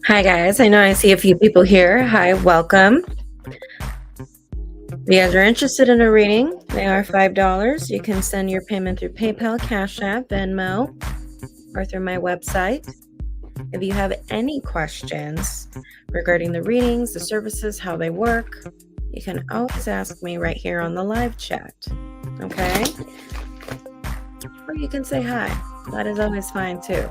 Hi guys, I know I see a few people here. Hi, welcome. If you guys are interested in a reading, they are $5. You can send your payment through PayPal, Cash App, Venmo, or through my website. If you have any questions regarding the readings, the services, how they work, you can always ask me right here on the live chat, okay? Or you can say hi. That is always fine too.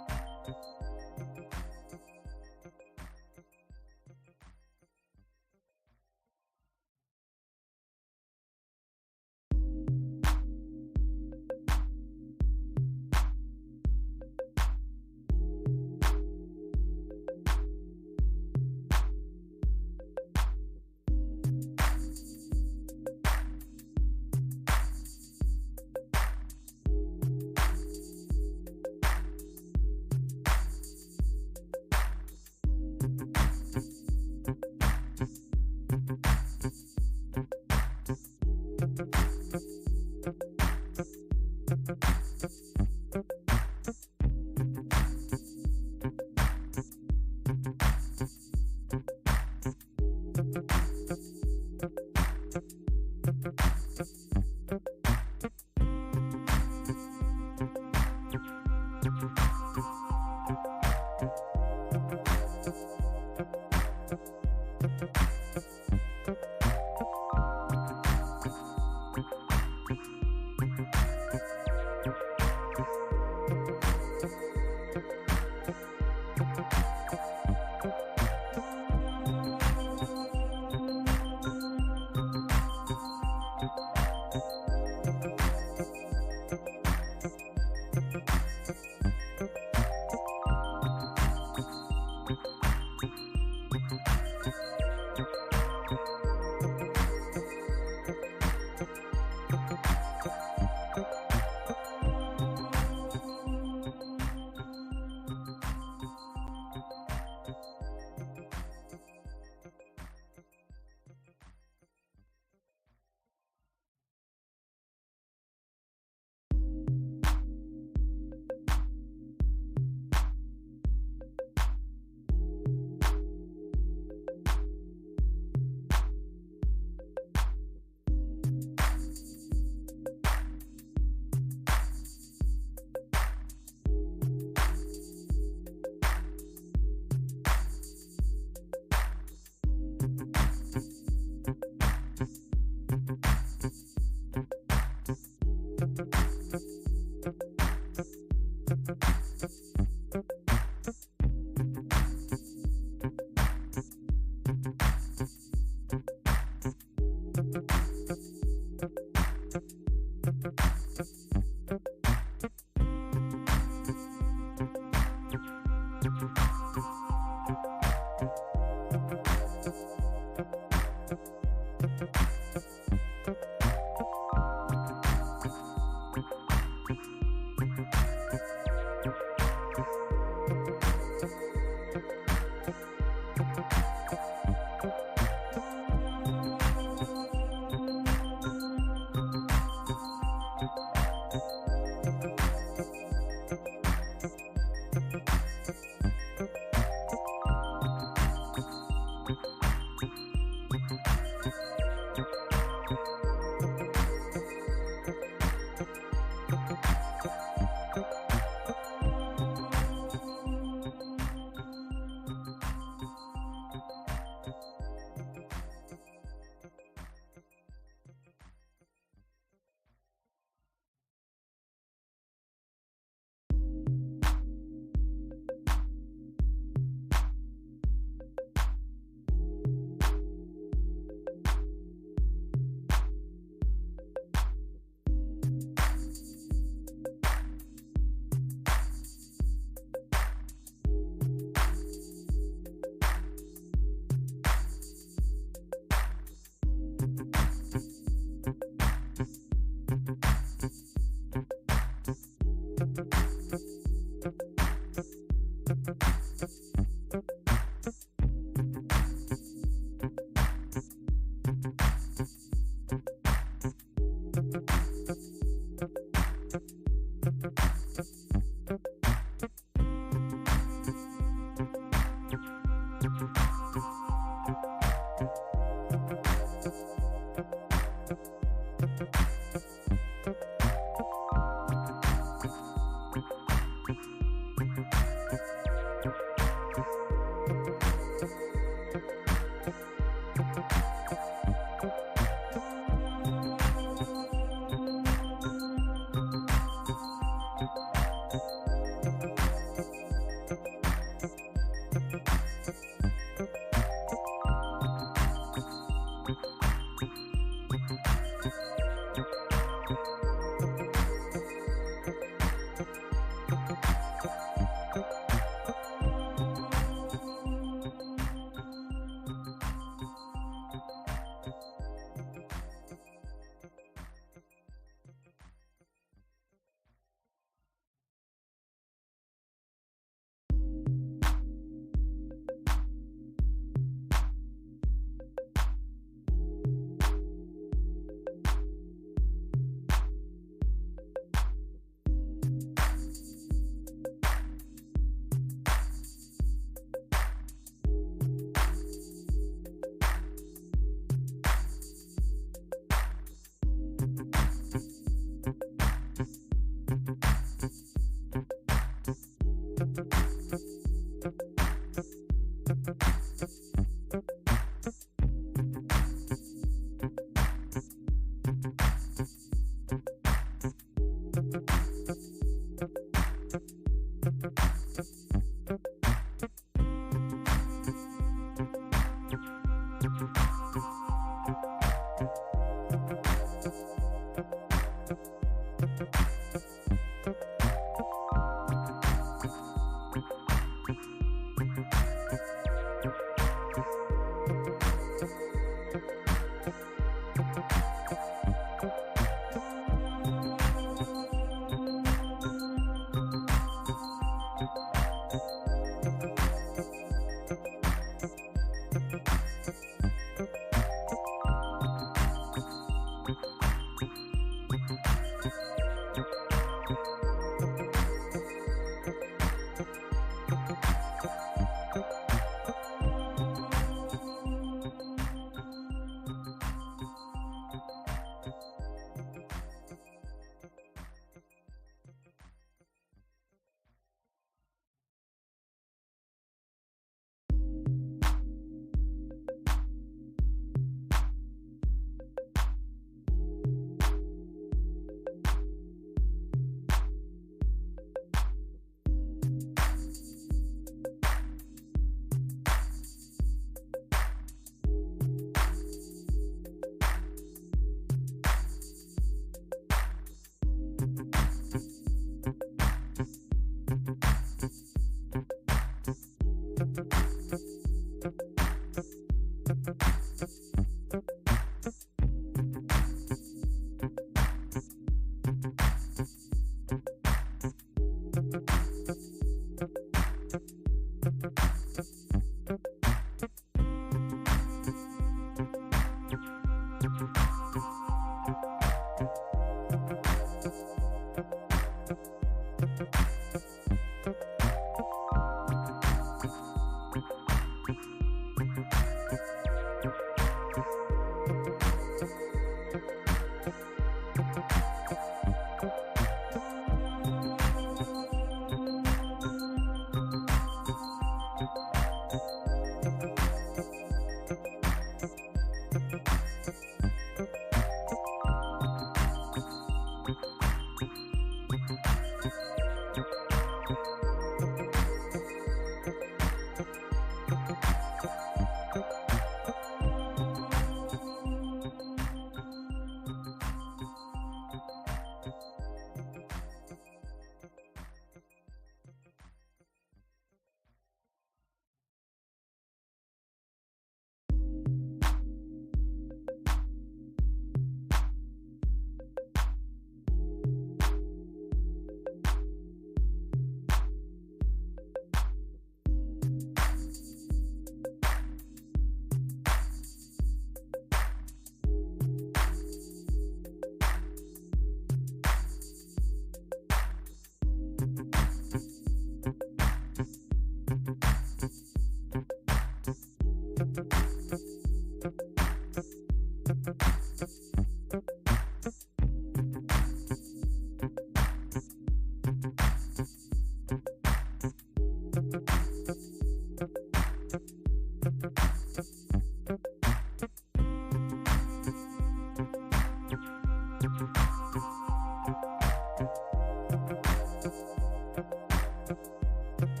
Thank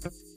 you.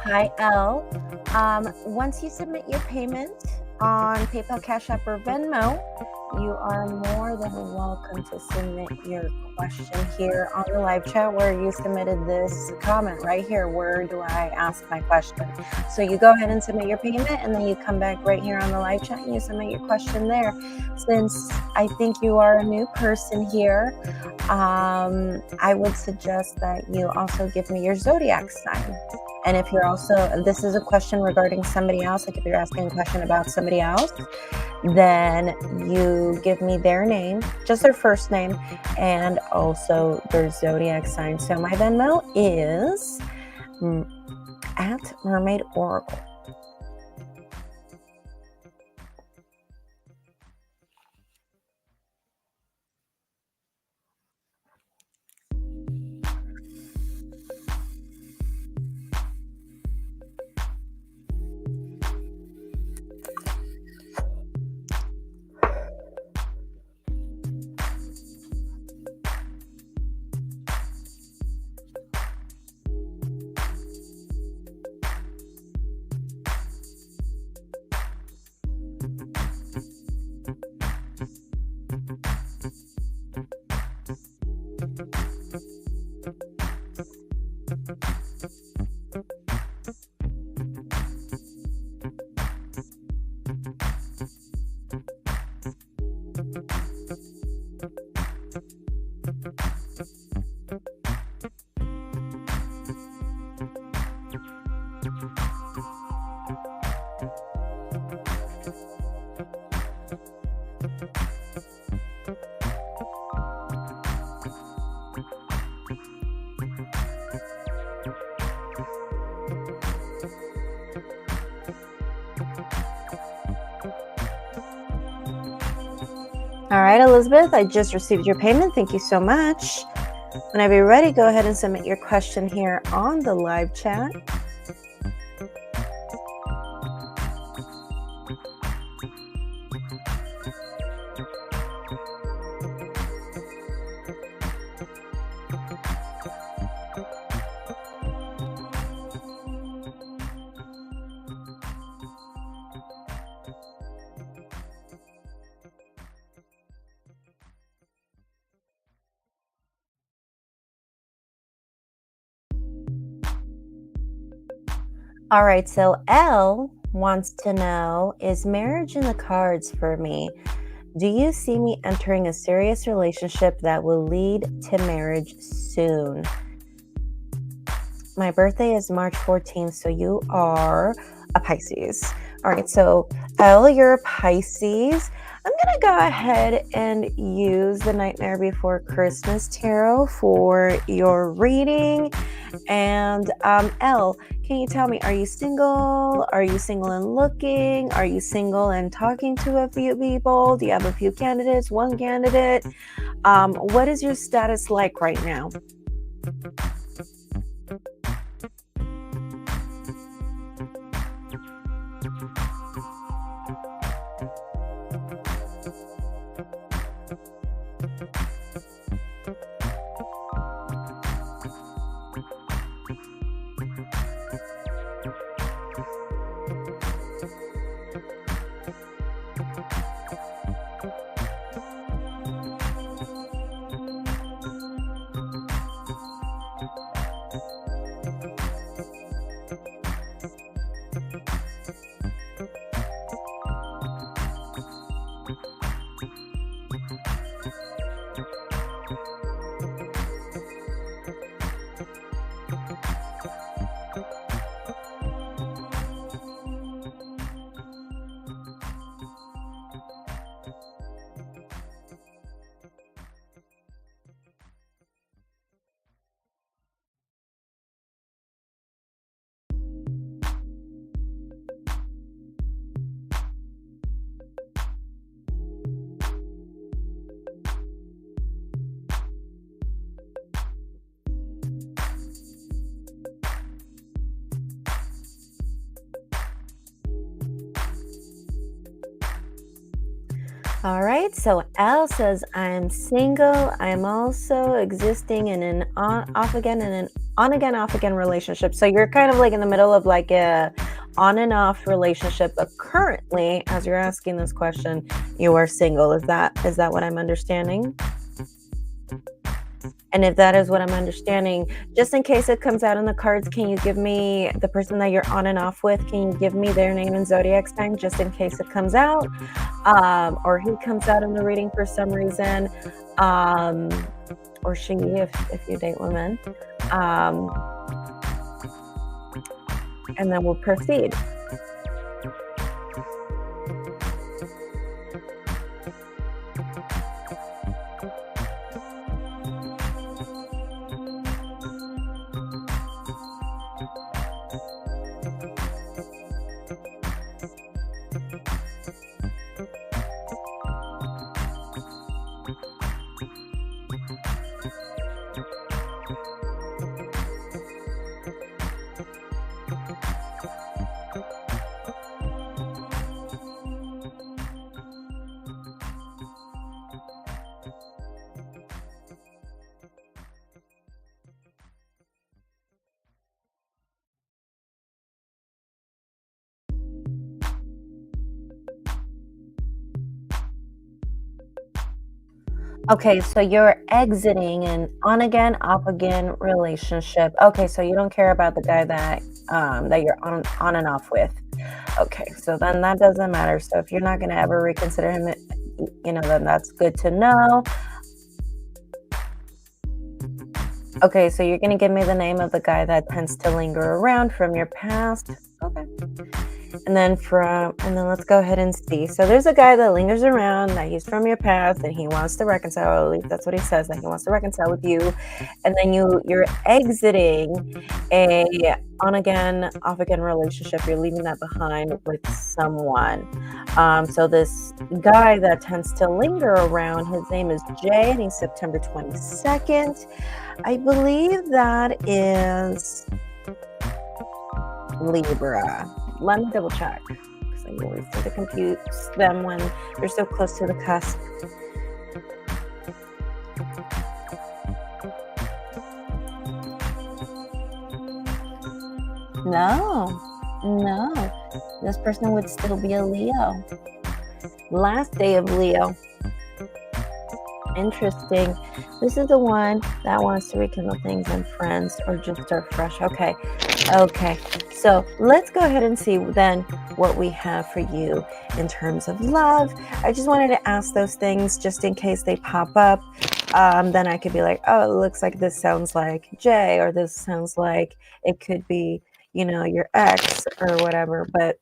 Hi, Elle. Once you submit your payment on PayPal, Cash App, or Venmo, you are more than welcome to submit your question here on the live chat where you submitted this comment right here. Where do I ask my question? So you go ahead and submit your payment, and then you come back right here on the live chat and you submit your question there. Since I think you are a new person here, I would suggest that you also give me your zodiac sign. And if you're also, this is a question regarding somebody else, like if you're asking a question about somebody else, then you give me their name, just their first name, and also their zodiac sign. So my Venmo is at Mermaid Oracle. All right, Elizabeth, I just received your payment. Thank you so much. Whenever you're ready, go ahead and submit your question here on the live chat. All right, so Elle wants to know, is marriage in the cards for me? Do you see me entering a serious relationship that will lead to marriage soon? My birthday is March 14th, so you are a Pisces. All right, so Elle, you're a Pisces. I'm going to go ahead and use the Nightmare Before Christmas Tarot for your reading. And Elle, can you tell me, are you single? Are you single and looking? Are you single and talking to a few people? Do you have a few candidates, one candidate? What is your status like right now? All right, so Elle says, I'm single. I'm also existing in an off again relationship. So you're kind of like in the middle of like a on and off relationship, but currently, as you're asking this question, you are single. Is that what I'm understanding? And if that is what I'm understanding, just in case it comes out in the cards, can you give me the person that you're on and off with? Can you give me their name and zodiac sign just in case it comes out? Or he comes out in the reading for some reason, or she, if you date women. And then we'll proceed. Okay, so you're exiting an on again, off again relationship. Okay, so you don't care about the guy that you're on and off with. Okay, so then that doesn't matter. So if you're not gonna ever reconsider him, then that's good to know. Okay, so you're gonna give me the name of the guy that tends to linger around from your past. Okay. And then let's go ahead and see. So there's a guy that lingers around, that he's from your past and he wants to reconcile. At least that's what he says, that he wants to reconcile with you. And then you're exiting a on again, off again relationship. You're leaving that behind with someone. So this guy that tends to linger around, his name is Jay, and he's September 22nd. I believe that is Libra. Let me double check, because I always tend to confuse them when they're so close to the cusp. No, this person would still be a Leo. Last day of Leo. Interesting. This is the one that wants to rekindle things and friends, or just start fresh. Okay. So let's go ahead and see then what we have for you in terms of love. I just wanted to ask those things just in case they pop up. Then I could be like, oh, it looks like this sounds like Jay, or this sounds like it could be, your ex or whatever. But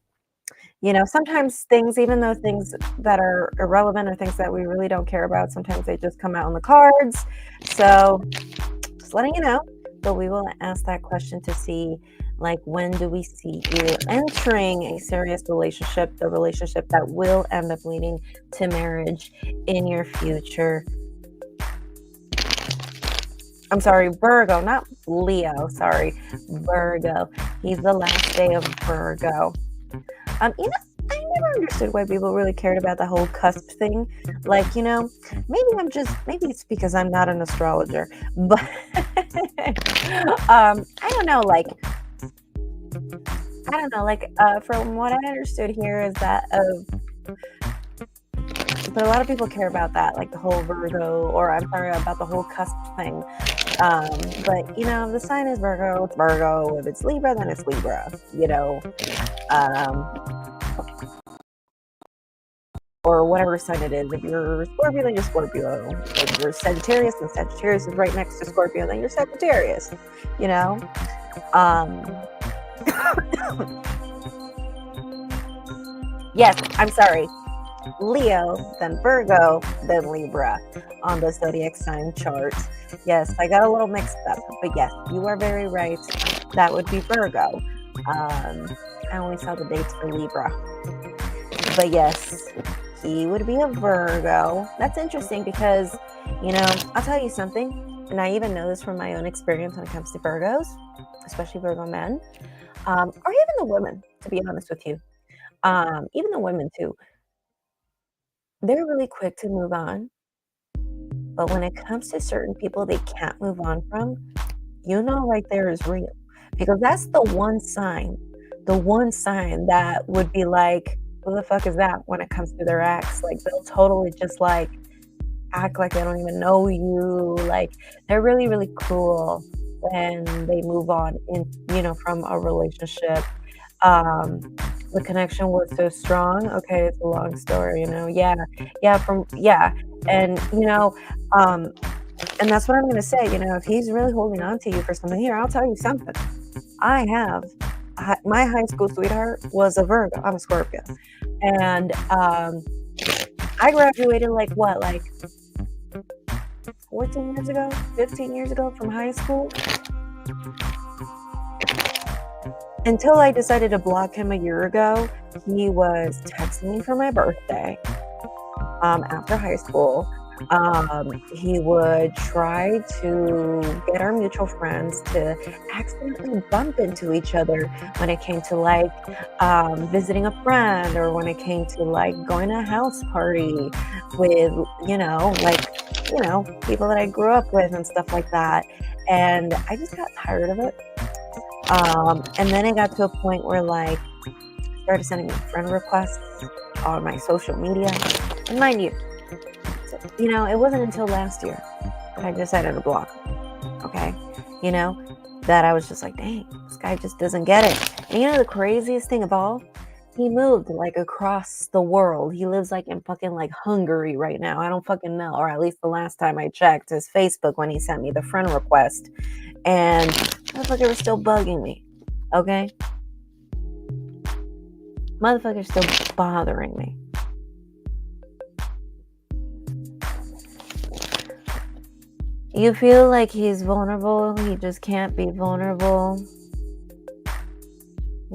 sometimes things, even though things that are irrelevant or things that we really don't care about, sometimes they just come out on the cards. So just letting you know. But we will ask that question to see, like, when do we see you entering a serious relationship, the relationship that will end up leading to marriage in your future. I'm sorry, Virgo, not Leo. Sorry, Virgo. He's the last day of Virgo. I never understood why people really cared about the whole cusp thing. Like, maybe it's because I'm not an astrologer, but I don't know, from what I understood here is that but a lot of people care about that, like the whole Virgo, or I'm sorry, about the whole cusp thing. But the sign is Virgo, it's Virgo. If it's Libra, then it's Libra, or whatever sign it is. If you're Scorpio, then you're Scorpio. If you're Sagittarius, and Sagittarius is right next to Scorpio, then you're Sagittarius, Yes, I'm sorry. Leo, then Virgo, then Libra on the zodiac sign chart. Yes, I got a little mixed up, but yes, you are very right. That would be Virgo. I only saw the dates for Libra, but yes, he would be a Virgo. That's interesting because, I'll tell you something, and I even know this from my own experience when it comes to Virgos, especially Virgo men, or even the women, to be honest with you. Even the women too. They're really quick to move on, but when it comes to certain people they can't move on from, right there is real. Because that's the one sign that would be like, who the fuck is that when it comes to their ex? Like, they'll totally just act like they don't even know you. Like, they're really, really cruel when they move on from a relationship. The connection was so strong. Okay, it's a long story, and and and that's what I'm gonna say. If he's really holding on to you for something, here, I'll tell you something. My high school sweetheart was a Virgo. I'm a Scorpio, and I graduated 14 years ago, 15 years ago from high school. Until I decided to block him a year ago, he was texting me for my birthday after high school. He would try to get our mutual friends to accidentally bump into each other when it came to visiting a friend, or when it came to going to a house party with, people that I grew up with and stuff like that. And I just got tired of it. And then it got to a point where I started sending me friend requests on my social media. And mind you, it wasn't until last year that I decided to block him. Okay. That I was just like, dang, this guy just doesn't get it. And the craziest thing of all, he moved across the world. He lives in fucking Hungary right now. I don't fucking know. Or at least the last time I checked his Facebook when he sent me the friend request. And the motherfucker was still bugging me. Okay? Motherfucker's still bothering me. You feel like he's vulnerable. He just can't be vulnerable.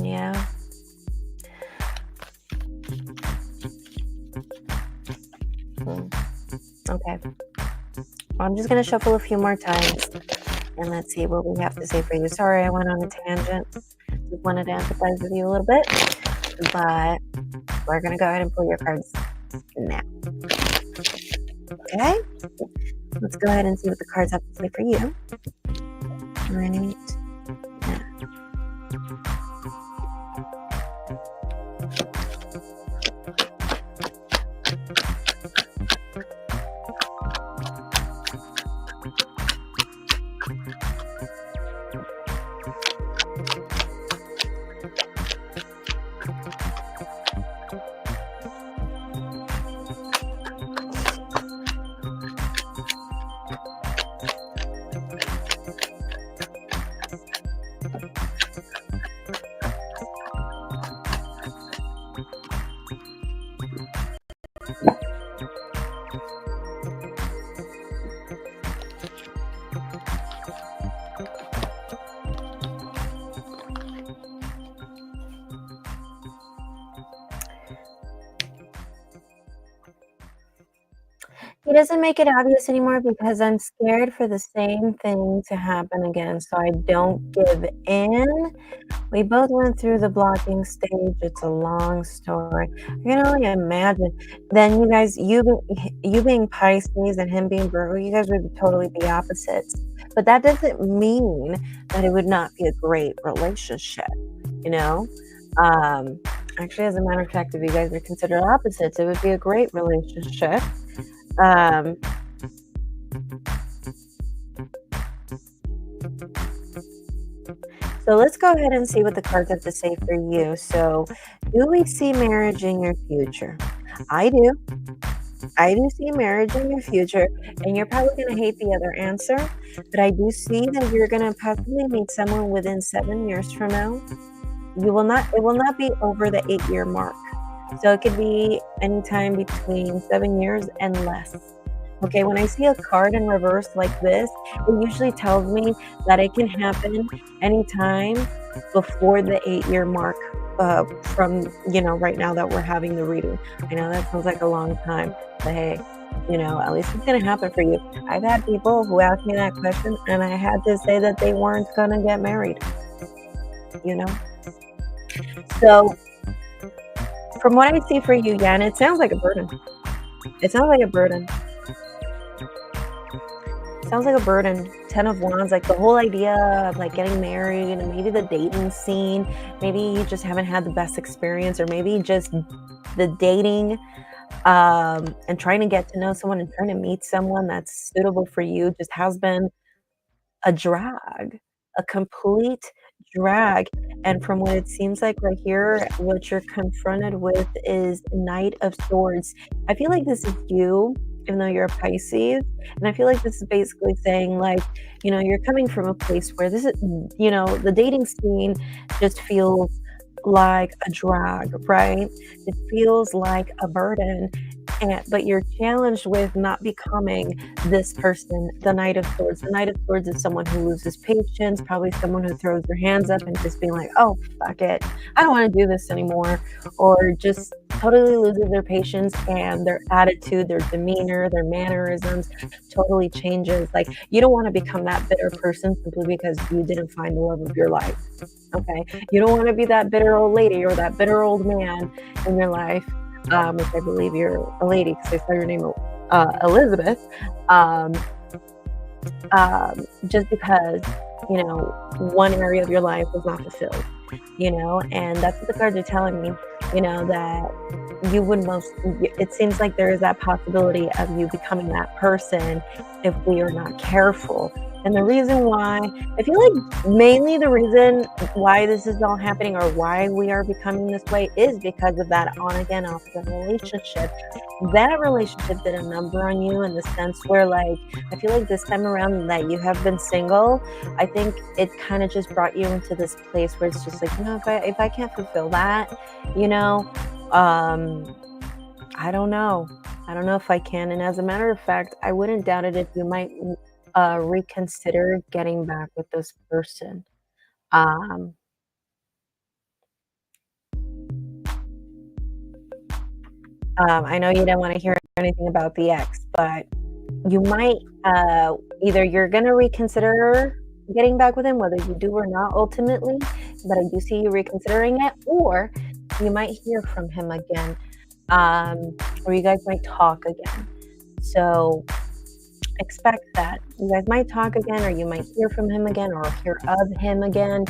Yeah. Okay. I'm just going to shuffle a few more times and let's see what we have to say for you. Sorry, I went on a tangent. Just wanted to empathize with you a little bit, but we're going to go ahead and pull your cards now. Okay? Let's go ahead and see what the cards have to say for you. Right now. He doesn't make it obvious anymore because I'm scared for the same thing to happen again, so I don't give in. We both went through the blocking stage. It's a long story. I can only imagine. Then you guys, you being Pisces and him being Virgo, you guys would totally be opposites. But that doesn't mean that it would not be a great relationship, you know? Actually, as a matter of fact, if you guys are considered opposites, it would be a great relationship. So let's go ahead and see what the cards have to say for you. So do we see marriage in your future? I do. I do see marriage in your future, and you're probably going to hate the other answer, but I do see that you're going to possibly meet someone within 7 years from now. It will not be over the 8-year mark. So it could be anytime between 7 years and less. Okay, when I see a card in reverse like this, it usually tells me that it can happen anytime before the 8-year mark from, right now that we're having the reading. I know that sounds like a long time, but hey, at least it's going to happen for you. I've had people who asked me that question and I had to say that they weren't going to get married, So from what I see for you, Jan, it sounds like a burden. It sounds like a burden. Sounds like a burden. 10 of Wands, like the whole idea of like getting married and maybe the dating scene. Maybe you just haven't had the best experience, or maybe just the dating and trying to get to know someone and trying to meet someone that's suitable for you just has been a drag, a complete drag. And from what it seems like right here, what you're confronted with is Knight of Swords. I feel like this is you, even though you're a Pisces. And I feel like this is basically saying, like, you're coming from a place where this is, the dating scene just feels like a drag, right? It feels like a burden. But you're challenged with not becoming this person, the Knight of Swords. The Knight of Swords is someone who loses patience, probably someone who throws their hands up and just being like, oh, fuck it, I don't want to do this anymore, or just totally loses their patience, and their attitude, their demeanor, their mannerisms totally changes. Like, you don't want to become that bitter person simply because you didn't find the love of your life, okay? You don't want to be that bitter old lady or that bitter old man in your life, which I believe you're a lady because I saw your name, Elizabeth, just because, one area of your life was not fulfilled, and that's what the cards are telling me, that you would it seems like there is that possibility of you becoming that person if we are not careful. And the reason why, I feel like mainly the reason why this is all happening or why we are becoming this way is because of that on again, off again relationship. That relationship did a number on you in the sense where, like, I feel like this time around that you have been single, I think it kind of just brought you into this place where it's just like, if I can't fulfill that, I don't know. I don't know if I can. And as a matter of fact, I wouldn't doubt it if you might reconsider getting back with this person. Um, I know you don't want to hear anything about the ex, but you might either you're going to reconsider getting back with him, whether you do or not ultimately, but I do see you reconsidering it, or you might hear from him again, or you guys might talk again. So expect that. You guys might talk again, or you might hear from him again, or hear of him again,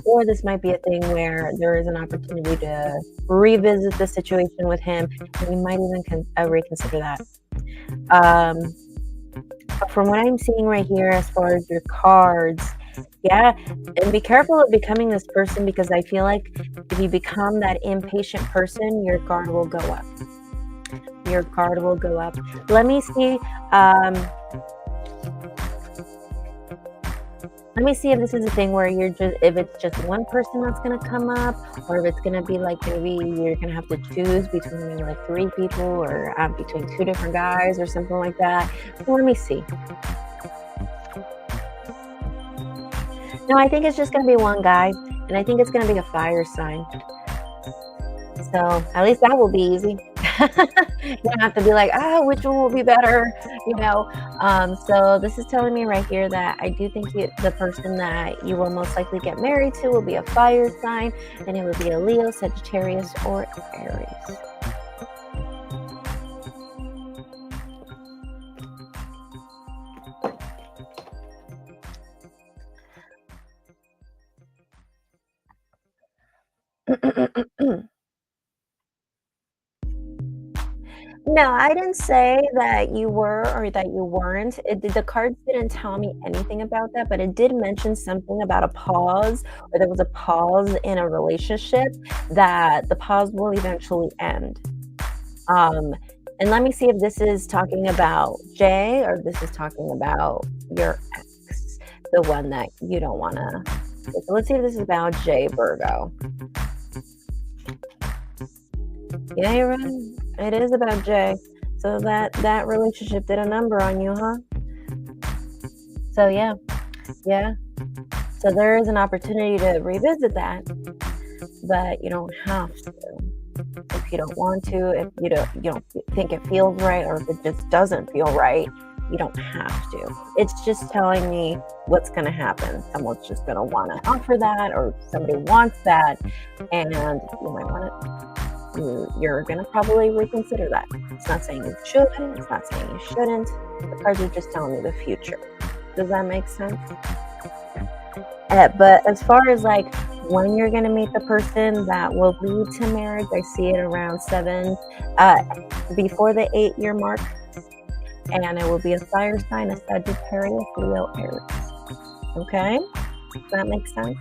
or this might be a thing where there is an opportunity to revisit the situation with him, and you might even reconsider that. From what I'm seeing right here, as far as your cards, yeah, and be careful of becoming this person, because I feel like if you become that impatient person, your guard will go up. Your card will go up. Let me see. Let me see if this is a thing where if it's just one person that's gonna come up, or if it's gonna be like maybe you're gonna have to choose between maybe like 3 people, or between 2 different guys, or something like that. So let me see. No, I think it's just gonna be one guy, and I think it's gonna be a fire sign. So at least that will be easy. You don't have to be like, which one will be better, So this is telling me right here that I do think the person that you will most likely get married to will be a fire sign, and it would be a Leo, Sagittarius, or Aries. No, I didn't say that you were or that you weren't. The cards didn't tell me anything about that, but it did mention something about a pause, or there was a pause in a relationship, that the pause will eventually end. And let me see if this is talking about Jay, or this is talking about your ex, the one that you don't want to. So let's see if this is about Jay, Virgo. Yeah, you're right. It is about Jay. So that relationship did a number on you, huh? So yeah. So there is an opportunity to revisit that, but you don't have to. If you don't want to, if you don't think it feels right, or if it just doesn't feel right, you don't have to. It's just telling me what's going to happen. Someone's just going to want to offer that, or somebody wants that, and you might want to. You're going to probably reconsider that. It's not saying you should, it's not saying you shouldn't. The cards are just telling me the future. Does that make sense? But as far as like when you're going to meet the person that will lead to marriage, I see it around 7, before the 8-year mark. And it will be a fire sign, a Sagittarius, Leo, Aries. Okay? Does that make sense?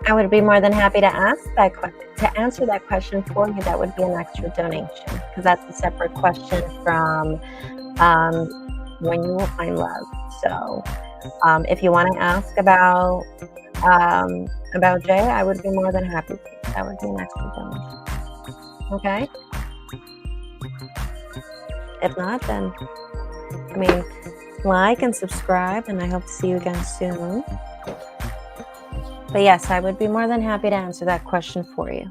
I would be more than happy to answer that question for you. That would be an extra donation, because that's a separate question from when you will find love. So if you want to ask about Jay, I would be more than happy to. That would be an extra donation. Okay? If not, then, I mean, like and subscribe, and I hope to see you again soon. But yes, I would be more than happy to answer that question for you.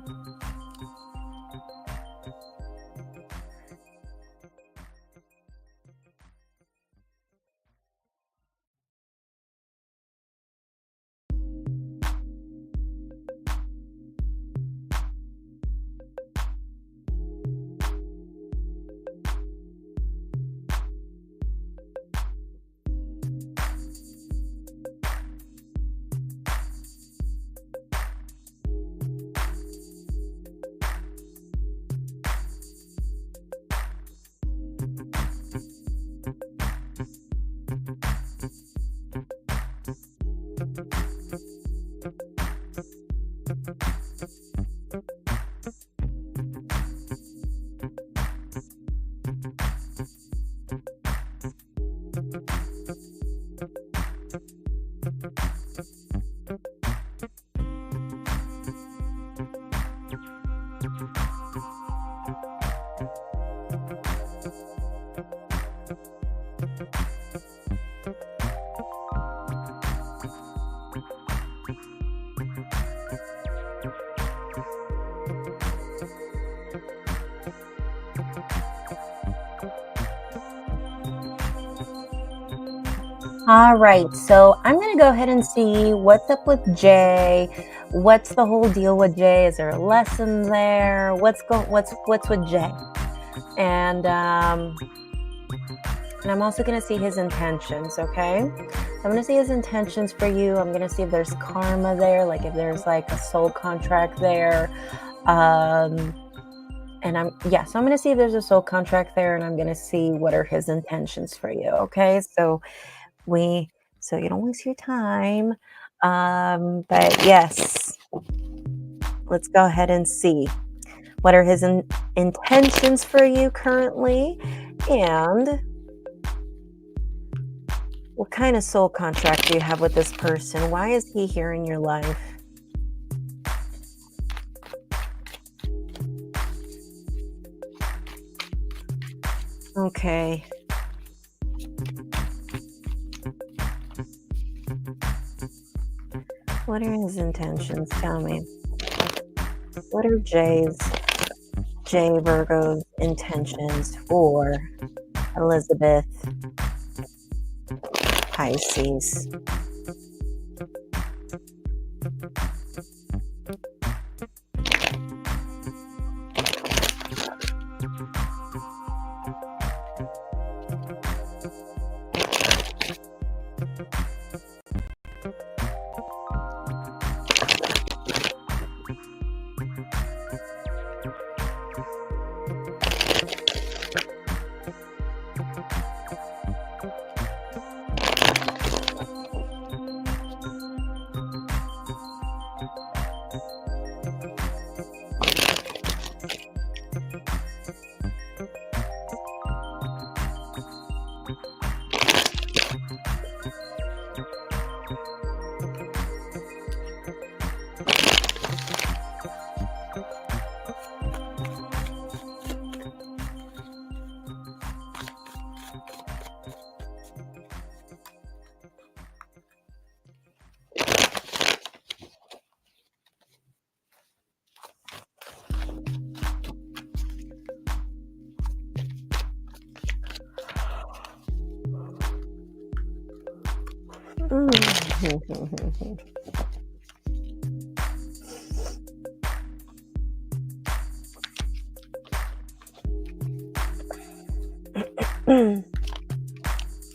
All right, so I'm going to go ahead and see what's up with Jay. What's the whole deal with Jay? Is there a lesson there? What's with Jay? And I'm also going to see his intentions, okay? I'm going to see his intentions for you. I'm going to see if there's karma there, like if there's like a soul contract there. So I'm going to see if there's a soul contract there, and I'm going to see what are his intentions for you, okay? So you don't waste your time. But yes, let's go ahead and see what are his intentions for you currently, and what kind of soul contract do you have with this person? Why is he here in your life? Okay. What are his intentions? Tell me. What are Jay Virgo's intentions for Elizabeth Pisces?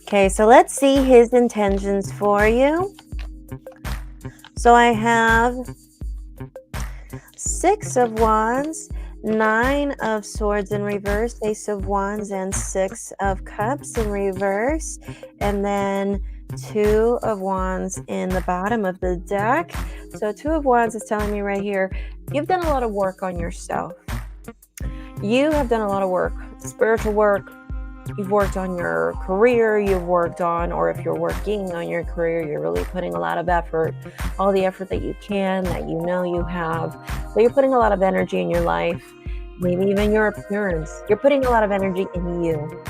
Okay, so let's see his intentions for you. So I have 6 of Wands, 9 of Swords in reverse, Ace of Wands, and 6 of Cups in reverse, and then Two of Wands in the bottom of the deck. So Two of Wands is telling me right here, you've done a lot of work on yourself. You have done a lot of work, spiritual work. You've worked on your career, you've worked on, or if you're working on your career, you're really putting a lot of effort, all the effort that you can, that you know you have. So you're putting a lot of energy in your life, maybe even your appearance. You're putting a lot of energy in you.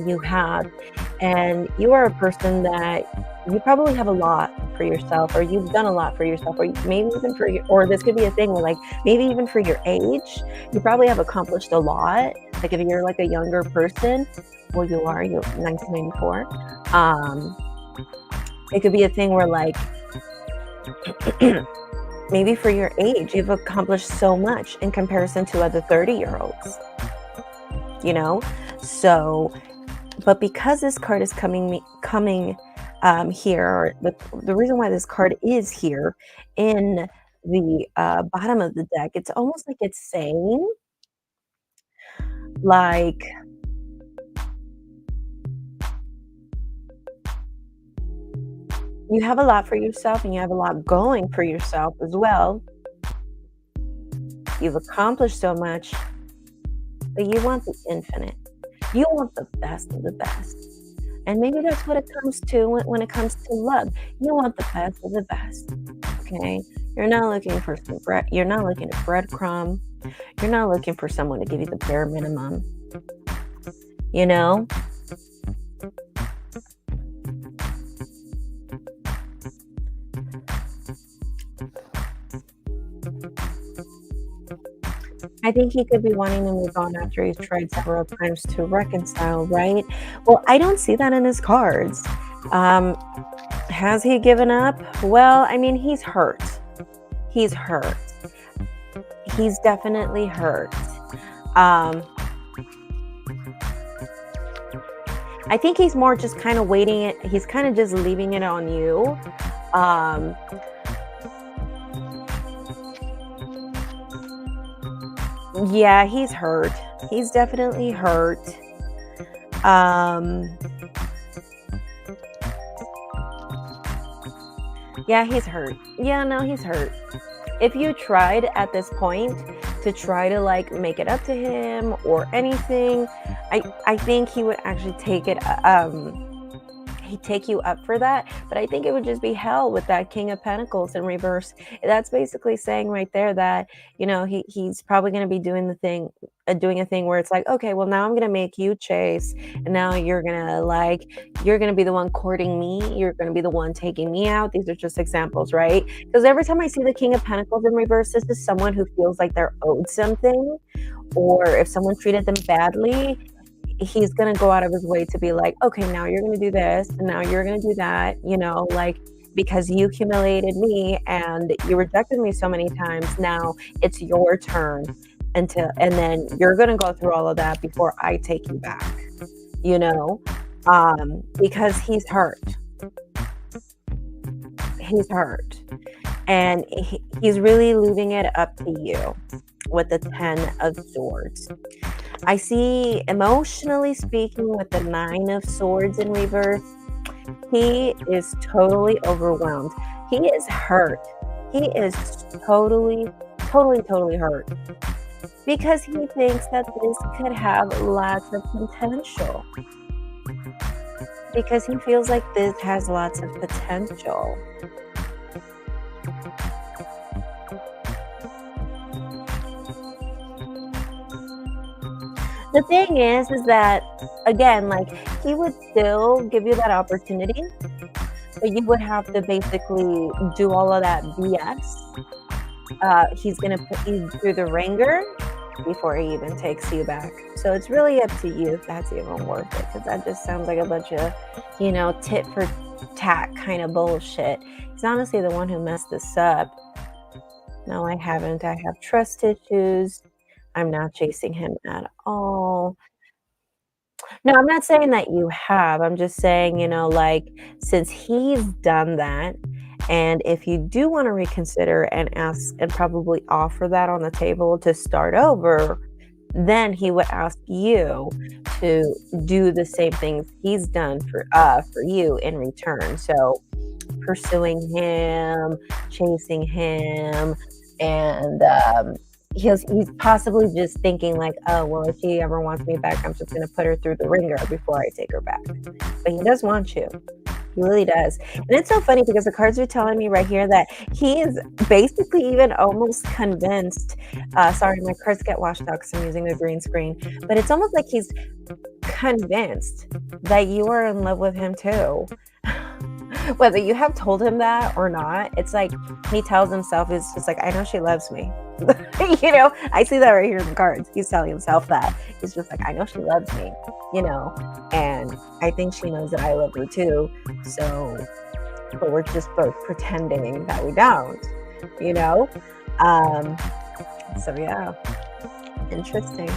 You have, and you are a person that you probably have a lot for yourself, or you've done a lot for yourself, or maybe even for your, or this could be a thing where like maybe even for your age, you probably have accomplished a lot. Like if you're like a younger person, well, you're 1994. It could be a thing where like maybe for your age, you've accomplished so much in comparison to other 30-year-olds, you know? So, but because this card is coming here, or the reason why this card is here in the bottom of the deck, it's almost like it's saying, like, you have a lot for yourself and you have a lot going for yourself as well. You've accomplished so much, but you want the infinite. You want the best of the best. And maybe that's what it comes to when it comes to love. You want the best of the best. Okay? You're not looking for some bread. You're not looking at breadcrumb. You're not looking for someone to give you the bare minimum. You know? I think he could be wanting to move on after he's tried several times to reconcile, right? Well, I don't see that in his cards. Has he given up? Well, I mean, he's hurt. He's hurt. He's definitely hurt. I think he's more just kind of waiting it. He's kind of just leaving it on you. Yeah, he's hurt. He's definitely hurt. Yeah, he's hurt. Yeah, no, he's hurt. If you tried at this point to try to like make it up to him or anything, I think he would actually take it he'd take you up for that, but I think it would just be hell with that King of Pentacles in reverse. That's basically saying right there that, you know, he's probably going to be doing a thing where it's like, okay, well, now I'm going to make you chase, and now you're going to be the one courting me. You're going to be the one taking me out. These are just examples, right? Because every time I see the King of Pentacles in reverse, this is someone who feels like they're owed something, or if someone treated them badly, he's going to go out of his way to be like, okay, now you're going to do this, and now you're going to do that, you know, like, because you humiliated me and you rejected me so many times, now it's your turn, and then you're going to go through all of that before I take you back, you know, because he's hurt. He's hurt. And he's really leaving it up to you with the 10 of Swords. I see, emotionally speaking, with the 9 of Swords in reverse, he is totally overwhelmed. He is hurt. He is totally hurt. Because he thinks that this could have lots of potential. Because he feels like this has lots of potential. The thing is that, again, like, he would still give you that opportunity, but you would have to basically do all of that BS. He's going to put you through the ringer before he even takes you back. So it's really up to you if that's even worth it, because that just sounds like a bunch of, you know, tit for tat kind of bullshit. He's honestly the one who messed this up. No, I haven't. I have trust issues. I'm not chasing him at all. No, I'm not saying that you have. I'm just saying, you know, like, since he's done that, and if you do want to reconsider and ask and probably offer that on the table to start over, then he would ask you to do the same things he's done for you in return. So pursuing him, chasing him, and he's possibly just thinking like, oh, well, if she ever wants me back, I'm just going to put her through the ringer before I take her back. But he does want you. He really does. And it's so funny because the cards are telling me right here that he is basically even almost convinced. Sorry, my cards get washed out because I'm using the green screen. But it's almost like he's convinced that you are in love with him too. Whether you have told him that or not, it's like he tells himself, it's just like, I know she loves me. You know, I see that right here in the cards. He's telling himself that. He's just like, I know she loves me, you know, and I think she knows that I love her too. So, but we're just both pretending that we don't, you know? So yeah, interesting.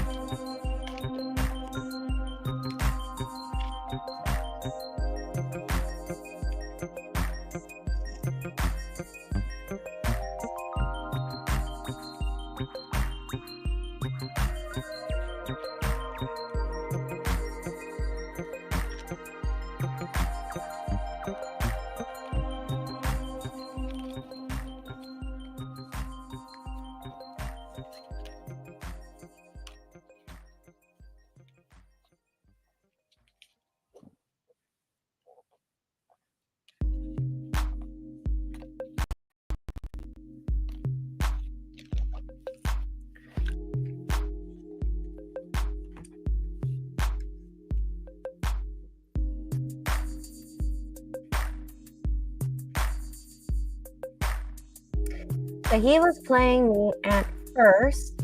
So he was playing me at first,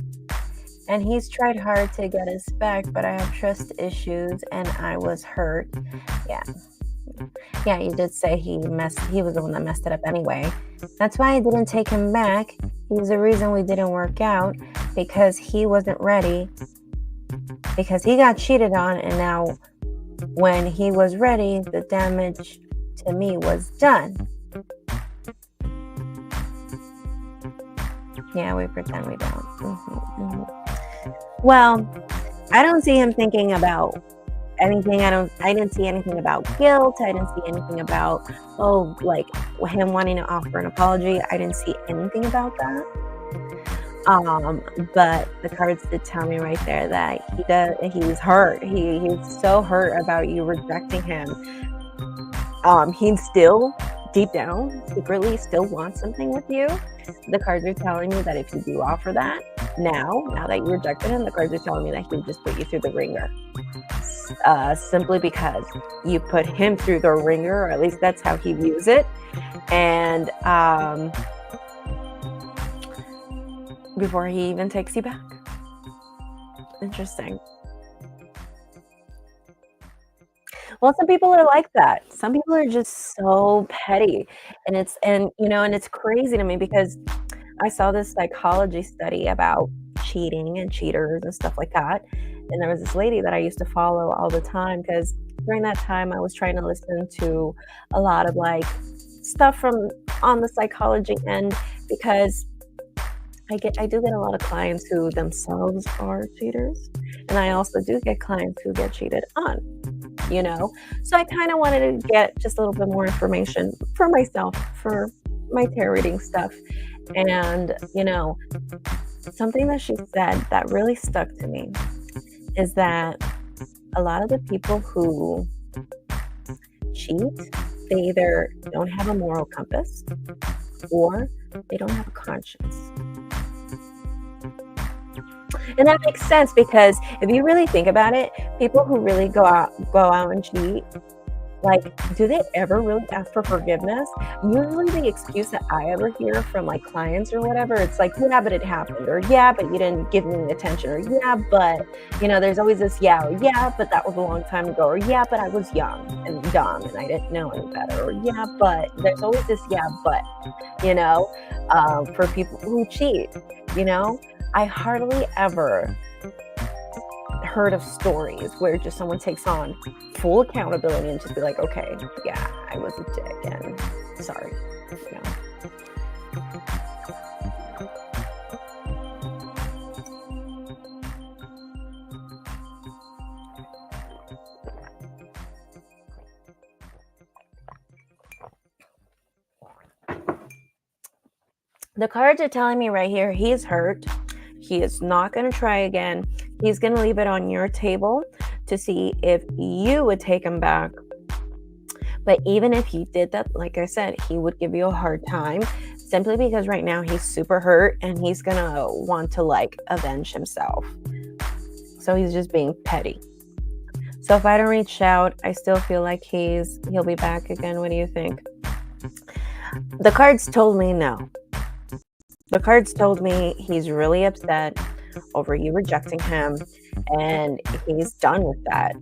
and he's tried hard to get us back, but I have trust issues and I was hurt. Yeah, you did say he was the one that messed it up anyway. That's why I didn't take him back. He's the reason we didn't work out, because he wasn't ready, because he got cheated on, and now when he was ready, the damage to me was done. Yeah, we pretend we don't. Well, I don't see him thinking about anything. I didn't see anything about guilt. I didn't see anything about, like him wanting to offer an apology. I didn't see anything about that. But the cards did tell me right there that he's hurt. He's so hurt about you rejecting him. He still, deep down, secretly still wants something with you. The cards are telling me that if you do offer that, now that you rejected him, the cards are telling me that he would just put you through the ringer. Simply because you put him through the ringer, or at least that's how he views it. And before he even takes you back. Interesting. Well, some people are like that. Some people are just so petty, and it's crazy to me because I saw this psychology study about cheating and cheaters and stuff like that. And there was this lady that I used to follow all the time, because during that time I was trying to listen to a lot of like stuff from on the psychology end, because I do get a lot of clients who themselves are cheaters, and I also do get clients who get cheated on, you know? So I kind of wanted to get just a little bit more information for myself, for my tarot reading stuff. And, something that she said that really stuck to me is that a lot of the people who cheat, they either don't have a moral compass or they don't have a conscience. And that makes sense, because if you really think about it, people who really go out and cheat, like, do they ever really ask for forgiveness? Usually the excuse that I ever hear from like clients or whatever, it's like, yeah, but it happened, or yeah, but you didn't give me the attention, or yeah, but, there's always this or yeah, but that was a long time ago, or yeah, but I was young and dumb and I didn't know any better, or yeah, but there's always this but, for people who cheat, I hardly ever heard of stories where just someone takes on full accountability and just be like, okay, yeah, I was a dick and sorry. The cards are telling me right here, he's hurt. He is not going to try again. He's going to leave it on your table to see if you would take him back. But even if he did that, like I said, he would give you a hard time simply because right now he's super hurt and he's going to want to like avenge himself. So he's just being petty. So if I don't reach out, I still feel like he'll be back again. What do you think? The cards told me no. The cards told me he's really upset over you rejecting him and he's done with that.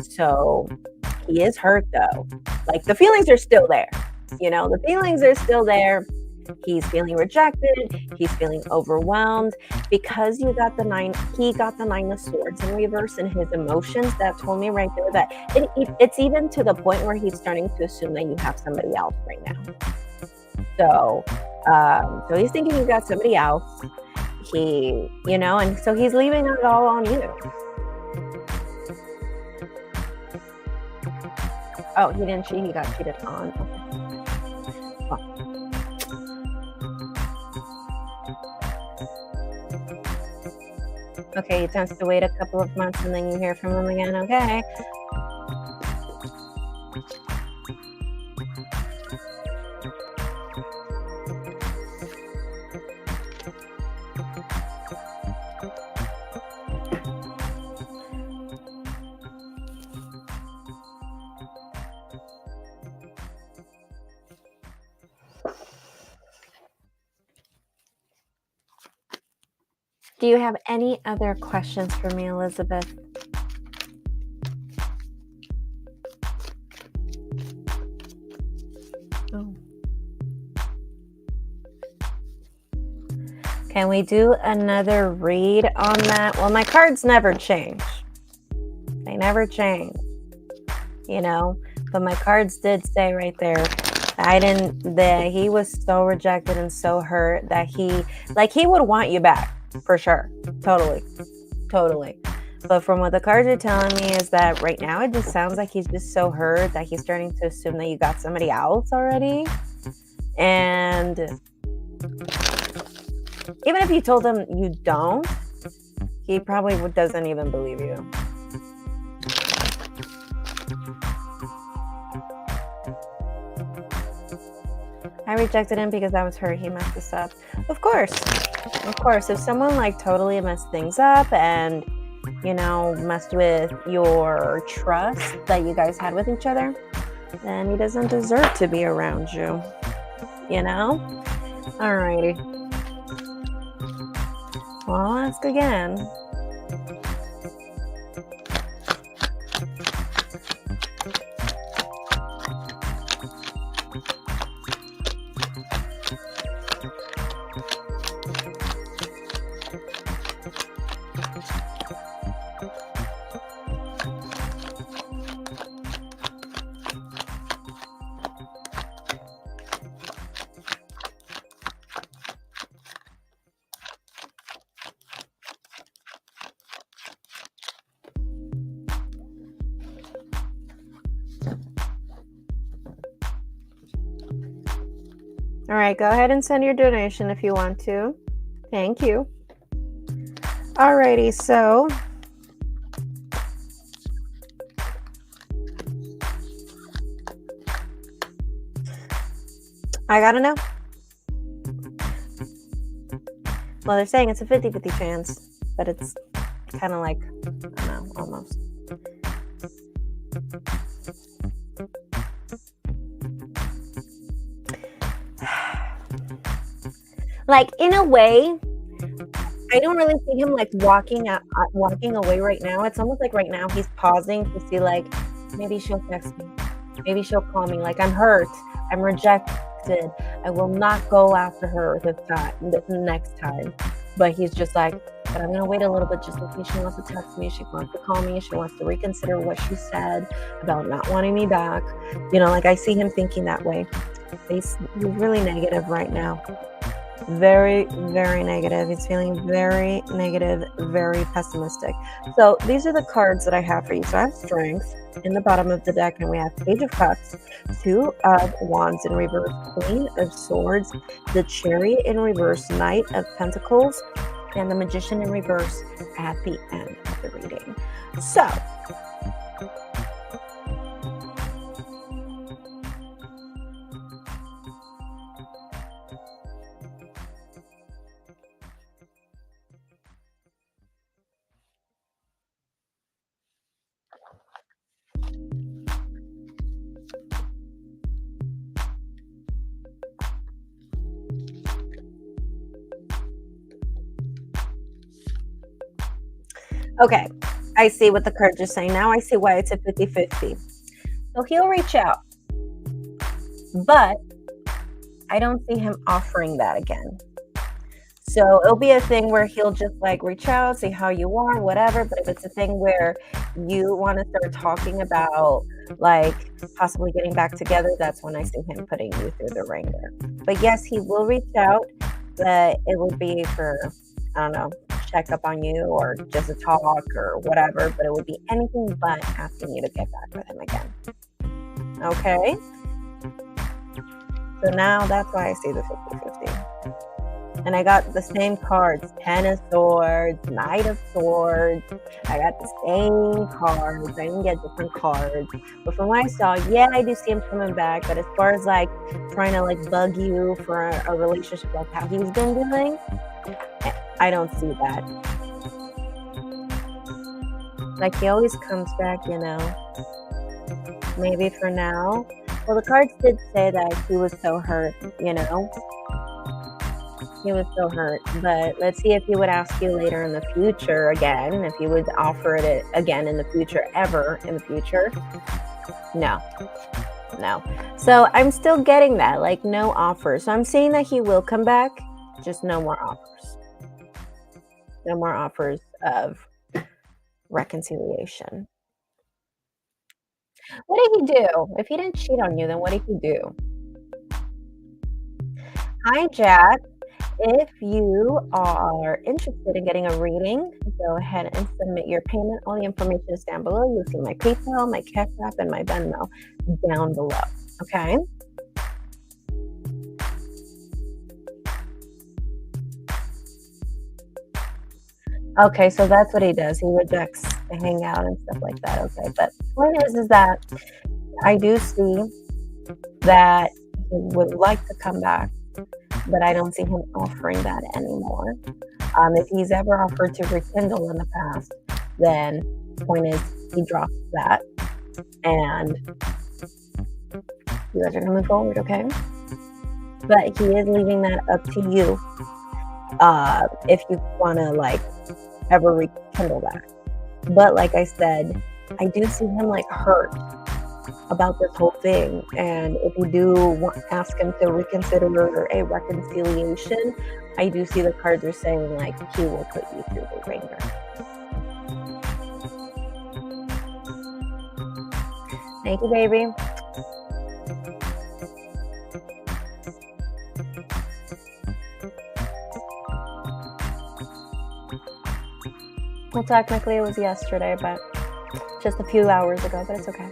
So he is hurt though. Like the feelings are still there. You know, the feelings are still there. He's feeling rejected. He's feeling overwhelmed because he got the 9 of Swords in reverse in his emotions. That told me right there that it's even to the point where he's starting to assume that you have somebody else right now. So he's thinking you got somebody else. And so he's leaving it all on you. Oh, he didn't cheat. He got cheated on. Okay, he tends to wait a couple of months and then you hear from him again. Okay. Do you have any other questions for me, Elizabeth? Oh. Can we do another read on that? Well, my cards never change. They never change, but my cards did say right there, that he was so rejected and so hurt that he would want you back. For sure. Totally. But from what the cards are telling me is that right now it just sounds like he's just so hurt that he's starting to assume that you got somebody else already. And even if you told him you don't, he probably doesn't even believe you. I rejected him because I was hurt. He messed this up. Of course. If someone totally messed things up and, messed with your trust that you guys had with each other, then he doesn't deserve to be around you. Alrighty. Well, I'll ask again. All right, go ahead and send your donation if you want to. Thank you. Alrighty, so I gotta know. Well, they're saying it's a 50-50 chance, but it's kind of like, I don't know, almost. In a way, I don't really see him walking away right now. It's almost like right now he's pausing to see maybe she'll text me, maybe she'll call me. I'm hurt, I'm rejected. I will not go after her this next time. But he's just but I'm gonna wait a little bit just in case she wants to text me, she wants to call me, she wants to reconsider what she said about not wanting me back. I see him thinking that way. He's really negative right now. Very, very negative. He's feeling very negative, very pessimistic. So these are the cards that I have for you. So I have Strength in the bottom of the deck, and we have Page of Cups, Two of Wands in reverse, Queen of Swords, the Chariot in reverse, Knight of Pentacles, and the Magician in reverse at the end of the reading. So okay, I see what the cards are saying. Now I see why it's a 50-50. So he'll reach out, but I don't see him offering that again. So it'll be a thing where he'll just like reach out, see how you are, whatever. But if it's a thing where you want to start talking about like possibly getting back together, that's when I see him putting you through the ringer. But yes, he will reach out, but it would be for, I don't know, check up on you or just a talk or whatever. But it would be anything but asking you to get back with him again. Okay? So now that's why I see the 50-50. And I got the same cards, Ten of Swords, Knight of Swords. I got the same cards. I didn't get different cards. But from what I saw, yeah, I do see him coming back. But as far as like trying to like bug you for a relationship like how he's been doing, I don't see that. Like he always comes back, you know. Maybe for now. Well, the cards did say that he was so hurt, you know. He was so hurt, but let's see if he would ask you later in the future again, if he would offer it again in the future, ever in the future. No. So I'm still getting that, like no offers. So I'm saying that he will come back, just no more offers. No more offers of reconciliation. What did he do? If he didn't cheat on you, then what did he do? Hi, Jack. If you are interested in getting a reading, go ahead and submit your payment. All the information is down below. You'll see my PayPal, my Cash App, and my Venmo down below. Okay? Okay, so that's what he does. He rejects to hang out and stuff like that. Okay, but the point is that I do see that he would like to come back, but I don't see him offering that anymore. If he's ever offered to rekindle in the past, then the point is he drops that, and you guys are gonna move forward, okay? But he is leaving that up to you, if you wanna like ever rekindle that. But like I said, I do see him like hurt about this whole thing, and if you do ask him to reconsider a reconciliation, I do see the cards are saying like he will put you through the ringer. Thank you, baby. Well, technically it was yesterday, but just a few hours ago, but it's okay.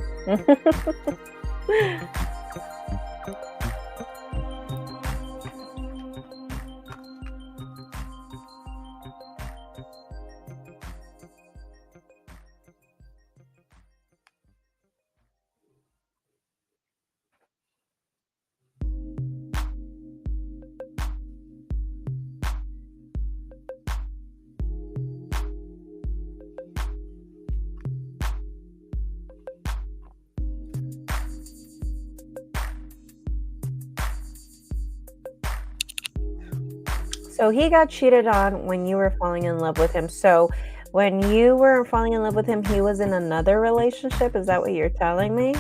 So he got cheated on when you were falling in love with him. So when you were falling in love with him, he was in another relationship. Is that what you're telling me?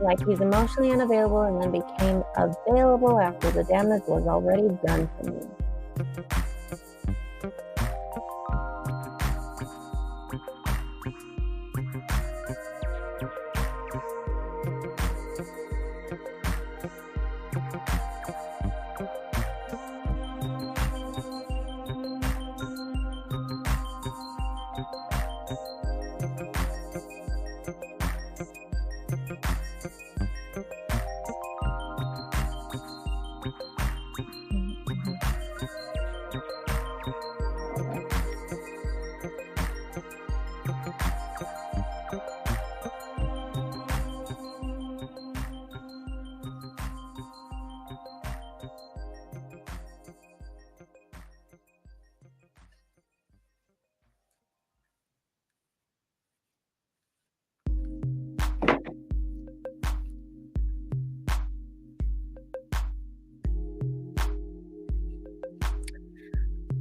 like he's emotionally unavailable and then became available after the damage was already done to me.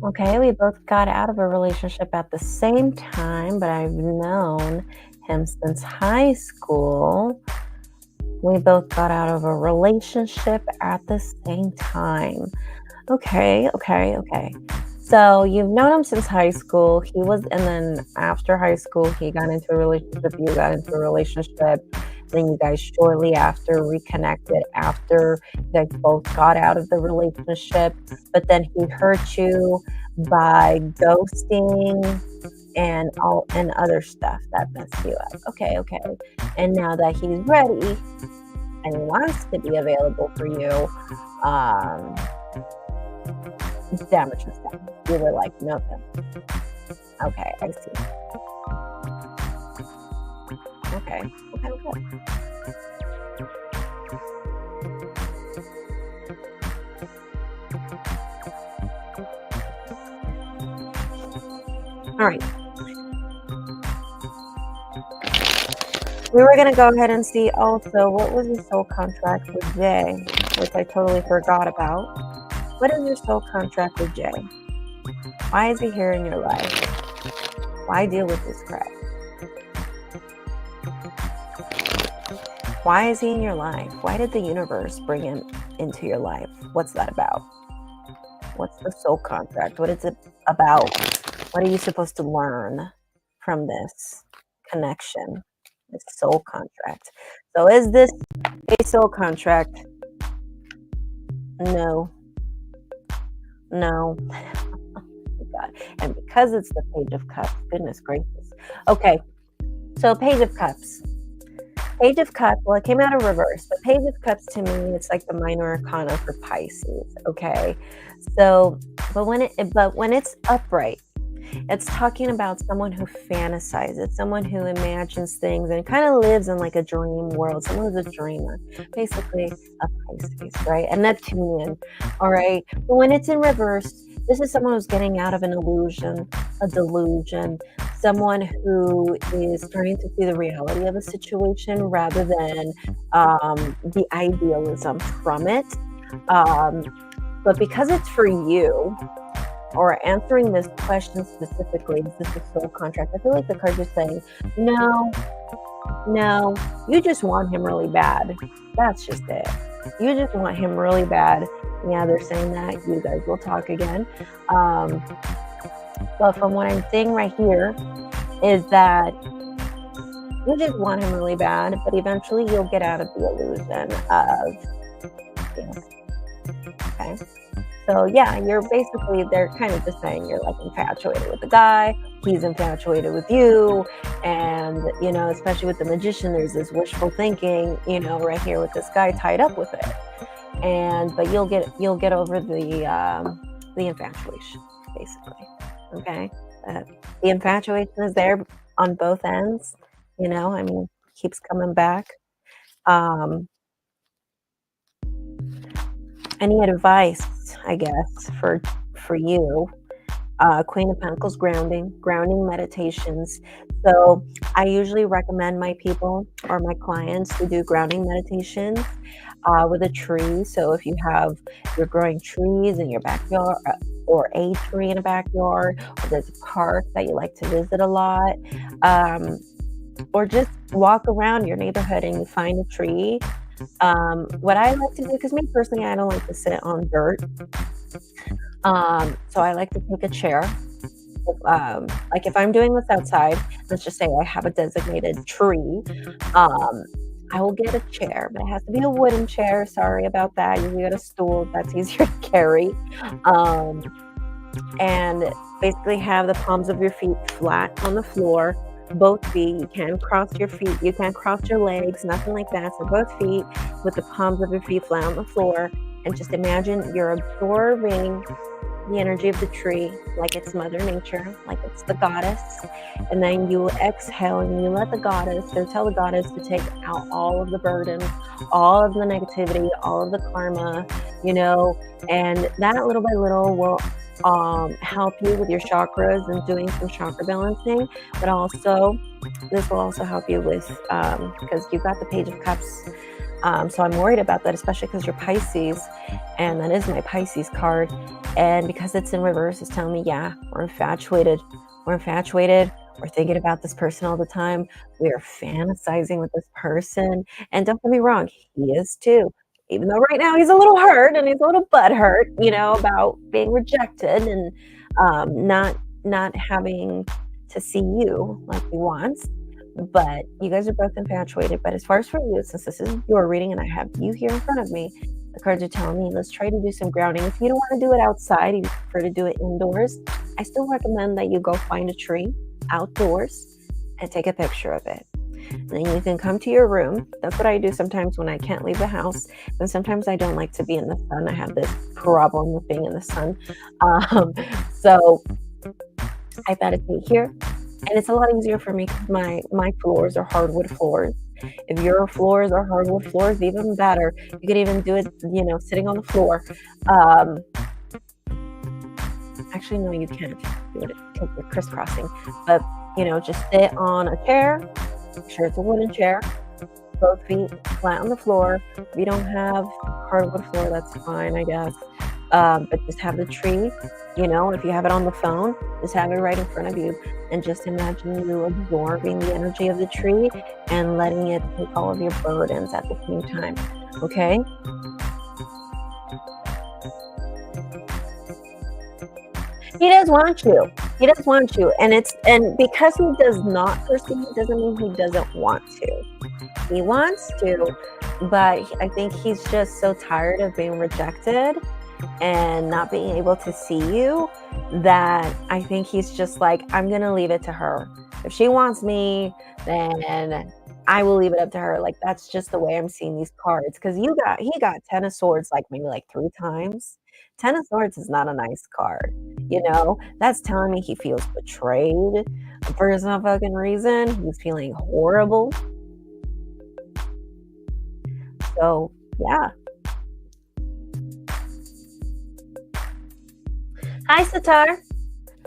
Okay, we both got out of a relationship at the same time, but I've known him since high school. We both got out of a relationship at the same time. Okay. So you've known him since high school. And then after high school, he got into a relationship, you got into a relationship. Then you guys shortly after reconnected after you guys both got out of the relationship. But then he hurt you by ghosting and other stuff that messed you up. Okay. And now that he's ready and wants to be available for you, damage was done. You were like, no thanks. Okay, I see. Okay. All right. We were going to go ahead and see also what was the soul contract with Jay, which I totally forgot about. What is your soul contract with Jay? Why is he here in your life? Why deal with this crap? Why is he in your life? Why did the universe bring him into your life? What's that about? What's the soul contract? What is it about? What are you supposed to learn from this connection, this soul contract? So is this a soul contract? No. God. And because it's the Page of Cups, goodness gracious. Okay, so Page of Cups. Page of Cups, well, it came out of reverse, but Page of Cups to me, it's like the minor arcana for Pisces, okay? So, but when it's upright, it's talking about someone who fantasizes, someone who imagines things and kind of lives in like a dream world, someone who's a dreamer, basically a Pisces, right? A Neptunian, all right? But when it's in reverse, this is someone who's getting out of an illusion, a delusion, someone who is starting to see the reality of a situation rather than the idealism from it. But because it's for you, or answering this question specifically, is this a soul contract? I feel like the cards are saying, no, you just want him really bad. That's just it. You just want him really bad. Yeah, they're saying that. You guys will talk again. But from what I'm seeing right here is that you just want him really bad, but eventually you'll get out of the illusion of, okay? So yeah, they're kind of just saying you're like infatuated with the guy, he's infatuated with you, and especially with the Magician, there's this wishful thinking, right here with this guy tied up with it. But you'll get over the infatuation, basically. Okay, the infatuation is there on both ends. Keeps coming back. Any advice, I guess, for you? Queen of Pentacles, grounding meditations. So I usually recommend my people or my clients to do grounding meditations with a tree. So if you're growing trees in your backyard or a tree in a backyard, or there's a park that you like to visit a lot, or just walk around your neighborhood and you find a tree. What I like to do, because me personally, I don't like to sit on dirt. So I like to take a chair. Like if I'm doing this outside, let's just say I have a designated tree. I will get a chair, but it has to be a wooden chair. Sorry about that. You can get a stool. That's easier to carry. Um, and basically have the palms of your feet flat on the floor. Both feet, you can't cross your feet, you can't cross your legs, nothing like that. So both feet with the palms of your feet flat on the floor, and just imagine you're absorbing the energy of the tree like it's Mother Nature, like it's the goddess. And then you exhale and you let the goddess, or tell the goddess to take out all of the burden, all of the negativity, all of the karma, and that little by little will help you with your chakras and doing some chakra balancing. But also, this will also help you with, because you got the Page of Cups. So I'm worried about that, especially because you're Pisces, and that is my Pisces card. And because it's in reverse, it's telling me, yeah, we're infatuated. We're thinking about this person all the time. We're fantasizing with this person. And don't get me wrong, he is too. Even though right now he's a little hurt and he's a little butthurt, about being rejected and not having to see you like he wants. But you guys are both infatuated. But as far as for you, since this is your reading and I have you here in front of me, the cards are telling me, let's try to do some grounding. If you don't want to do it outside, you prefer to do it indoors, I still recommend that you go find a tree outdoors and take a picture of it. And then you can come to your room. That's what I do sometimes when I can't leave the house. And sometimes I don't like to be in the sun. I have this problem with being in the sun. So I meditate here. And it's a lot easier for me because my floors are hardwood floors. If your floors are hardwood floors, even better. You could even do it, sitting on the floor. Actually, no, you can't do it because you're crisscrossing. But, just sit on a chair. Make sure it's a wooden chair. Both feet flat on the floor. If you don't have hardwood floor, that's fine, I guess. But just have the tree, if you have it on the phone, just have it right in front of you. And just imagine you absorbing the energy of the tree and letting it take all of your burdens at the same time. Okay? He does want you. He does want you. And because he does not perceive, doesn't mean he doesn't want to. He wants to, but I think he's just so tired of being rejected and not being able to see you that I think he's just like, I'm going to leave it to her. If she wants me, then I will leave it up to her. Like, that's just the way I'm seeing these cards. Because he got Ten of Swords like maybe like 3 times. Ten of Swords is not a nice card. That's telling me he feels betrayed for some fucking reason. He's feeling horrible. So, yeah. Hi, Sitar.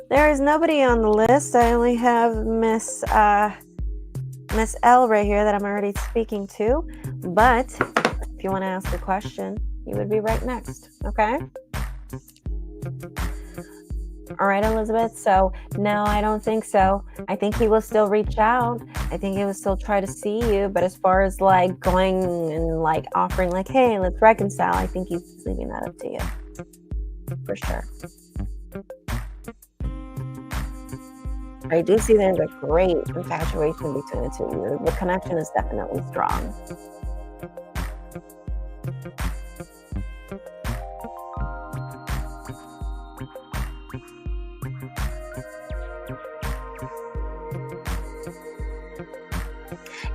There is nobody on the list. I only have Miss L right here that I'm already speaking to. But if you want to ask a question, you would be right next. Okay? All right, Elizabeth. So no, I don't think so. I think he will still reach out. I think he will still try to see you. But as far as like going and like offering like, hey, let's reconcile, I think he's leaving that up to you. For sure. I do see there's a great infatuation between the two of you. The connection is definitely strong.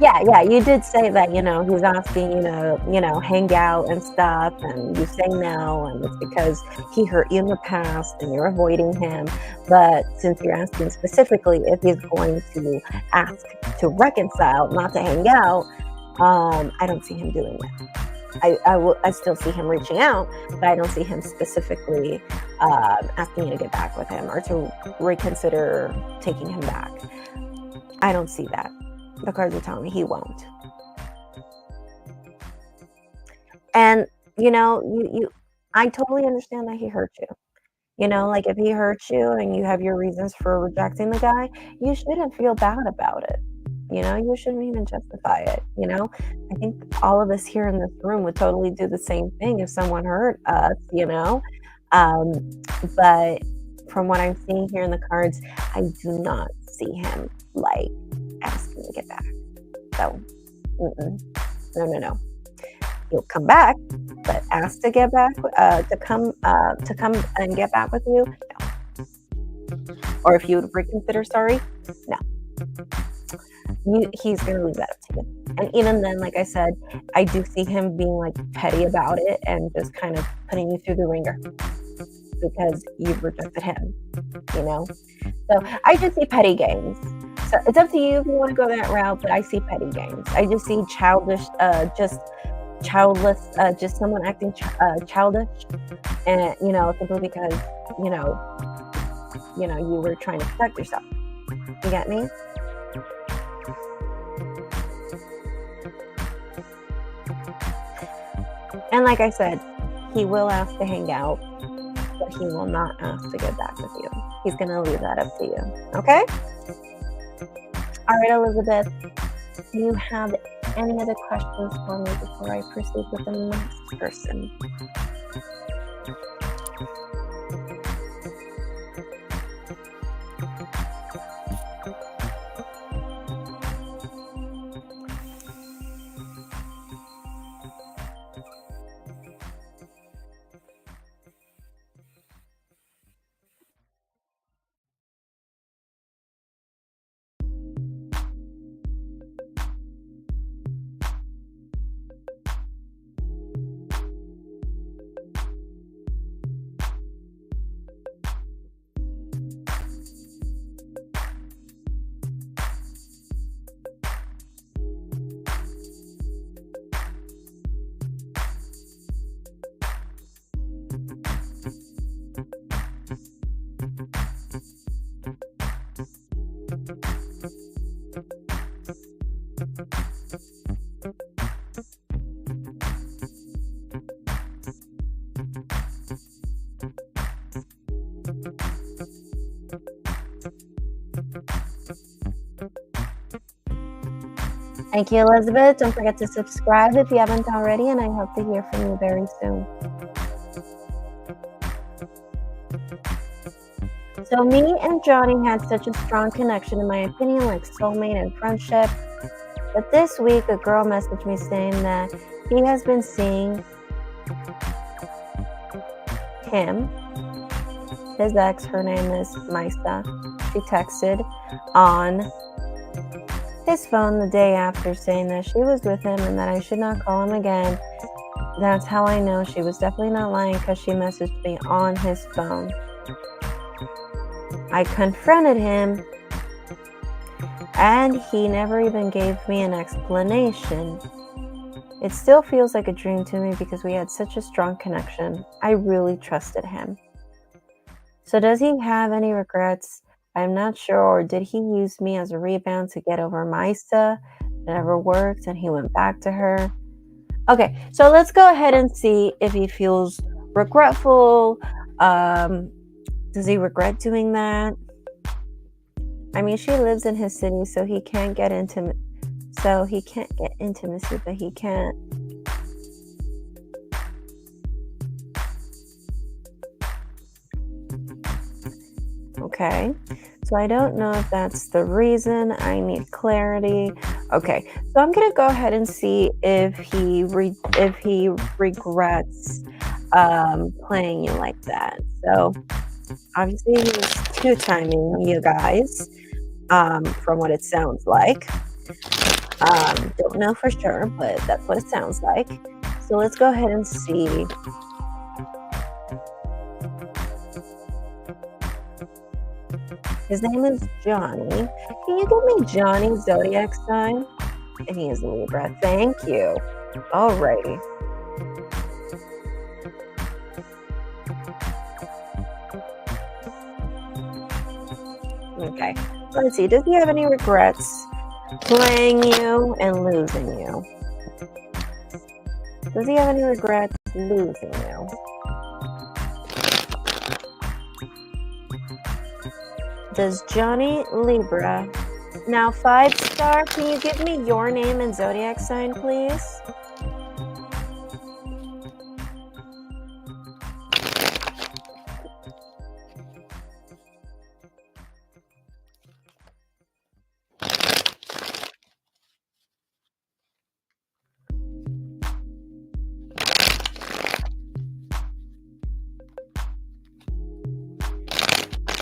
Yeah, you did say that, he's asking you to, hang out and stuff, and you say no, and it's because he hurt you in the past and you're avoiding him. But since you're asking specifically if he's going to ask to reconcile, not to hang out, I don't see him doing that. I still see him reaching out, but I don't see him specifically asking you to get back with him or to reconsider taking him back. I don't see that. The cards are telling me he won't. And, I totally understand that he hurt you. Like if he hurt you and you have your reasons for rejecting the guy, you shouldn't feel bad about it. You know, you shouldn't even justify it, you know? I think all of us here in this room would totally do the same thing if someone hurt us, you know? Um, but from what I'm seeing here in the cards, I do not see him, like, asking to get back. So, no, no, no. He'll come back, but ask to get back, to come and get back with you, no. Or if you would reconsider, sorry, no. He's gonna leave that up to you. And even then, like I said, I do see him being like petty about it and just kind of putting you through the ringer because you've rejected him, you know? So I just see petty games. So it's up to you if you want to go that route, but I see petty games. I just see childish, just childless, just someone acting childish, and you know, simply because you know you were trying to protect yourself. You get me? And like I said, he will ask to hang out, but he will not ask to get back with you. He's going to leave that up to you. Okay? All right, Elizabeth, do you have any other questions for me before I proceed with the next person? Thank you, Elizabeth. Don't forget to subscribe if you haven't already, and I hope to hear from you very soon. So me and Johnny had such a strong connection, in my opinion, like soulmate and friendship. But this week, a girl messaged me saying that he has been seeing him. His ex, her name is Maisa. She texted on his phone the day after saying that she was with him and that I should not call him again. That's how I know she was definitely not lying, because she messaged me on his phone. I confronted him and he never even gave me an explanation. It still feels like a dream to me because we had such a strong connection. I really trusted him. So does he have any regrets? I'm not sure. Or did he use me as a rebound to get over Maisa? It never worked and he went back to her. Okay, so let's go ahead and see if he feels regretful. Does he regret doing that? I mean, she lives in his city, so he can't get intimate. So he can't get intimacy, but he can't. Okay, so I don't know if that's the reason. I need clarity. Okay, so I'm gonna go ahead and see if he regrets playing you like that. So obviously he was two-timing you guys, from what it sounds like. Don't know for sure, but that's what it sounds like. So let's go ahead and see. His name is Johnny. Can you give me Johnny's zodiac sign? And he is Libra. Thank you. Alrighty. Okay. Let's see. Does he have any regrets playing you and losing you? Does he have any regrets losing you? Does Johnny Libra Now, 5-star, can you give me your name and zodiac sign, please?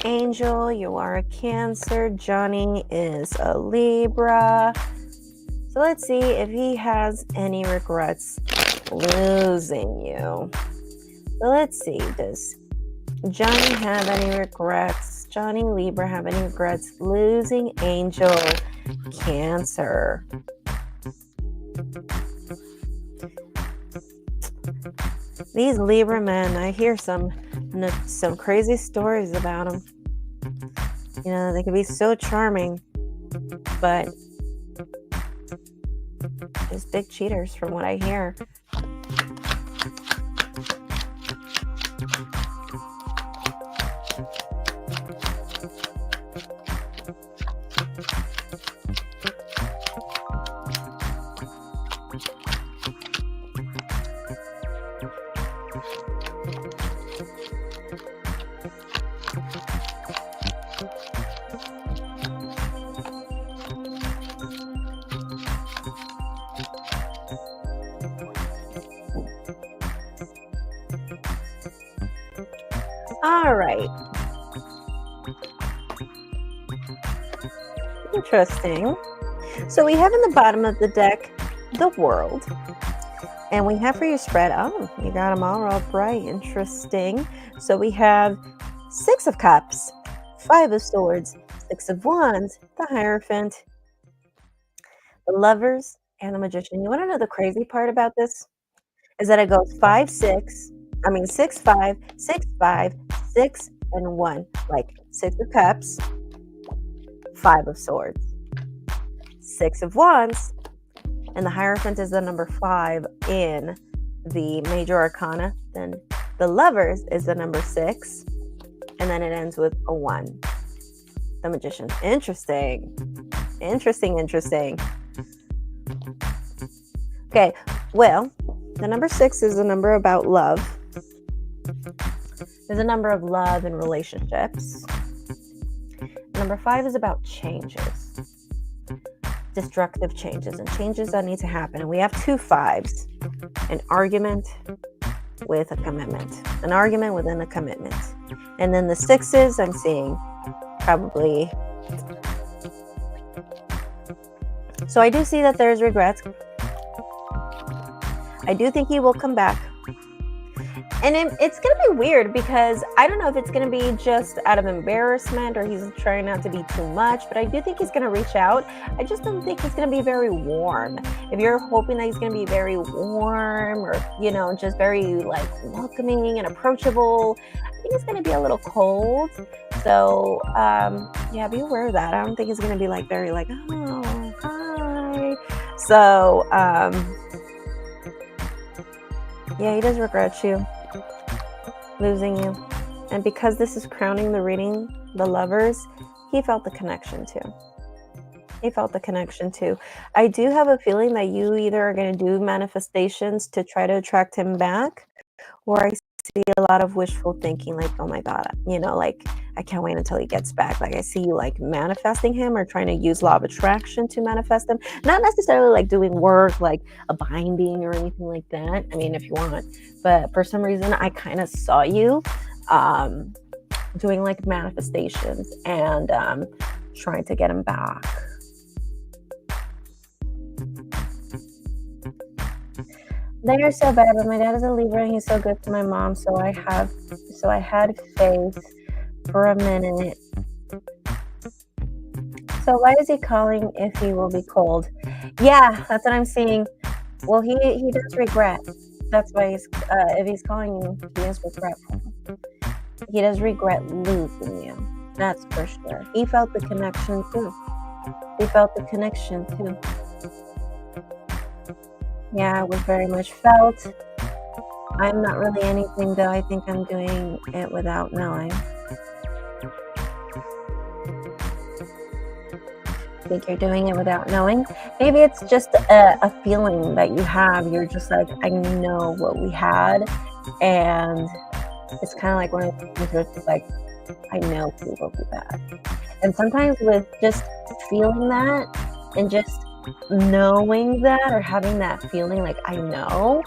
Angel, you are a Cancer. Johnny is a Libra. So let's see if he has any regrets losing you. So let's see, does Johnny have any regrets? Johnny Libra have any regrets losing Angel Cancer? These Libra men, I hear some crazy stories about them. You know, they can be so charming, but just big cheaters from what I hear. All right. Interesting. So we have in the bottom of the deck, the World. And we have for your spread, oh, you got them all upright. Interesting. So we have 6 of Cups, 5 of Swords, 6 of Wands, the Hierophant, the Lovers, and the Magician. You want to know the crazy part about this? Is that it goes 5, 6, 5, 6, 5, 6, and 1. Like 6 of Cups, 5 of Swords, 6 of Wands, and the Hierophant is the number 5 in the Major Arcana. Then the Lovers is the number 6, and then it ends with a 1. The Magician. Interesting. Interesting. Okay, well, the number 6 is a number about love. There's a number of love and relationships. Number 5 is about changes. Destructive changes and changes that need to happen. And we have 2 5s. An argument with a commitment. An argument within a commitment. And then the 6s, I'm seeing probably. So I do see that there's regrets. I do think he will come back. And it's going to be weird because I don't know if it's going to be just out of embarrassment or he's trying not to be too much, but I do think he's going to reach out. I just don't think he's going to be very warm. If you're hoping that he's going to be very warm or, you know, just very like welcoming and approachable, I think it's going to be a little cold. So, yeah, be aware of that. I don't think he's going to be like very like, oh, hi. So, yeah, he does regret you. Losing you. And because this is crowning the reading, the Lovers, he felt the connection too. I do have a feeling that you either are going to do manifestations to try to attract him back, or I see a lot of wishful thinking, like, oh my God, you know, like, I can't wait until he gets back. Like, I see you like manifesting him or trying to use law of attraction to manifest him. Not necessarily like doing work, like a binding or anything like that. I mean, if you want, but for some reason, I kind of saw you doing like manifestations and trying to get him back. They're so bad, but my dad is a Libra and he's so good to my mom. So I had faith for a minute. So why is he calling if he will be cold? Yeah, that's what I'm seeing. Well, he does regret. That's why if he's calling you, he is regretful. He does regret losing you. That's for sure. He felt the connection too. Yeah, it was very much felt. I'm not really anything though. I think I'm doing it without knowing. think you're doing it without knowing. Maybe it's just a feeling that you have. You're just like, I know what we had. And it's kind of like one of the things where it's just like, I know we will be back. And sometimes with just feeling that and just knowing that or having that feeling like I know,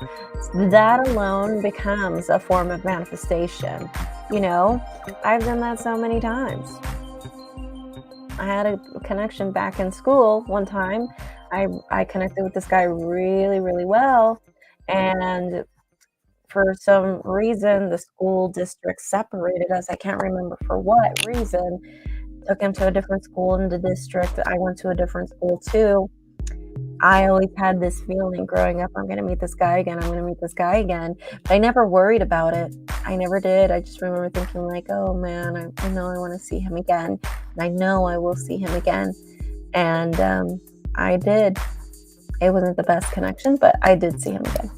that alone becomes a form of manifestation. You know, I've done that so many times. I had a connection back in school one time. I connected with this guy really, really well. And for some reason, the school district separated us. I can't remember for what reason. Took him to a different school in the district. I went to a different school too. I always had this feeling growing up, I'm going to meet this guy again. I'm going to meet this guy again. But I never worried about it. I never did. I just remember thinking like, oh man, I know I want to see him again. And I know I will see him again. And I did. It wasn't the best connection, but I did see him again.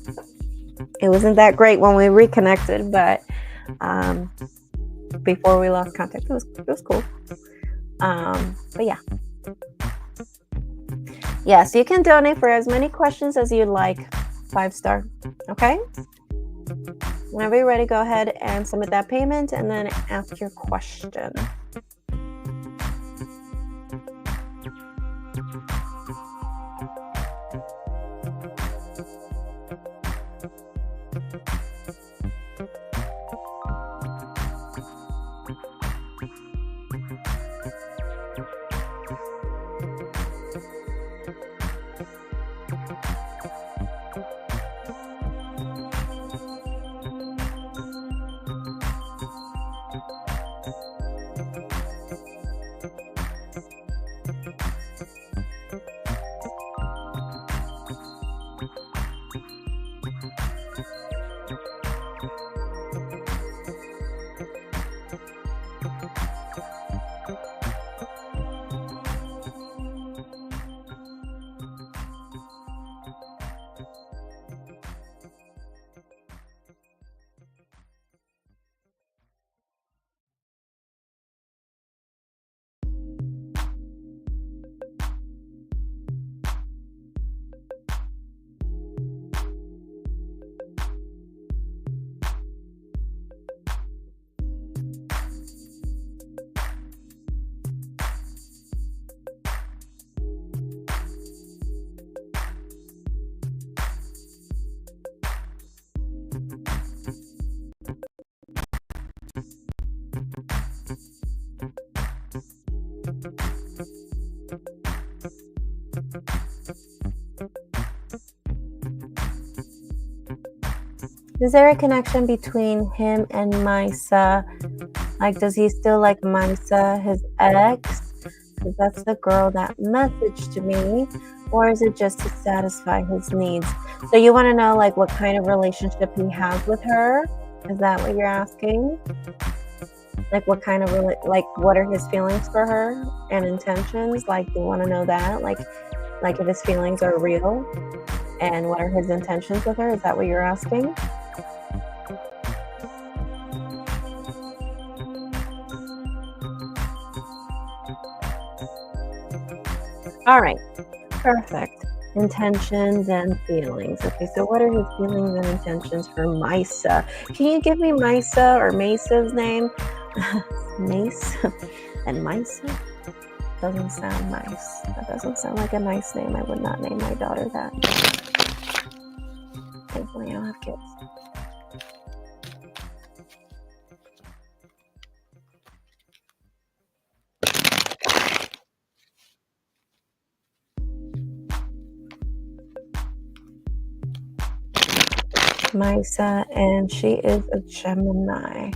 It wasn't that great when we reconnected, but before we lost contact, it was cool. But yeah. Yes, you can donate for as many questions as you'd like. 5-star. Okay? Whenever you're ready, go ahead and submit that payment and then ask your question. Is there a connection between him and Misa? Like, does he still like Misa, his ex? Because that's the girl that messaged me. Or is it just to satisfy his needs? So you want to know, like, what kind of relationship he has with her? Is that what you're asking? Like, what kind of, what are his feelings for her and intentions? Like, you want to know that? Like if his feelings are real? And what are his intentions with her? Is that what you're asking? All right, perfect. Intentions and feelings. Okay, so what are his feelings and intentions for Misa? Can you give me Misa or Mesa's name? Mace and Misa? Doesn't sound nice. That doesn't sound like a nice name. I would not name my daughter that. Thankfully, I don't have kids. Misa, and she is a Gemini.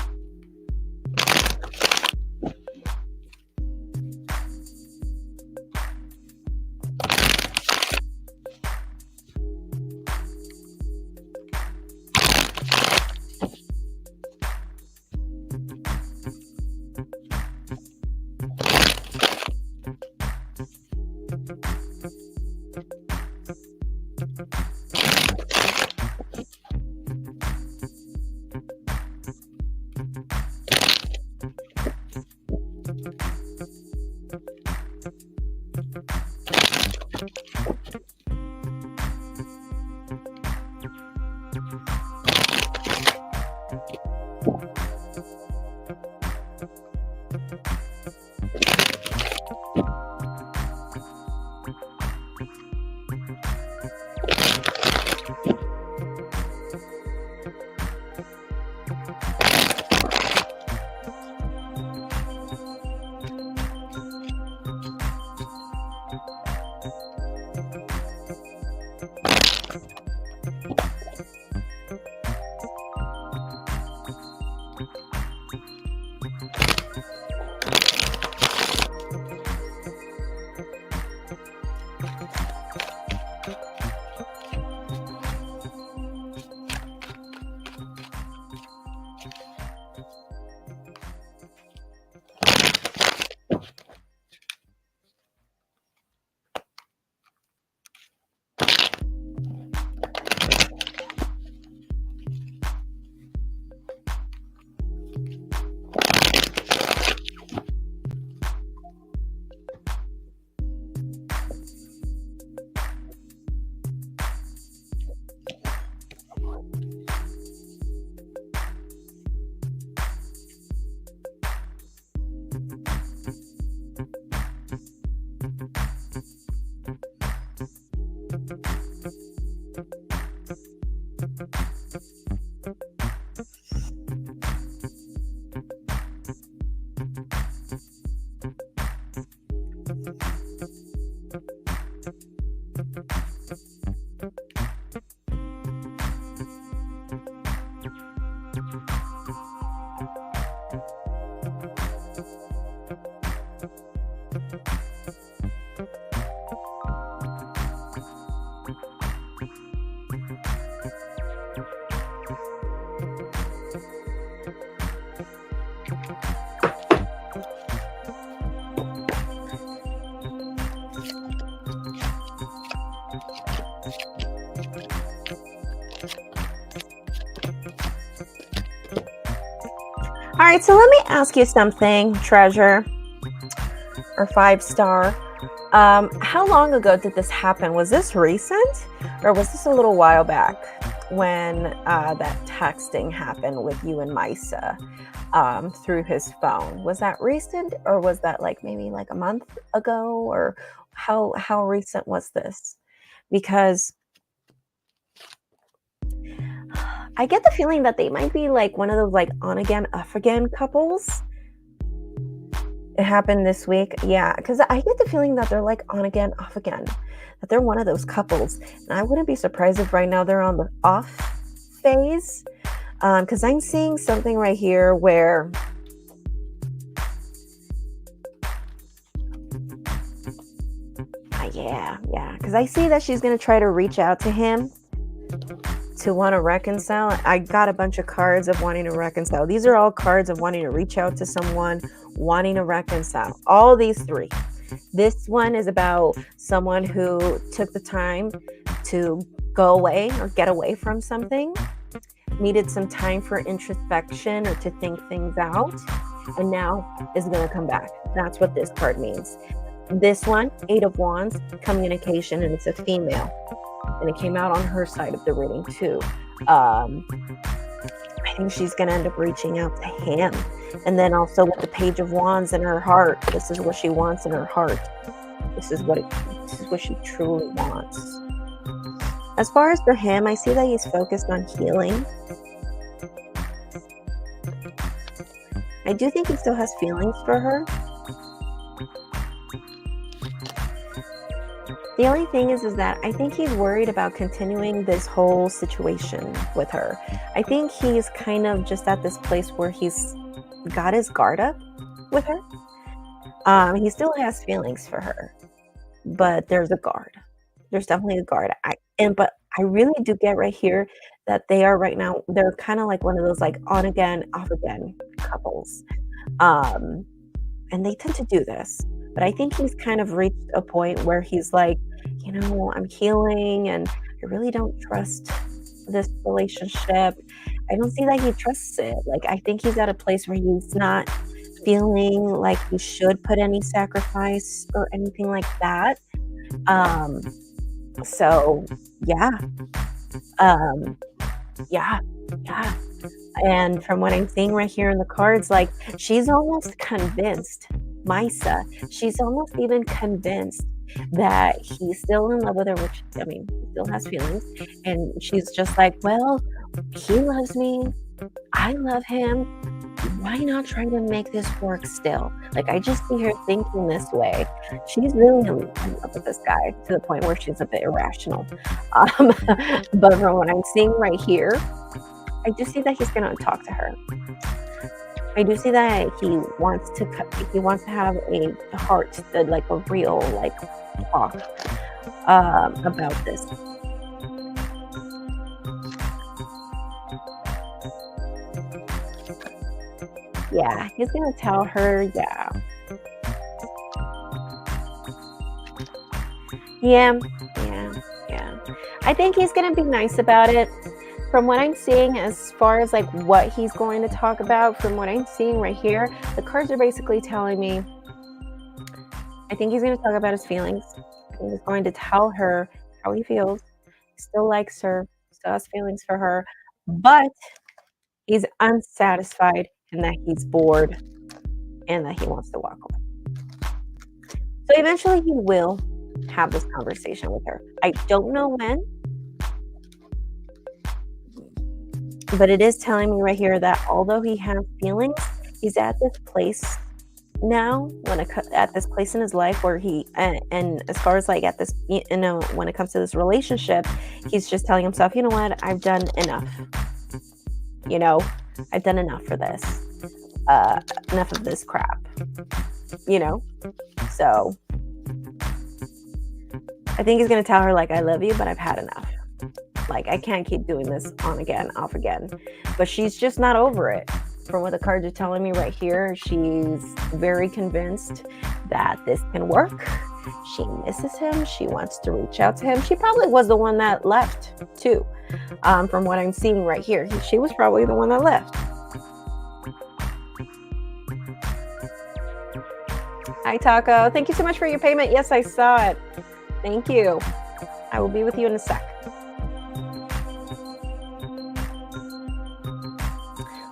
All right, so let me ask you something, treasure or 5-star. How long ago did this happen? Was this recent, or was this a little while back when that texting happened with you and Misa through his phone? Was that recent, or was that like maybe like a month ago, or how recent was this? Because I get the feeling that they might be like one of those like on again, off again couples. It happened this week. Yeah, because I get the feeling that they're like on again, off again. That they're one of those couples. And I wouldn't be surprised if right now they're on the off phase. Because I'm seeing something right here where yeah. Because I see that she's going to try to reach out to him to want to reconcile. I got a bunch of cards of wanting to reconcile. These are all cards of wanting to reach out to someone, wanting to reconcile. All these three. This one is about someone who took the time to go away or get away from something, needed some time for introspection or to think things out, and now is going to come back. That's what this card means. This one, 8 of Wands, communication, and it's a female. And it came out on her side of the reading too. I think she's going to end up reaching out to him. And then also with the Page of Wands in her heart, this is what she wants in her heart. This is what she truly wants. As far as for him, I see that he's focused on healing. I do think he still has feelings for her. The only thing is that I think he's worried about continuing this whole situation with her. I think he's kind of just at this place where he's got his guard up with her. He still has feelings for her, but there's a guard. There's definitely a guard. But I really do get right here that they are right now, they're kind of like one of those like on again, off again couples. And they tend to do this. But I think he's kind of reached a point where he's like, I'm healing and I really don't trust this relationship. I don't see that he trusts it. Like, I think he's at a place where he's not feeling like he should put any sacrifice or anything like that. So yeah. Yeah. And from what I'm seeing right here in the cards, like she's almost convinced, Misa, she's almost even convinced that he's still in love with her, which, he still has feelings. And she's just like, well, he loves me. I love him. Why not try to make this work still? Like, I just see her thinking this way. She's really in love with this guy to the point where she's a bit irrational. But from what I'm seeing right here, I just see that he's going to talk to her. I do see that he wants to have a heart, like a real like talk about this. Yeah, he's gonna tell her, yeah. Yeah, yeah. I think he's gonna be nice about it. From what I'm seeing, as far as like what he's going to talk about, from what I'm seeing right here, the cards are basically telling me, I think he's going to talk about his feelings. I think he's going to tell her how he feels. He still likes her, still has feelings for her, but he's unsatisfied and that he's bored and that he wants to walk away. So eventually he will have this conversation with her. I don't know when, but it is telling me right here that although he has feelings, he's at this place now, at this place in his life where he, and as far as like at this, when it comes to this relationship, he's just telling himself, you know what, I've done enough. I've done enough for this. Enough of this crap. So I think he's going to tell her, like, I love you, but I've had enough. Like, I can't keep doing this on again, off again. But she's just not over it. From what the cards are telling me right here, she's very convinced that this can work. She misses him. She wants to reach out to him. She probably was the one that left, too. From what I'm seeing right here, she was probably the one that left. Hi, Taco. Thank you so much for your payment. Yes, I saw it. Thank you. I will be with you in a sec.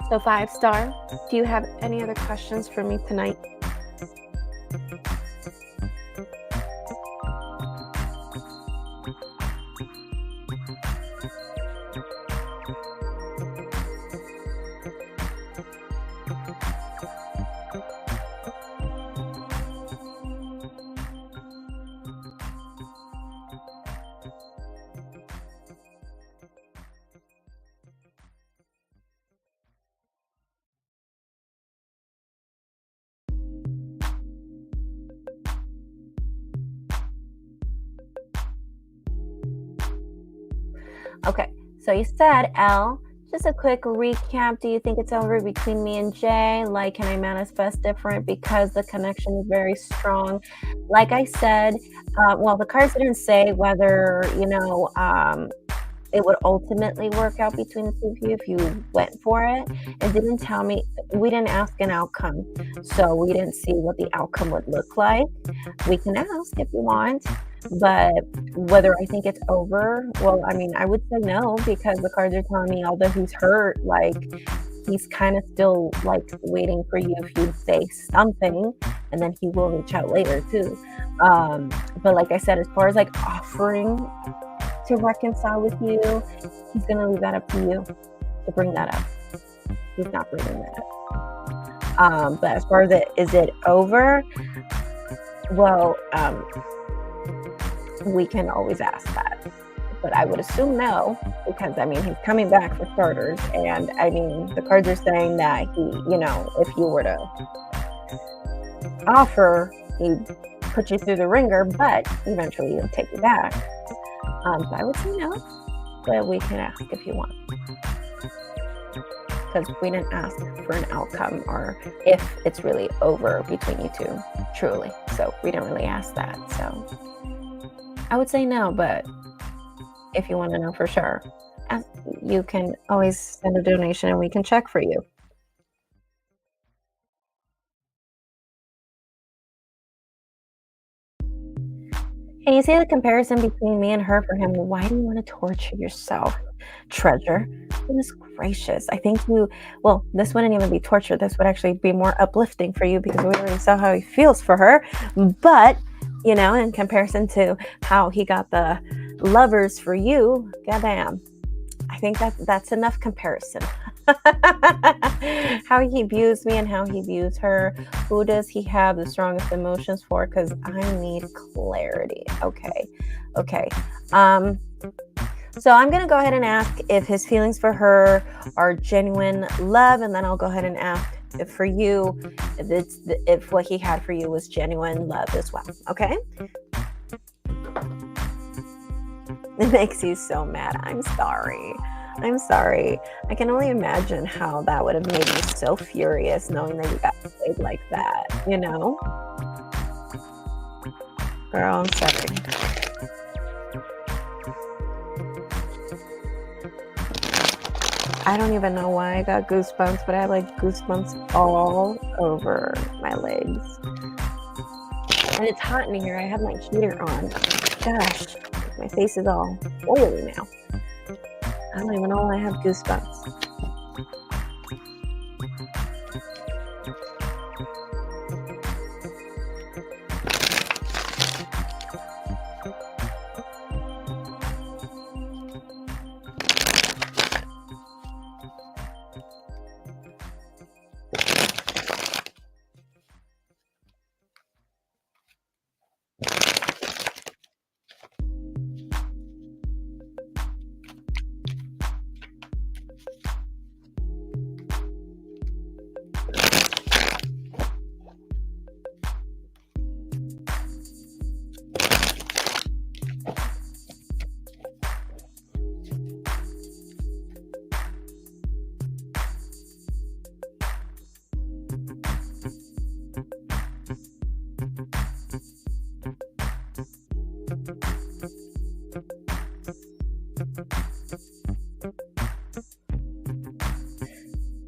So 5-star, do you have any other questions for me tonight? Okay, so you said, L, just a quick recap. Do you think it's over between me and Jay? Like, can I manifest different because the connection is very strong? Like I said, well, the cards didn't say whether, it would ultimately work out between the two of you if you went for it. It didn't tell me, we didn't ask an outcome. So we didn't see what the outcome would look like. We can ask if you want. But whether I think it's over, well, I mean, I would say no, because the cards are telling me, although he's hurt, like, he's kind of still, like, waiting for you if you say something, and then he will reach out later, too. But like I said, as far as, like, offering to reconcile with you, he's going to leave that up to you to bring that up. He's not bringing that up. But as far as is it over? Well, we can always ask that, but I would assume no, because I mean, he's coming back for starters, and I mean, the cards are saying that he, if you were to offer, he'd put you through the ringer, but eventually he'll take you back. So I would say no, but we can ask if you want, because we didn't ask for an outcome or if it's really over between you two, truly. So we didn't really ask that. So I would say no, but if you want to know for sure, you can always send a donation and we can check for you. Can you see the comparison between me and her for him? Why do you want to torture yourself, treasure? Goodness gracious. I think this wouldn't even be torture. This would actually be more uplifting for you because we already saw how he feels for her. But in comparison to how he got the lovers for you, goddamn, I think that's enough comparison. How he views me and how he views her. Who does he have the strongest emotions for? Because I need clarity. Okay. So I'm going to go ahead and ask if his feelings for her are genuine love, and then I'll go ahead and ask If for you, if what he had for you was genuine love as well, okay? It makes you so mad. I'm sorry. I'm sorry. I can only imagine how that would have made you so furious knowing that you got played like that, you know? Girl, I'm sorry. I don't even know why I got goosebumps, but I have like goosebumps all over my legs. And it's hot in here. I have my heater on. Gosh, my face is all oily now. I don't even know why I have goosebumps.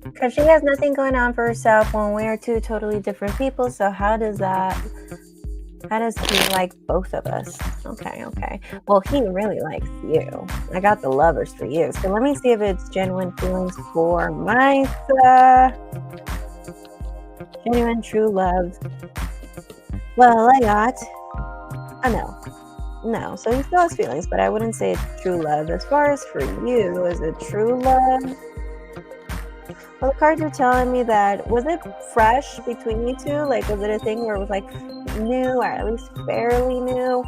Because she has nothing going on for herself when we are two totally different people. So how does he like both of us? Okay. Well, he really likes you. I got the lovers for you. So let me see if it's genuine feelings for Misa. Genuine true love. Well, I got a no. No, so he still has feelings, but I wouldn't say it's true love. As far as for you, is it true love? Well, the cards are telling me that, was it fresh between you two? Like, was it a thing where it was like new, or at least fairly new?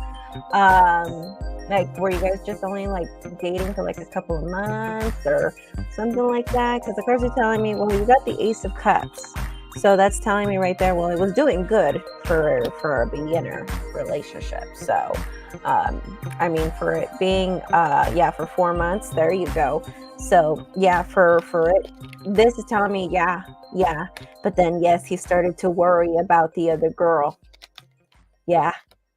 Like, were you guys just only like dating for like a couple of months or something like that? Because the cards are telling me, well, you got the Ace of Cups. So that's telling me right there, well, it was doing good for a beginner relationship. So, I mean, for it being, for 4 months, there you go. So yeah, for it, this is telling me, yeah. But then, yes, he started to worry about the other girl. Yeah.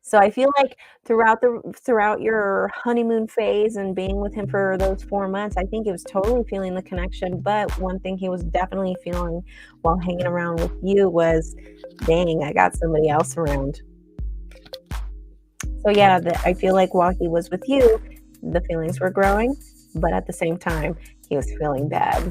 So I feel like throughout your honeymoon phase and being with him for those 4 months, I think he was totally feeling the connection. But one thing he was definitely feeling while hanging around with you was, dang, I got somebody else around. So yeah, I feel like while he was with you, the feelings were growing, but at the same time, he was feeling bad.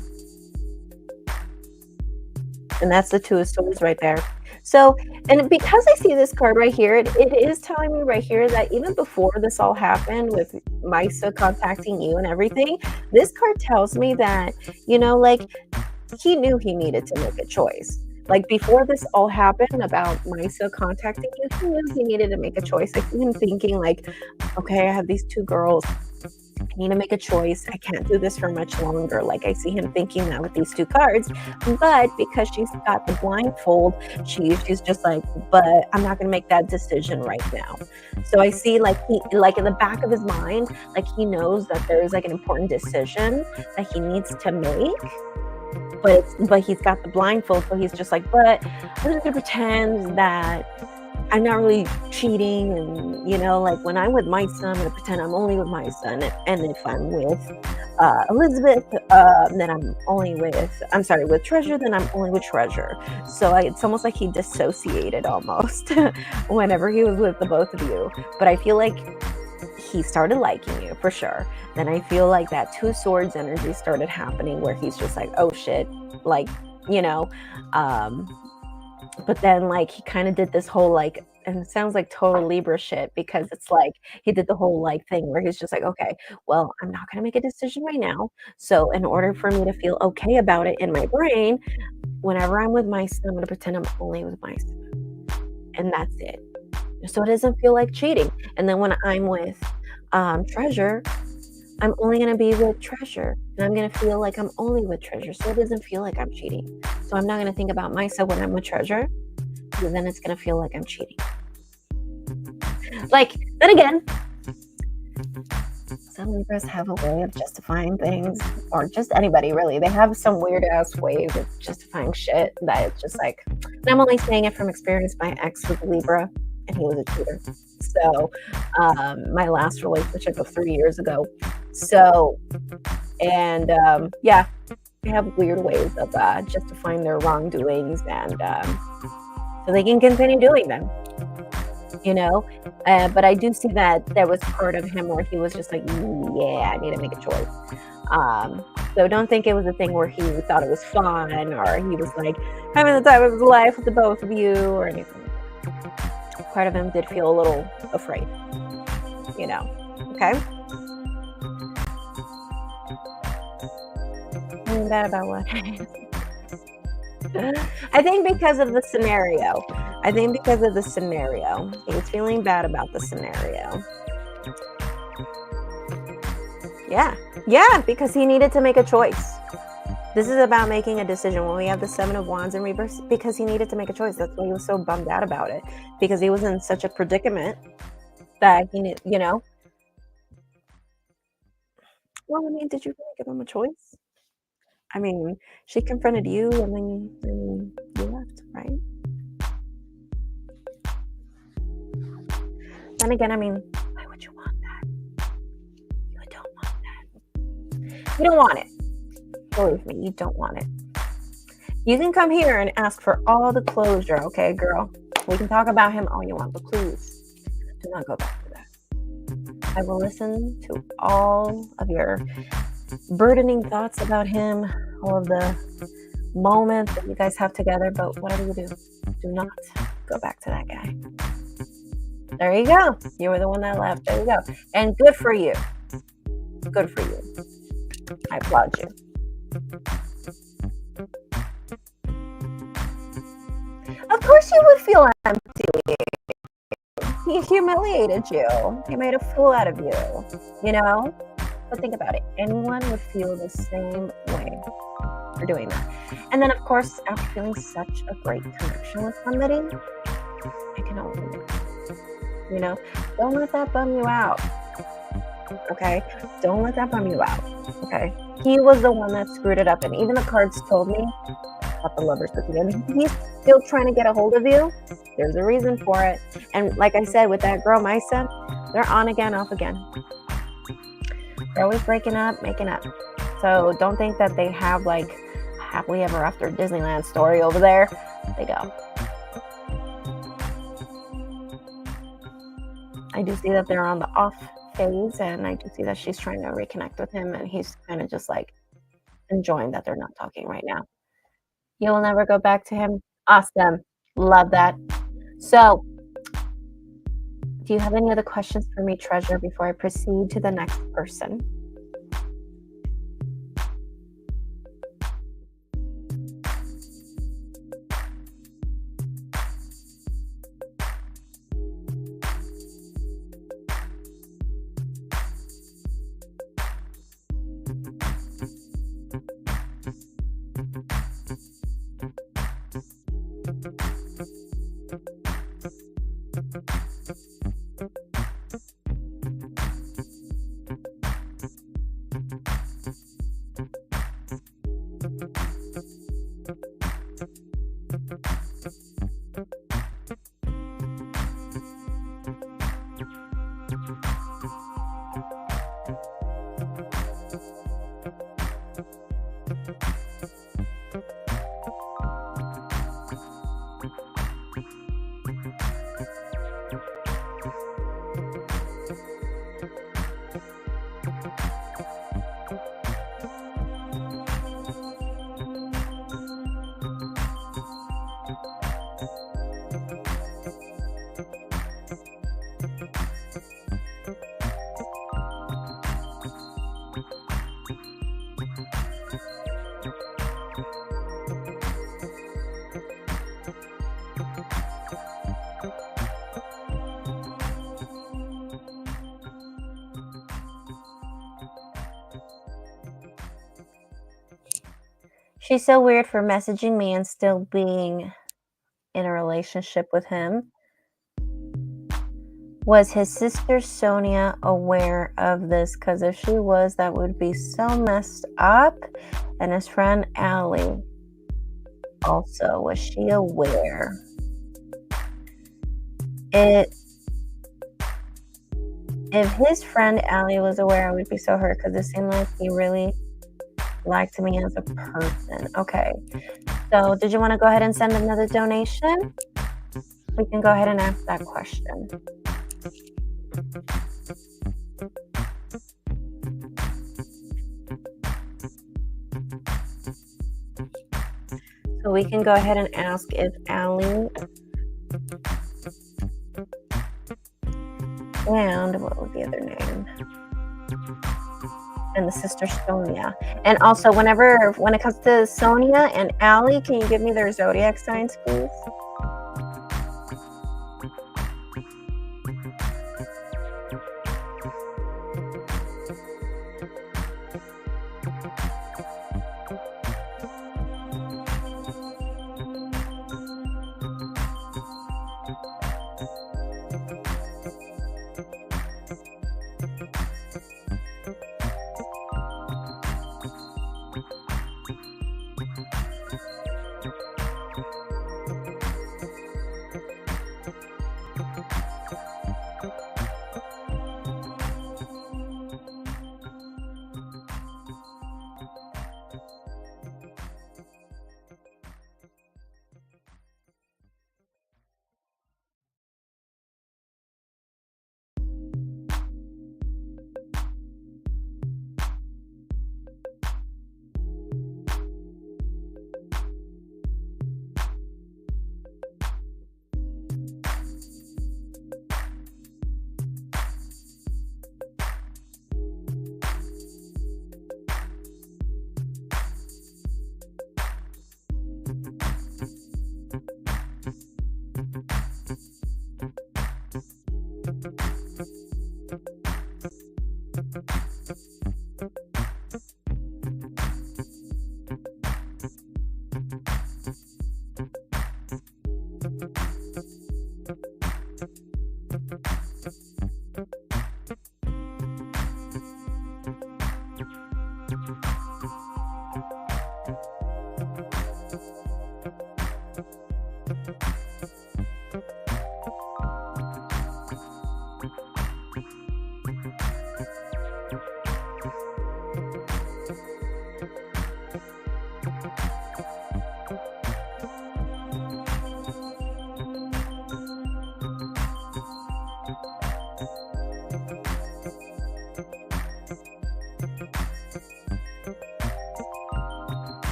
And that's the Two of Swords right there. So, and because I see this card right here, it is telling me right here that even before this all happened with Misa contacting you and everything, this card tells me that, like, he knew he needed to make a choice. Like, before this all happened about Misa contacting you, he knew he needed to make a choice. I see him thinking like, okay, I have these two girls. I need to make a choice. I can't do this for much longer. Like, I see him thinking that with these two cards. But because she's got the blindfold, she's just like, but I'm not going to make that decision right now. So I see like in the back of his mind, like he knows that there's like an important decision that he needs to make. But he's got the blindfold, so he's just like, but I'm just gonna pretend that I'm not really cheating, and like when I'm with my son, I'm gonna pretend I'm only with my son, and if I'm with Elizabeth, then with Treasure, then I'm only with Treasure. So it's almost like he dissociated almost whenever he was with the both of you. But I feel like he started liking you for sure. Then I feel like that Two Swords energy started happening where he's just like, oh shit, like, but then like he kind of did this whole like, and it sounds like total Libra shit, because it's like he did the whole like thing where he's just like, okay, well, I'm not going to make a decision right now. So in order for me to feel okay about it in my brain, whenever I'm with my son, I'm going to pretend I'm only with my son. And that's it. So it doesn't feel like cheating. And then when I'm with Treasure, I'm only going to be with treasure, and I'm going to feel like I'm only with treasure, so it doesn't feel like I'm cheating. So I'm not going to think about myself when I'm with treasure, because then it's going to feel like I'm cheating. Like, then again, some Libras have a way of justifying things, or just anybody really. They have some weird ass way of justifying shit that it's just like, and I'm only saying it from experience. My ex was a Libra, and he was a cheater. So, my last relationship of 3 years ago. So, and yeah, they have weird ways of justifying their wrongdoings, and so they can continue doing them. You know, but I do see that there was part of him where he was just like, yeah, I need to make a choice. So don't think it was a thing where he thought it was fun, or he was like having the time of his life with the both of you, or anything. Part of him did feel a little afraid, you know. Okay. Feeling bad about what? I think because of the scenario. He was feeling bad about the scenario. Yeah, because he needed to make a choice. This is about making a decision. When we have the 7 of Wands in reverse, because he needed to make a choice. That's why he was so bummed out about it, because he was in such a predicament that he knew, you know. Well, I mean, did you really give him a choice? I mean, she confronted you, and then you left, right? Then again, I mean, why would you want that? You don't want that. You don't want it. Believe me, you don't want it. You can come here and ask for all the closure, okay, girl? We can talk about him all you want, but please do not go back to that. I will listen to all of your burdening thoughts about him, all of the moments that you guys have together, but whatever you do not go back to that guy. There you go. You were the one that left. There you go. And good for you. Good for you. I applaud you. Of course you would feel empty. He humiliated you. He made a fool out of you. You know? But think about it. Anyone would feel the same way for doing that. And then, of course, after feeling such a great connection with somebody, I can only, you know, don't let that bum you out. Okay? Don't let that bum you out. Okay? He was the one that screwed it up. And even the cards told me about the Lovers with you. I mean, he's still trying to get a hold of you. There's a reason for it. And like I said, with that girl, Misa, they're on again, off again. They're always breaking up, making up. So don't think that they have like happily ever after Disneyland story over there. They don't. I do see that they're on the off phase, and I do see that she's trying to reconnect with him, and he's kind of just like enjoying that they're not talking right now. You will never go back to him. Awesome. Love that. So, do you have any other questions for me, Treasure, before I proceed to the next person? She's so weird for messaging me and still being in a relationship with him. Was his sister Sonia aware of this? Because if she was, that would be so messed up. And his friend Allie also, was she aware? If his friend Allie was aware, I would be so hurt because it seemed like he really liked me as a person. Okay, so did you want to go ahead and send another donation? We can go ahead and ask that question. So we can go ahead and ask if Allie and what was the other name? And the sister Sonia. And also, when it comes to Sonia and Allie, can you give me their zodiac signs, please?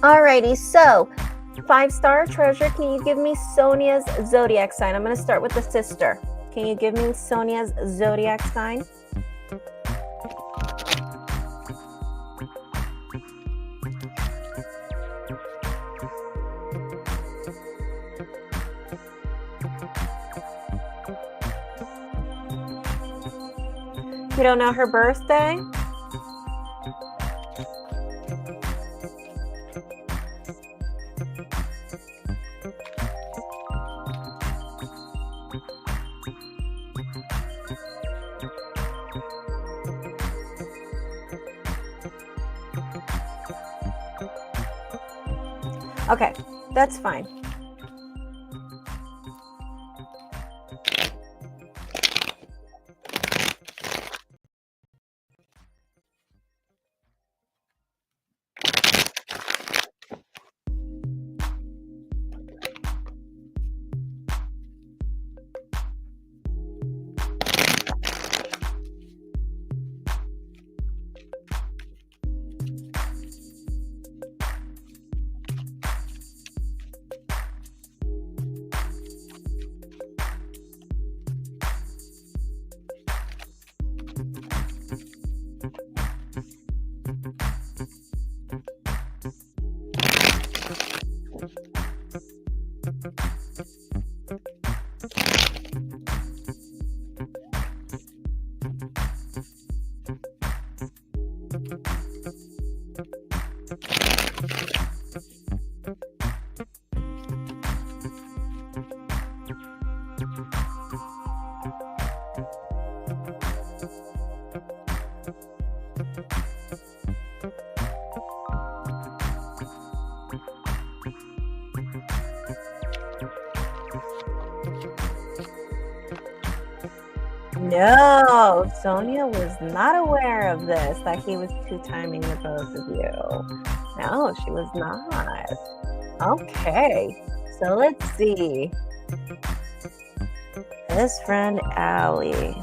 Alrighty, so 5-star treasure, can you give me Sonia's zodiac sign? I'm going to start with the sister. Can you give me Sonia's zodiac sign? You don't know her birthday? Okay, that's fine. No, Sonia was not aware of this, that he was two-timing the both of you. No, she was not. Okay, so let's see. His friend Allie.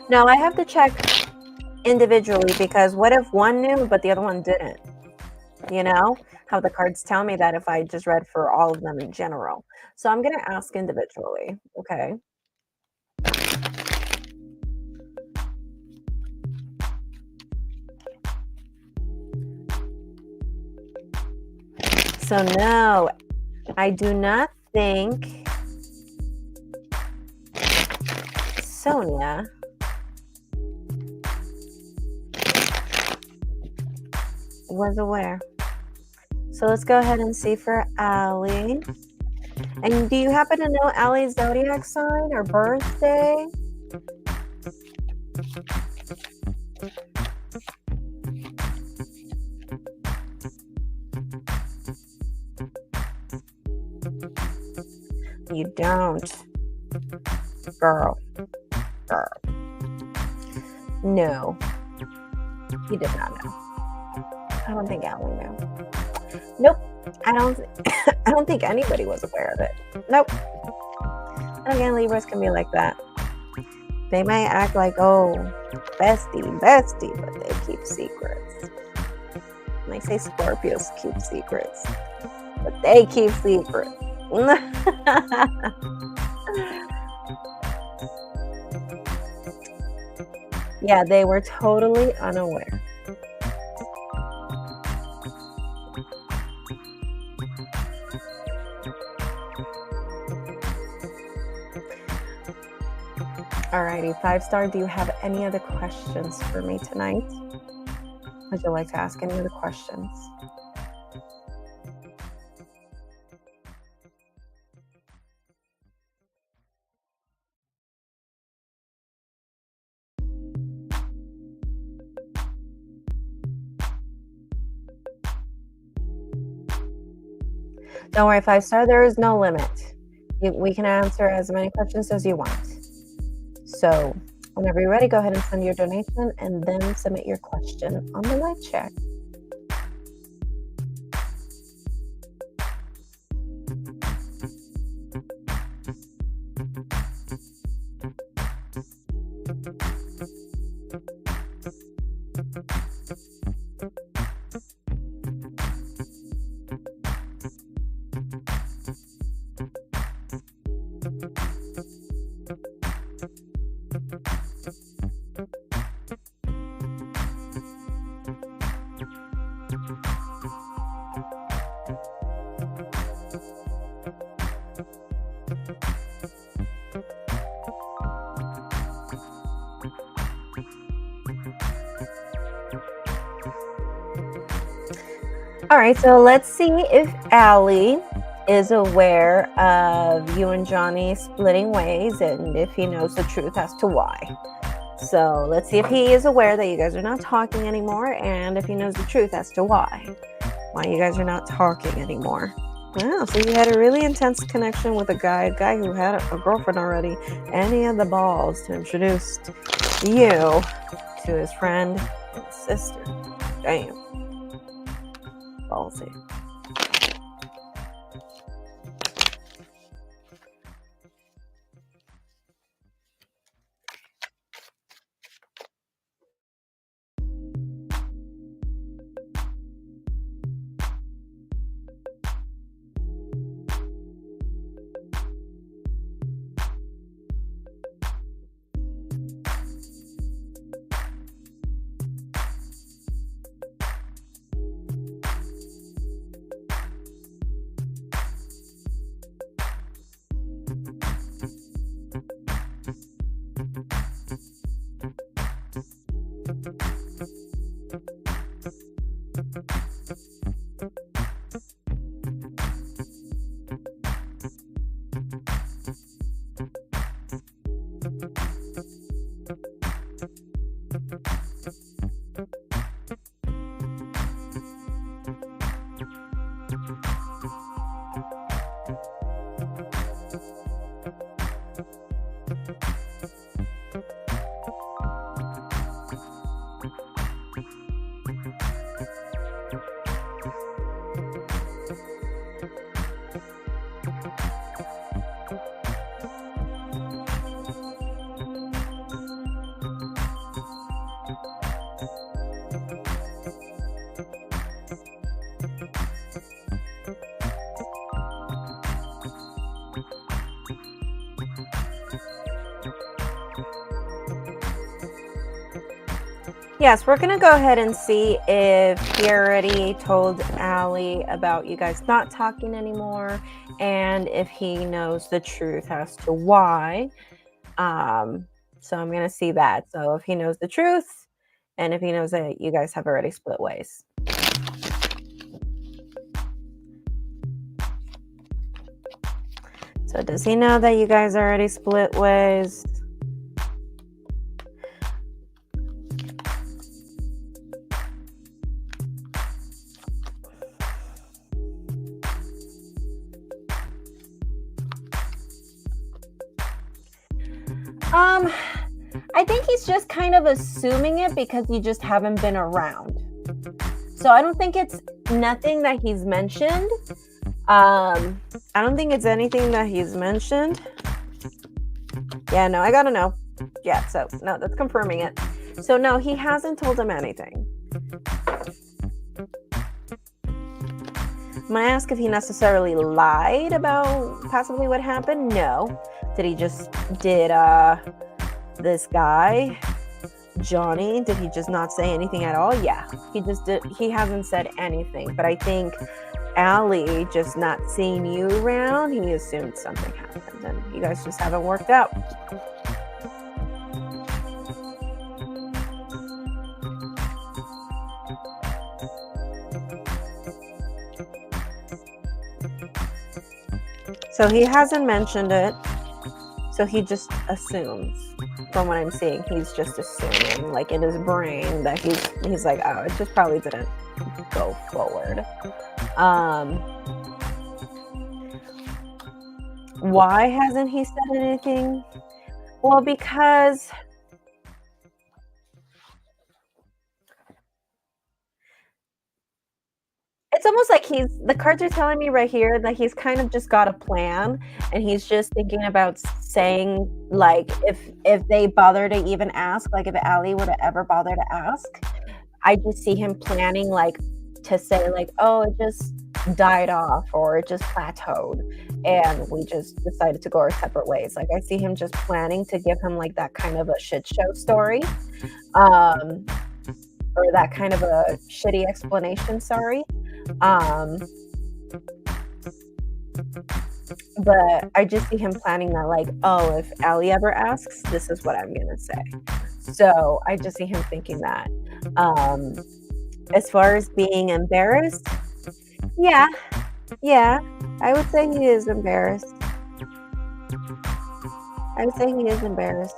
Now I have to check individually, because what if one knew but the other one didn't? You know how the cards tell me that if I just read for all of them in general. So I'm going to ask individually. Okay. So no, I do not think Sonia was aware. So let's go ahead and see for Allie. And do you happen to know Allie's zodiac sign or birthday? You don't. Girl. No. He did not know. I don't think Allie knew. Nope. I don't think anybody was aware of it. Nope. And again, Libras can be like that. They might act like, oh, bestie, but they keep secrets. And they say Scorpios keep secrets, but they keep secrets. Yeah, they were totally unaware. Alrighty, 5-star, do you have any other questions for me tonight? Would you like to ask any other questions? Don't worry, 5-star, there is no limit. We can answer as many questions as you want. So whenever you're ready, go ahead and send your donation and then submit your question on the live chat. All right, so let's see if Allie is aware of you and Johnny splitting ways, and if he knows the truth as to why. So let's see if he is aware that you guys are not talking anymore, and if he knows the truth as to why you guys are not talking anymore. Wow, so you had a really intense connection with a guy who had a girlfriend already, and he had the balls to introduce you to his friend and sister. Damn. Ballsy. Yes, we're going to go ahead and see if he already told Allie about you guys not talking anymore, and if he knows the truth as to why. So I'm going to see that. So if he knows the truth, and if he knows that you guys have already split ways. So does he know that you guys already split ways? I think he's just kind of assuming it because you just haven't been around. So I don't think it's nothing that he's mentioned. I don't think it's anything that he's mentioned. Yeah, no, I gotta know. Yeah, so no, that's confirming it. So no, he hasn't told him anything. I'm gonna ask if he necessarily lied about possibly what happened. No. Did this guy, Johnny, did he just not say anything at all? Yeah, he hasn't said anything. But I think Allie, just not seeing you around, he assumed something happened and you guys just haven't worked out. So he hasn't mentioned it. So he just assumes, from what I'm seeing, he's just assuming, like in his brain, that he's like, oh, it just probably didn't go forward. Why hasn't he said anything? Well, because it's almost like the cards are telling me right here that he's kind of just got a plan, and he's just thinking about saying, like, if they bother to even ask, like if Allie would have ever bothered to ask, I just see him planning, like, to say, like, oh, it just died off or it just plateaued and we just decided to go our separate ways. Like, I see him just planning to give him like that kind of a shit show story, or that kind of a shitty explanation, sorry. But I just see him planning that, like, oh, if Allie ever asks, this is what I'm gonna say. So I just see him thinking that. As far as being embarrassed, yeah, I would say he is embarrassed. I would say he is embarrassed.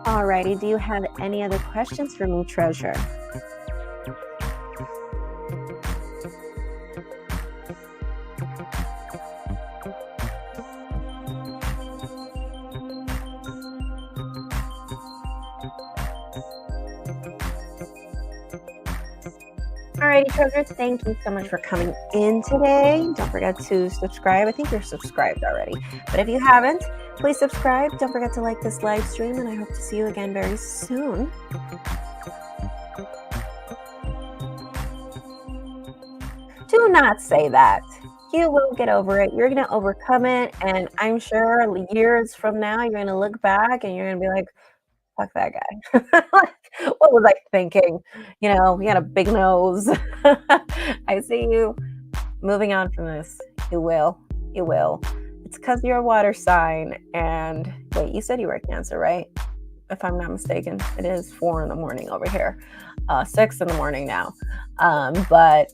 Alrighty, do you have any other questions for me, treasure? Alrighty, treasures, thank you so much for coming in today. Don't forget to subscribe. I think you're subscribed already, but if you haven't, please subscribe. Don't forget to like this live stream, and I hope to see you again very soon. Do not say that. You will get over it. You're going to overcome it, and I'm sure years from now, you're going to look back and you're going to be like, fuck that guy. What was I thinking? You know, he had a big nose. I see you moving on from this. You will. You will. It's because you're a water sign. And wait, you said you were a Cancer, right? If I'm not mistaken. It is 4 in the morning over here. 6 in the morning now. But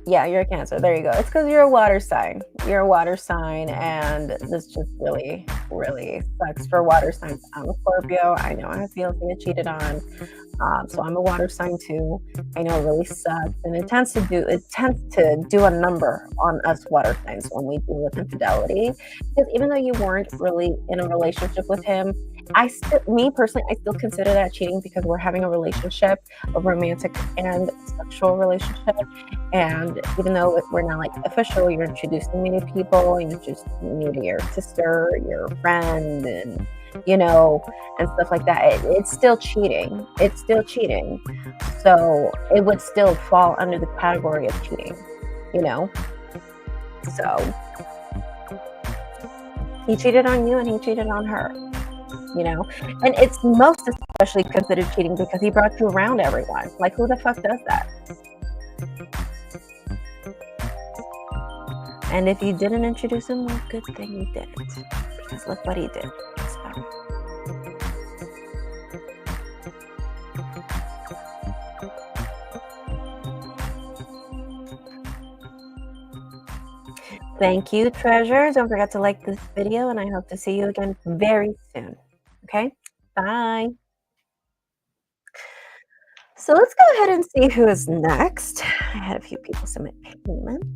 yeah, you're a Cancer. There you go. It's because you're a water sign. You're a water sign, and this just really, really sucks for water signs. I'm a Scorpio. I know how it feels to get cheated on. So I'm a water sign too. I know it really sucks, and it tends to do a number on us water signs when we deal with infidelity. Because even though you weren't really in a relationship with him, me personally, I still consider that cheating because we're having a relationship, a romantic and sexual relationship. And even though we're not like official, you're introducing me to people, you're introducing me to your sister, your friend, and you know, and stuff like that. It's still cheating. It's still cheating. So it would still fall under the category of cheating, you know? So he cheated on you and he cheated on her, you know? And it's most especially considered cheating because he brought you around everyone. Like, who the fuck does that? And if you didn't introduce him, well, good thing you didn't. Because look what he did. So. Thank you, treasures. Don't forget to like this video, and I hope to see you again very soon. Okay? Bye. So let's go ahead and see who is next. I had a few people submit payments.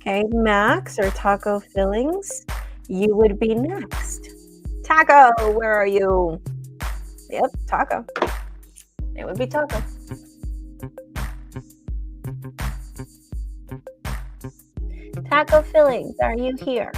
Okay, Max or Taco Fillings, you would be next. Taco, where are you? Yep, Taco. It would be Taco. Taco Fillings, are you here?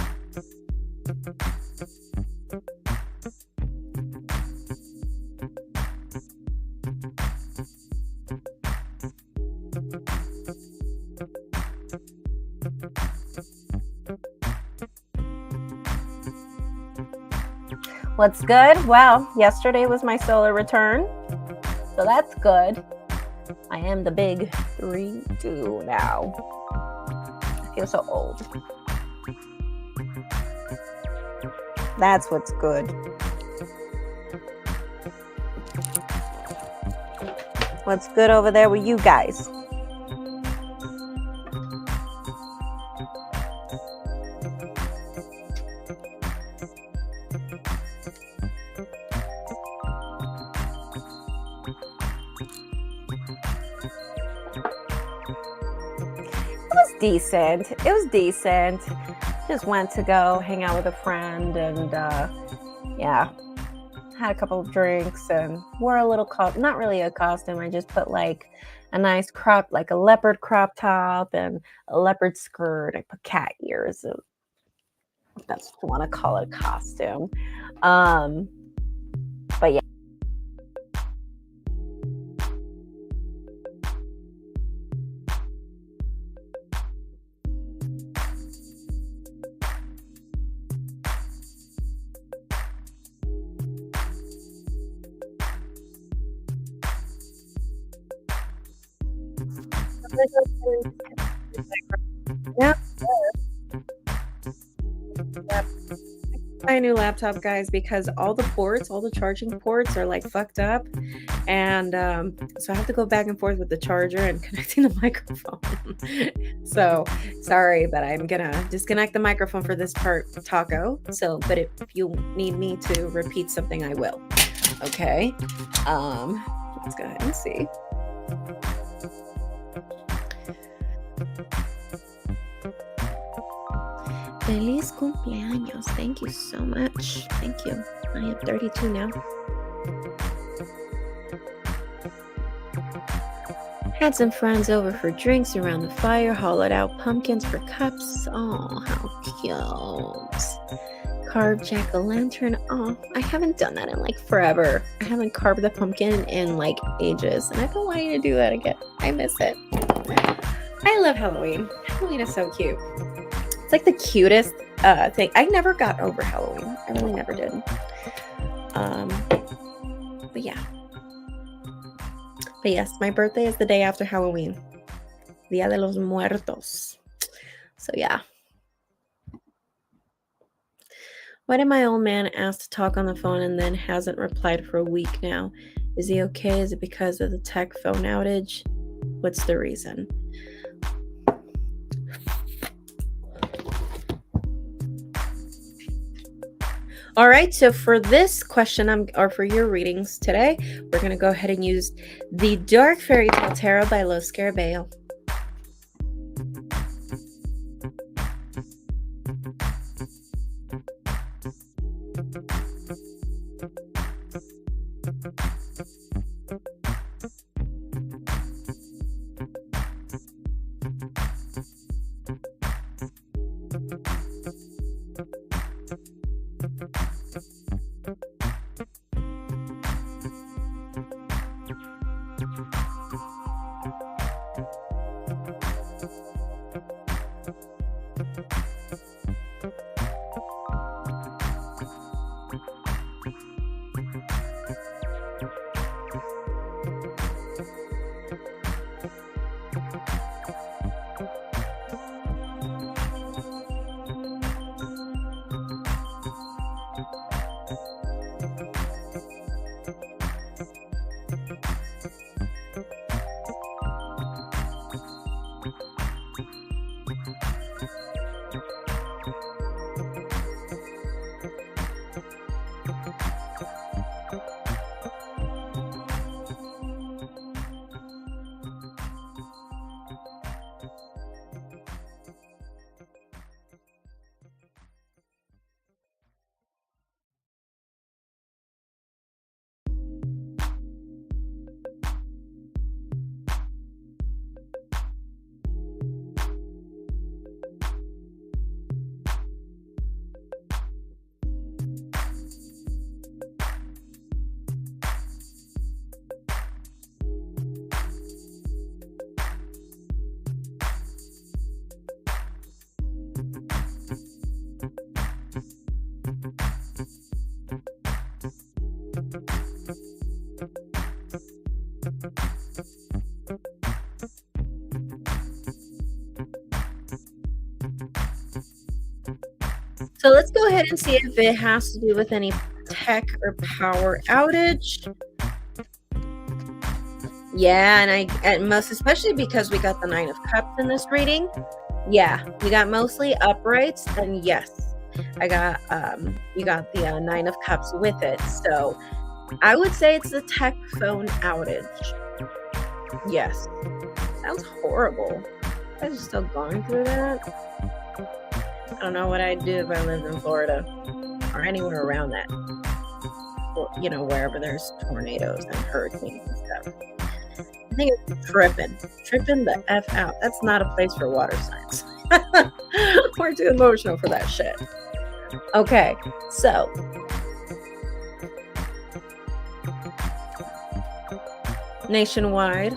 What's good? Well, yesterday was my solar return, so that's good. I am the big 3-2 now. I feel so old. That's what's good. What's good over there with you guys? Decent. It was decent. Just went to go hang out with a friend and yeah, had a couple of drinks and wore a little not really a costume. I just put like a nice crop, like a leopard crop top and a leopard skirt. I put cat ears. If that's what you want to call it, a costume. But yeah. Yeah. Buy a new laptop, guys, because all the ports, all the charging ports are like fucked up. And so I have to go back and forth with the charger and connecting the microphone. So sorry, but I'm gonna disconnect the microphone for this part, Taco. So, but if you need me to repeat something, I will. Okay. Let's go ahead and see. Feliz cumpleaños. Thank you so much. Thank you. I am 32 now. Had some friends over for drinks around the fire, hollowed out pumpkins for cups. Oh, how cute. Carved jack-o'-lantern. Oh, I haven't done that in like forever. I haven't carved the pumpkin in like ages, and I've been wanting to do that again. I miss it. I love Halloween. Halloween is so cute. It's like the cutest thing. I never got over Halloween. I really never did. But yeah. But yes, my birthday is the day after Halloween. Dia de los Muertos. So yeah. Why did my old man ask to talk on the phone and then hasn't replied for a week now? Is he okay? Is it because of the tech phone outage? What's the reason? All right, so for this question, or for your readings today, we're going to go ahead and use the Dark Fairy Tale Tarot by Los Scarabeo. So let's go ahead and see if it has to do with any tech or power outage. Yeah, and most especially because we got the Nine of Cups in this reading. Yeah, we got mostly uprights, and yes, I got you got the Nine of Cups with it. So I would say it's the tech phone outage. Yes, sounds horrible. I was still going through that. I don't know what I'd do if I lived in Florida or anywhere around that. Or, you know, wherever there's tornadoes and hurricanes and stuff. I think it's tripping the F out. That's not a place for water signs. We're too emotional for that shit. Okay, so nationwide,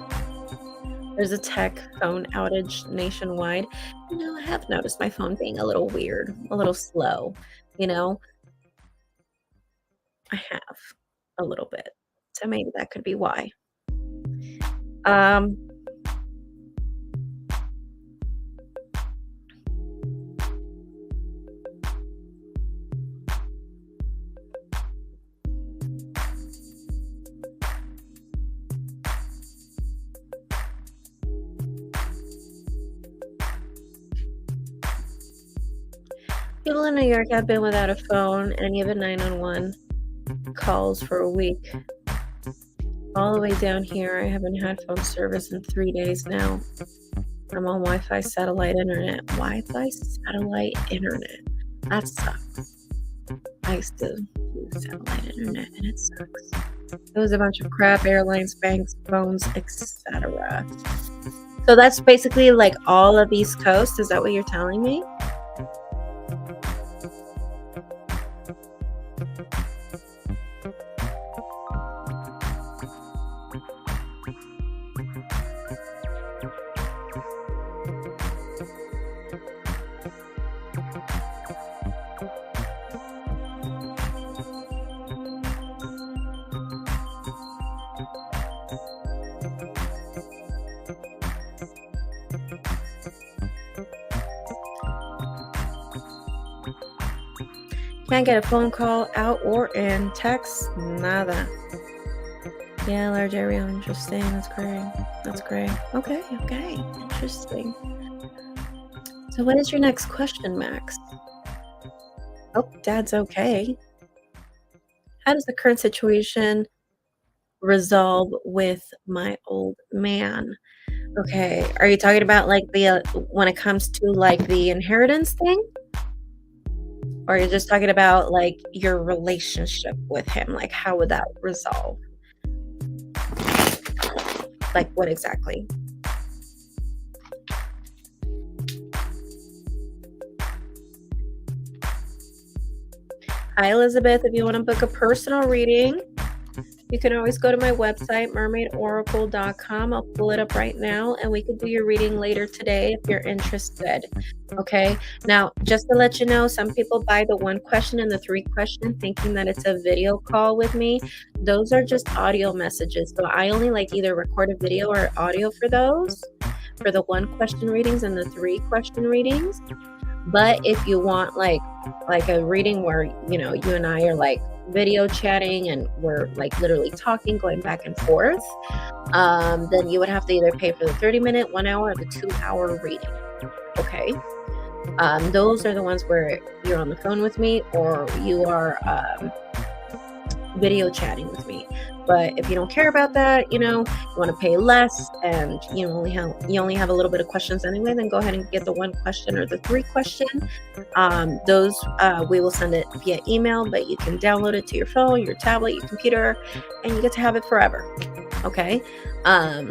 there's a tech phone outage nationwide. You know, I have noticed my phone being a little weird, a little slow, you know. I have a little bit. So maybe that could be why. Um people in New York have been without a phone and even 911 calls for a week. All the way down here, I haven't had phone service in 3 days now. I'm on Wi-Fi satellite internet. Wi-Fi satellite internet. That sucks. I used to use satellite internet and it sucks. It was a bunch of crap, airlines, banks, phones, etc. So that's basically like all of East Coast. Is that what you're telling me? Can't get a phone call out or in. Text, nada. Yeah, large area, interesting. That's great. That's great. Okay, interesting. So what is your next question, Max? Oh, Dad's okay. How does the current situation resolve with my old man? Okay, are you talking about like the when it comes to like the inheritance thing? Or you're just talking about like your relationship with him? Like how would that resolve? Like what exactly? Hi, Elizabeth. If you want to book a personal reading, you can always go to my website, mermaidoracle.com. I'll pull it up right now and we can do your reading later today if you're interested. Okay. Now, just to let you know, some people buy the 1 question and the 3 question thinking that it's a video call with me. Those are just audio messages. So I only like either record a video or audio for those, for the 1 question readings and the 3 question readings. But if you want like a reading where, you know, you and I are like video chatting and we're like literally talking, going back and forth, then you would have to either pay for the 30-minute, 1 hour, or the 2-hour reading. Okay. Those are the ones where you're on the phone with me or you are video chatting with me. But if you don't care about that, you know, you want to pay less and you only have a little bit of questions anyway, then go ahead and get the 1 question or the 3 question. Those we will send it via email, but you can download it to your phone, your tablet, your computer, and you get to have it forever. Okay.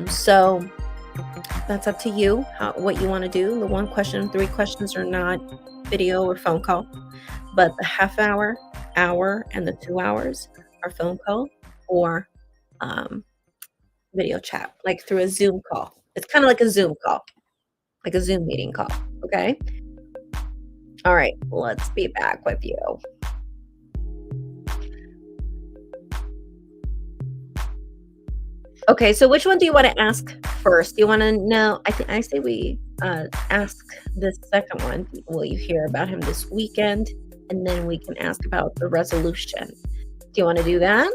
So that's up to you, what you want to do. The 1 question, 3 questions are not video or phone call, but the half hour, and the 2 hours are phone call or video chat, like through a Zoom call. It's kind of like a Zoom call, like a Zoom meeting call. Okay. All right. Let's be back with you. Okay. So which one do you want to ask first? Do you want to know? I say we ask the second one. Will you hear about him this weekend? And then we can ask about the resolution. Do you want to do that?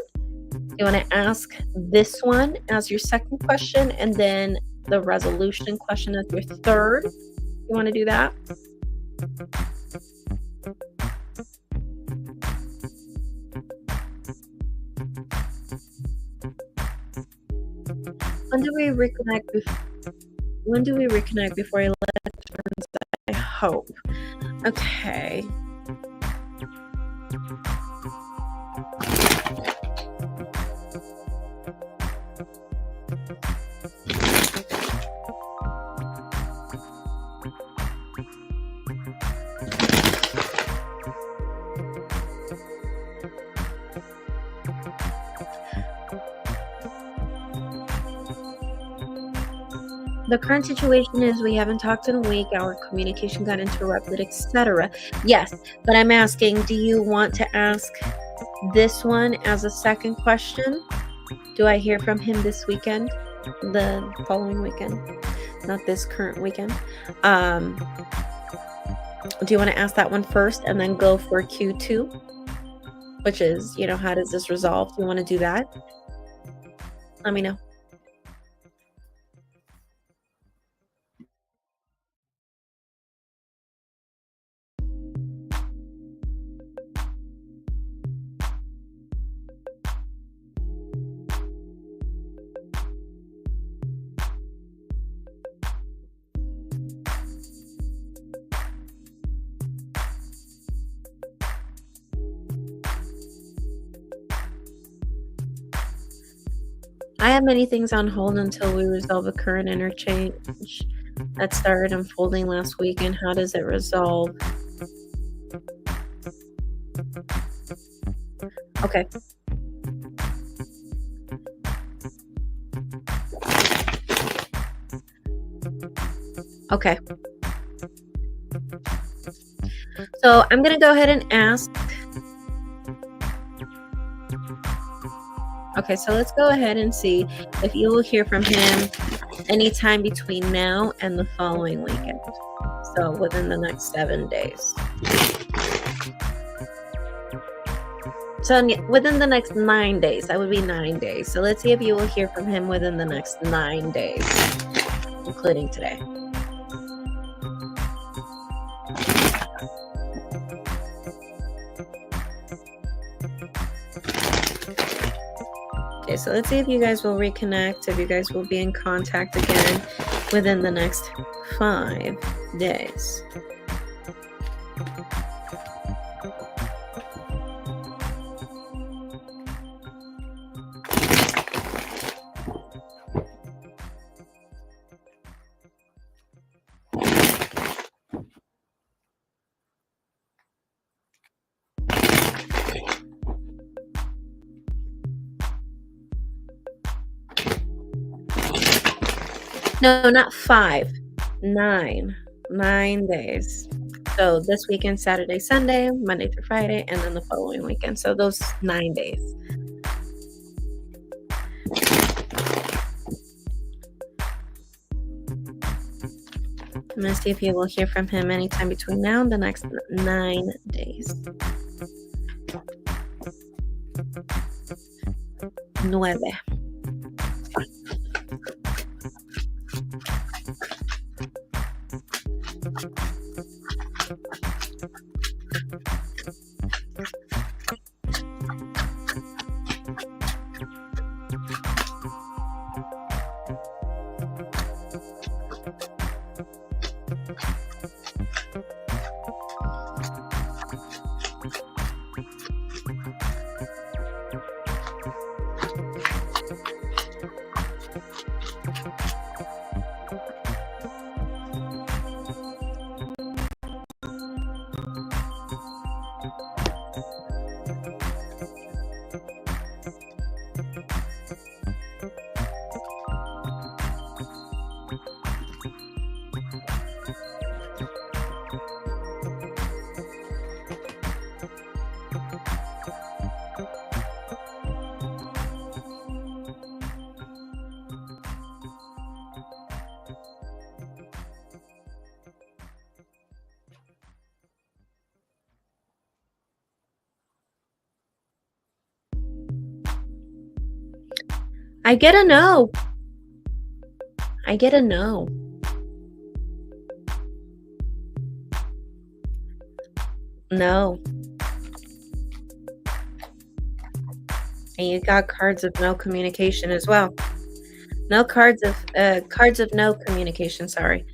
You want to ask this one as your second question and then the resolution question as your third? You want to do that? When do we reconnect before he returns? I hope. Okay. The current situation is we haven't talked in a week, our communication got interrupted, etc. Yes, but I'm asking, do you want to ask this one as a second question? Do I hear from him this weekend? The following weekend? Not this current weekend. Do you want to ask that one first and then go for Q2? Which is, you know, how does this resolve? Do you want to do that? Let me know. I have many things on hold until we resolve a current interchange that started unfolding last week. And how does it resolve? Okay. Okay. So I'm going to go ahead and ask. Okay, so let's go ahead and see if you will hear from him anytime between now and the following weekend. So within the next 7 days. So within the next 9 days, that would be 9 days. So let's see if you will hear from him within the next 9 days, including today. Okay, so let's see if you guys will reconnect, if you guys will be in contact again within the next 5 days. No, not 5. 9. 9 days. So this weekend, Saturday, Sunday, Monday through Friday, and then the following weekend. So those 9 days. I'm going to see if you will hear from him anytime between now and the next 9 days. 9. I get a no. I get a no. No. And you got cards of no communication as well. No cards of no communication, sorry.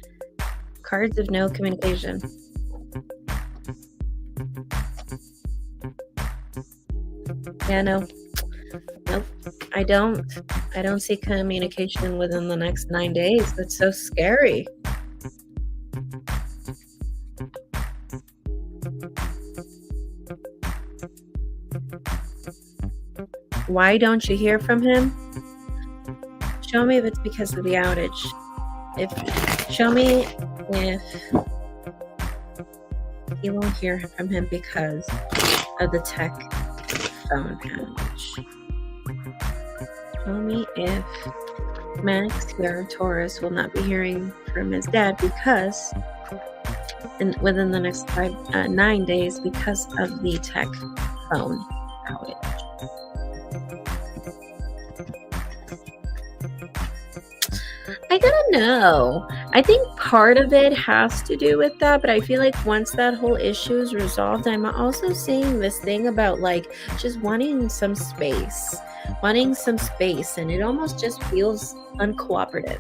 Cards of no communication. Yeah, no. Nope. I don't see communication within the next 9 days. That's so scary. Why don't you hear from him? Show me if it's because of the outage. Show me if you won't hear from him because of the tech phone outage. Show me if Max here, Taurus, will not be hearing from his dad because within the next 9 days because of the tech phone outage. I gotta know. I think part of it has to do with that, but I feel like once that whole issue is resolved, I'm also seeing this thing about like just wanting some space, and it almost just feels uncooperative.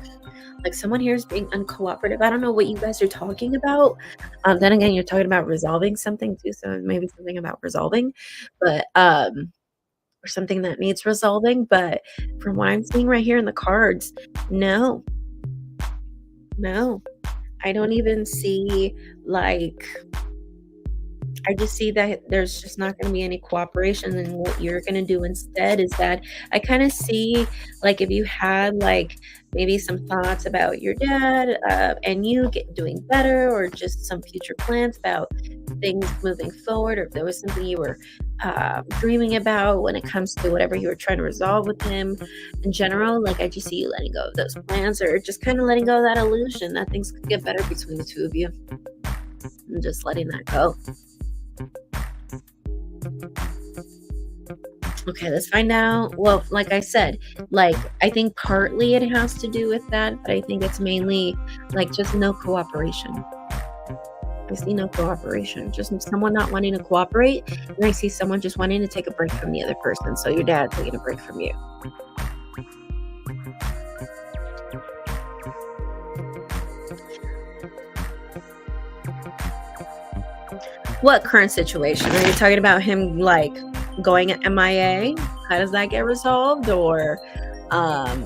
Like someone here is being uncooperative. I don't know what you guys are talking about. Then again, you're talking about resolving something too, so maybe something about resolving, but or something that needs resolving, but from what I'm seeing right here in the cards, no, no. I don't even see, like, I just see that there's just not gonna be any cooperation, and what you're gonna do instead is that I kinda see, like, if you had, like, maybe some thoughts about your dad, and you doing better, or just some future plans about things moving forward, or if there was something you were, dreaming about when it comes to whatever you were trying to resolve with him in general, like, I just see you letting go of those plans, or just kinda letting go of that illusion that things could get better between the 2 of you, and just letting that go. Okay, let's find out. Well, like I said, like, I think partly it has to do with that, but I think it's mainly, like, just no cooperation. I see no cooperation, just someone not wanting to cooperate, and I see someone just wanting to take a break from the other person, so your dad taking a break from you. What current situation? Are you talking about him, like, going MIA? How does that get resolved? Or, um,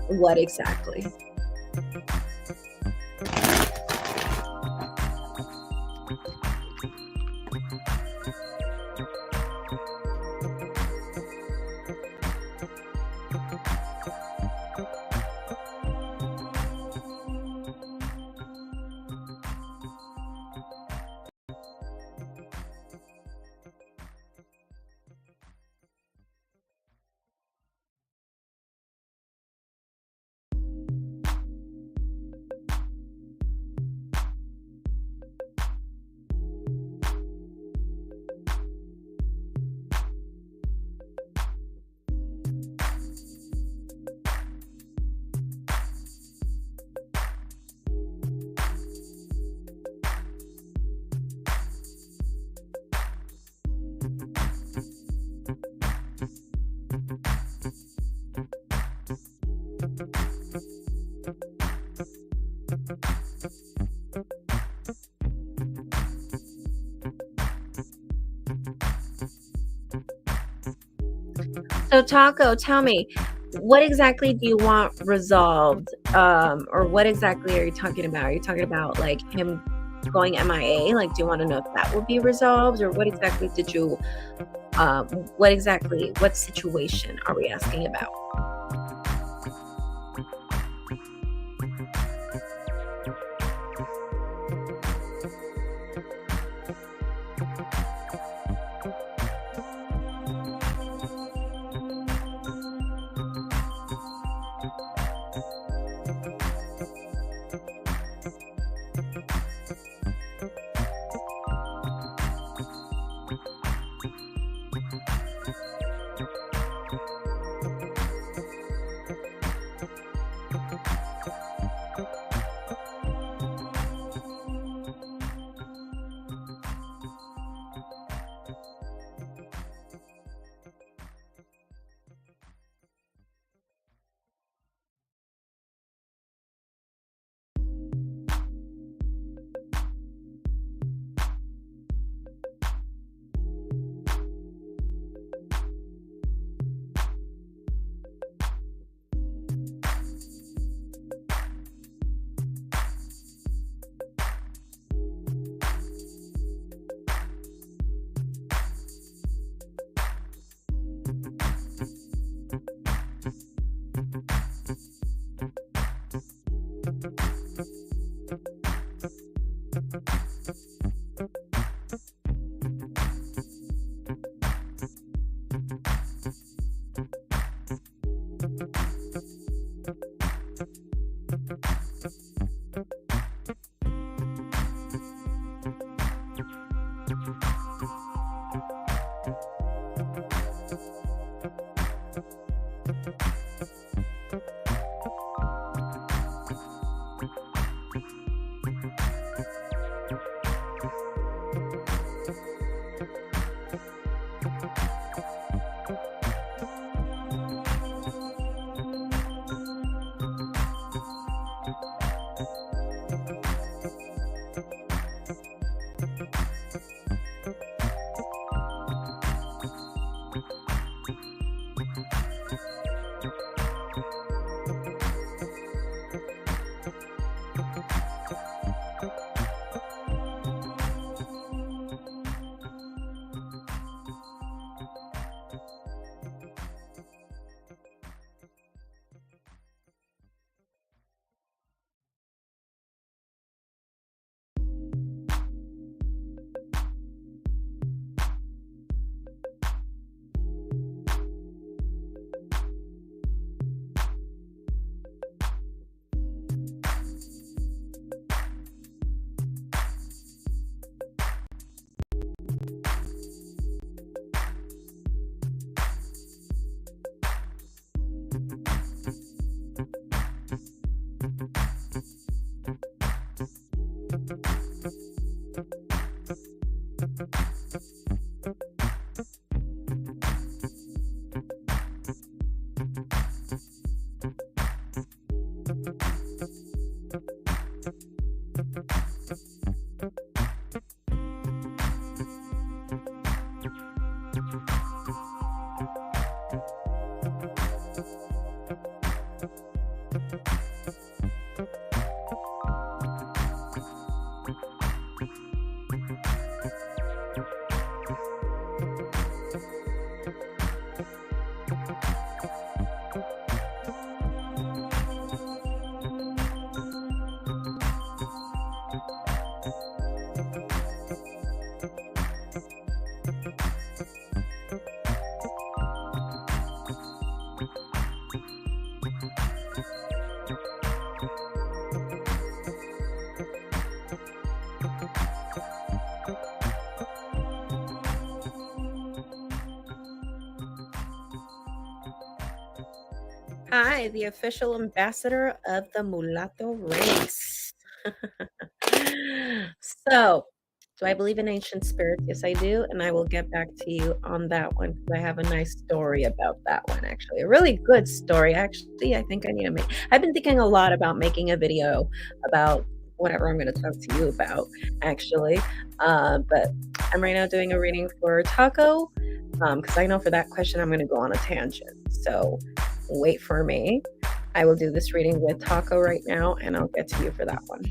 what exactly? So, Taco, tell me, what exactly do you want resolved? Or what exactly are you talking about? Are you talking about, like, him going MIA? Like, do you wanna know if that will be resolved? Or what exactly did you, what situation are we asking about? Hi, the official ambassador of the mulatto race. So, do I believe in ancient spirits? Yes, I do. And I will get back to you on that one because I have a nice story about that one, actually. A really good story. Actually, I think I need to make. I've been thinking a lot about making a video about whatever I'm going to talk to you about, actually. But I'm right now doing a reading for Taco because I know for that question I'm going to go on a tangent. So, wait for me. I will do this reading with Taco right now, and I'll get to you for that one.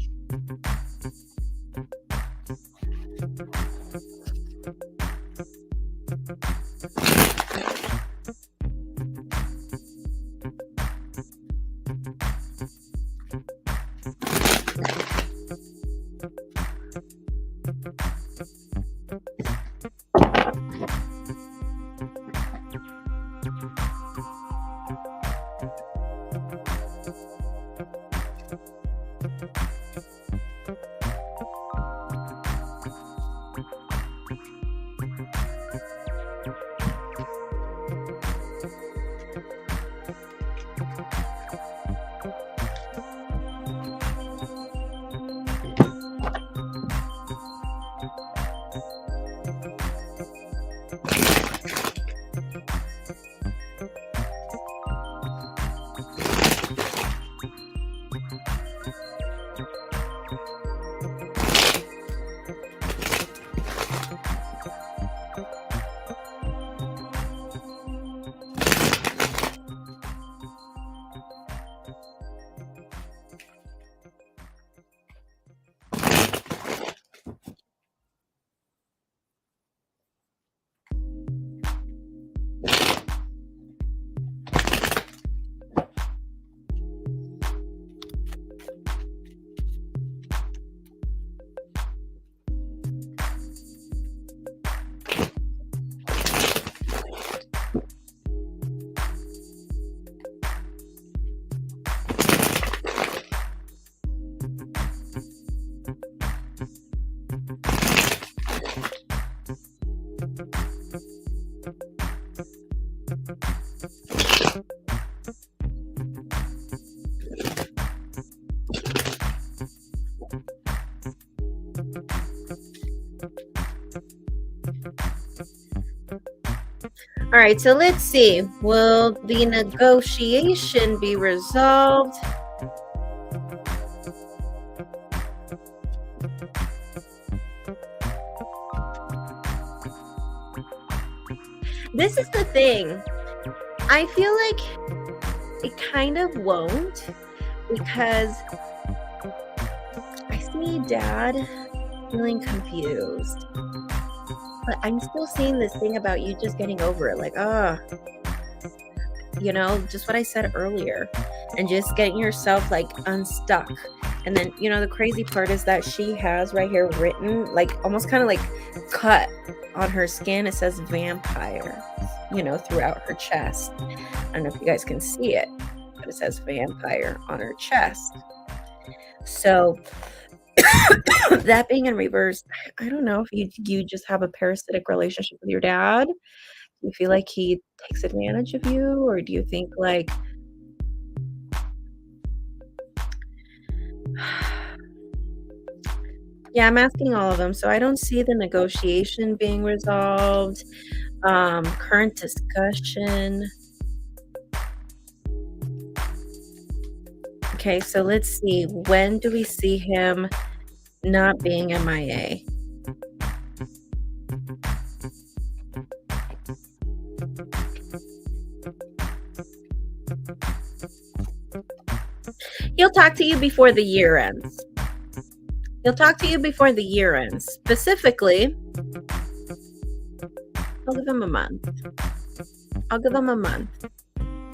All right, so let's see. Will the negotiation be resolved? This is the thing. I feel like it kind of won't because I see Dad feeling confused. But I'm still seeing this thing about you just getting over it. Like, you know, just what I said earlier. And just getting yourself like unstuck. And then, you know, the crazy part is that she has right here written, like almost kind of like cut on her skin. It says vampire, you know, throughout her chest. I don't know if you guys can see it, but it says vampire on her chest. So that being in reverse, I don't know if you just have a parasitic relationship with your dad. Do you feel like he takes advantage of you, or do you think like yeah, I'm asking all of them. So I don't see the negotiation being resolved. Current discussion. Okay, so let's see. When do we see him not being MIA? He'll talk to you before the year ends. He'll talk to you before the year ends. Specifically, I'll give him a month. I'll give him a month.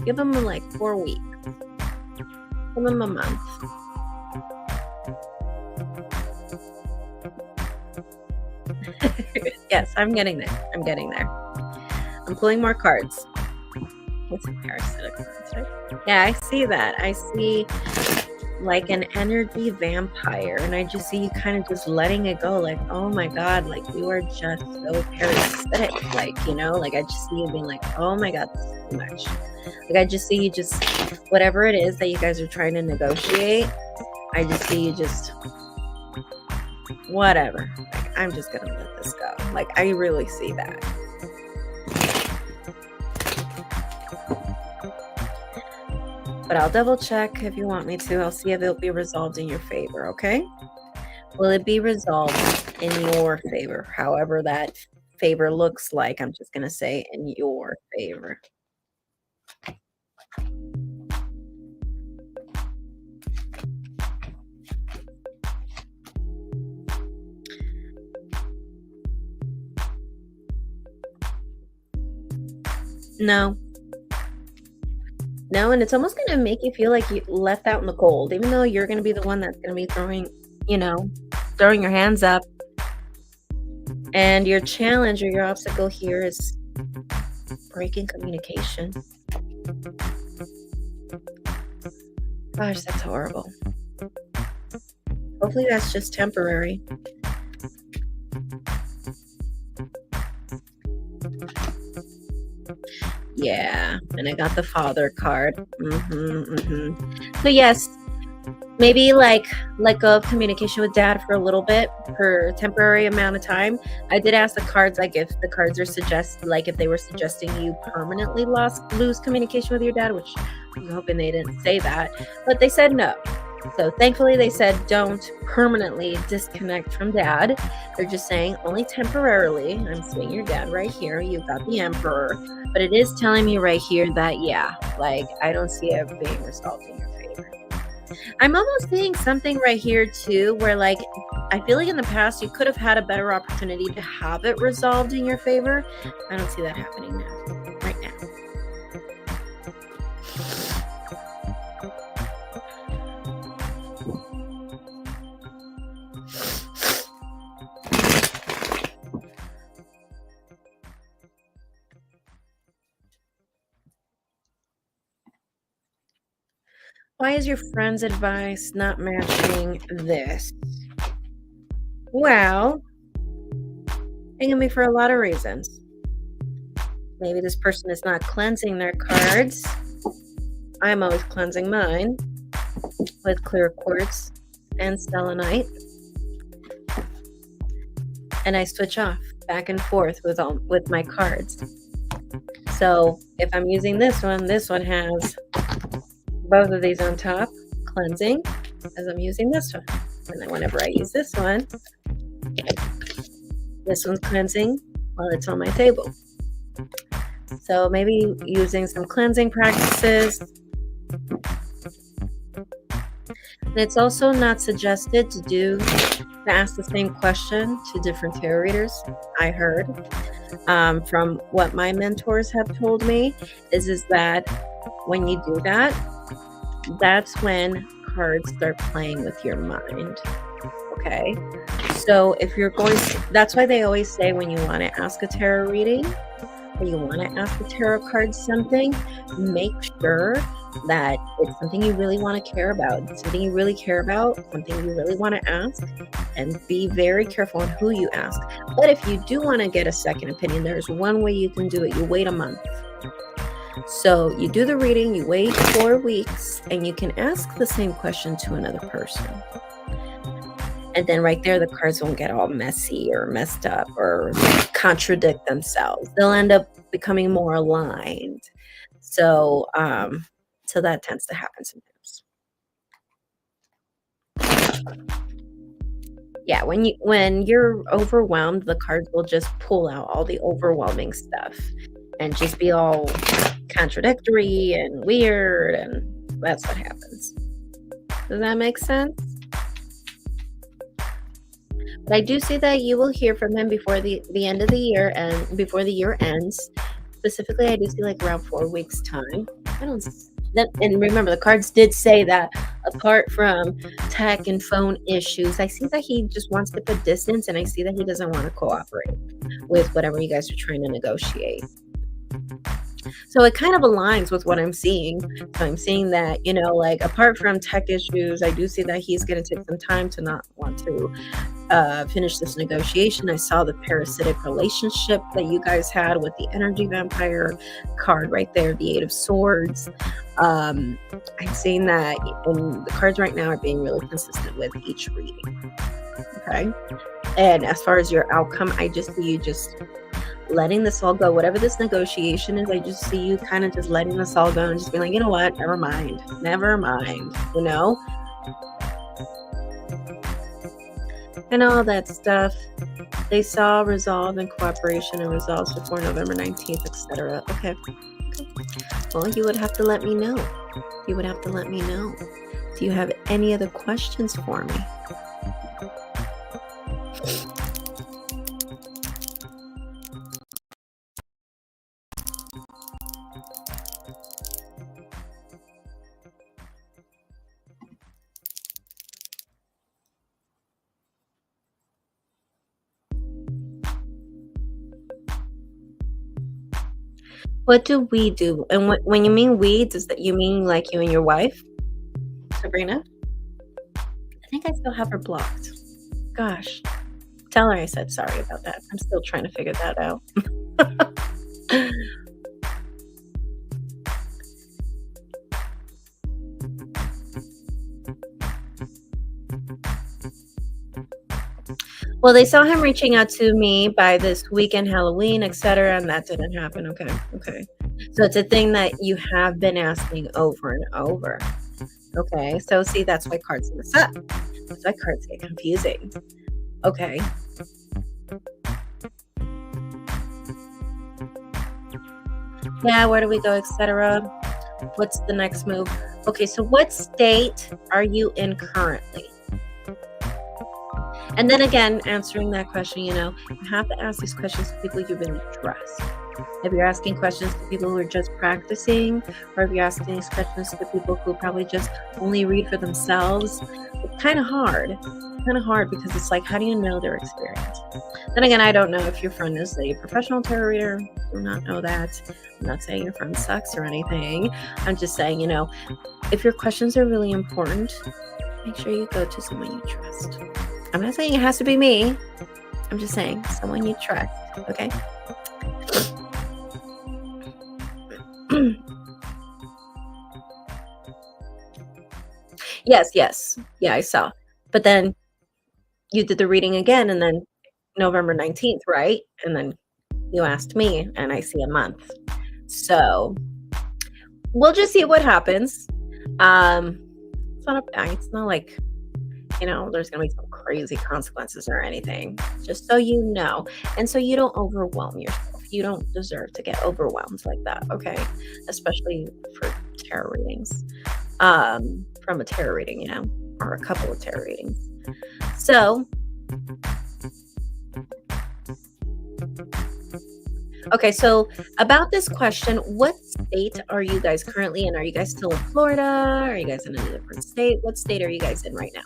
Give him like 4 weeks. Give him a month. Yes, I'm getting there. I'm getting there. I'm pulling more cards. It's a parasitic cards, right? Yeah, I see that. I see like an energy vampire, and I just see you kind of just letting it go, like, oh my god, like you are just so parasitic, like, you know, like I just see you being like, oh my god, this is too much. Like I just see you just, whatever it is that you guys are trying to negotiate, I just see you just, whatever, like, I'm just gonna let this go. Like I really see that. But I'll double check if you want me to. I'll see if it'll be resolved in your favor, okay? Will it be resolved in your favor? However that favor looks like, I'm just going to say in your favor. No. No, and it's almost going to make you feel like you left out in the cold, even though you're going to be the one that's going to be throwing, you know, throwing your hands up. And your challenge or your obstacle here is breaking communication. Gosh, that's horrible. Hopefully that's just temporary. Yeah, and I got the father card. So yes, maybe like let go of communication with dad for a little bit, for a temporary amount of time. I did ask the cards, like if the cards are like if they were suggesting you permanently lose communication with your dad, which I'm hoping they didn't say that, but they said no. So thankfully they said don't permanently disconnect from dad. They're just saying only temporarily. I'm seeing your dad right here. You've got the Emperor. But it is telling me right here that, yeah, like I don't see it being resolved in your favor. I'm almost seeing something right here too, where like I feel like in the past you could have had a better opportunity to have it resolved in your favor. I don't see that happening now, right now. Why is your friend's advice not matching this? Well, it can be for a lot of reasons. Maybe this person is not cleansing their cards. I'm always cleansing mine with clear quartz and selenite. And I switch off back and forth with my cards. So if I'm using this one has both of these on top, cleansing, as I'm using this one. And then whenever I use this one's cleansing while it's on my table. So maybe using some cleansing practices. And it's also not suggested to ask the same question to different tarot readers. I heard from what my mentors have told me is that when you do that, that's when cards start playing with your mind. Okay, so if you're going to, that's why they always say when you want to ask a tarot reading or you want to ask the tarot card something, make sure that it's something you really want to care about, something you really care about, something you really want to ask, and be very careful on who you ask. But if you do want to get a second opinion, there's one way you can do it. You wait a month. So you do the reading, you wait 4 weeks, and you can ask the same question to another person. And then right there, the cards won't get all messy or messed up or contradict themselves. They'll end up becoming more aligned. So, so that tends to happen sometimes. Yeah, when you're overwhelmed, the cards will just pull out all the overwhelming stuff and just be all contradictory and weird, and that's what happens. Does that make sense? But I do see that you will hear from him before the end of the year and before the year ends. Specifically, I do see like around 4 weeks time. And remember, the cards did say that apart from tech and phone issues, I see that he just wants to put distance, and I see that he doesn't want to cooperate with whatever you guys are trying to negotiate. So it kind of aligns with what I'm seeing. So I'm seeing that, you know, like apart from tech issues, I do see that he's going to take some time to not want to finish this negotiation. I saw the parasitic relationship that you guys had with the energy vampire card right there, the Eight of Swords. I'm seeing that, and the cards right now are being really consistent with each reading. Okay. And as far as your outcome, I just see you just letting this all go. Whatever this negotiation is, I just see you kind of just letting this all go and just being like, you know what? Never mind. Never mind. You know? And all that stuff. They saw resolve and cooperation and resolves before November 19th, etc. Okay. Well, you would have to let me know. You would have to let me know. Do you have any other questions for me? What do we do? And when you mean we, does that you mean like you and your wife, Sabrina? I think I still have her blocked. Gosh. Tell her I said sorry about that. I'm still trying to figure that out. Well, they saw him reaching out to me by this weekend, Halloween, etc., and that didn't happen. Okay. Okay. So it's a thing that you have been asking over and over. Okay. So see, that's why cards mess up. That's why cards get confusing. Okay. Yeah, where do we go, etc.? What's the next move? Okay, so what state are you in currently? And then again, answering that question, you know, you have to ask these questions to people you really trust. If you're asking questions to people who are just practicing, or if you're asking these questions to people who probably just only read for themselves, it's kind of hard. Kind of hard because it's like, how do you know their experience? Then again, I don't know if your friend is a professional tarot reader. Do not know that. I'm not saying your friend sucks or anything. I'm just saying, you know, if your questions are really important, make sure you go to someone you trust. I'm not saying it has to be me. I'm just saying someone you trust. Okay. Yes. Yeah, I saw. But then you did the reading again, and then November 19th, right? And then you asked me, and I see a month. So we'll just see what happens. It's not like, you know, there's gonna be some crazy consequences or anything. Just so you know, and so you don't overwhelm yourself. You don't deserve to get overwhelmed like that, okay? Especially for tarot readings. From a tarot reading, you know, or a couple of tarot readings. So, okay, so about this question, what state are you guys currently in? Are you guys still in Florida? Are you guys in a different state? What state are you guys in right now?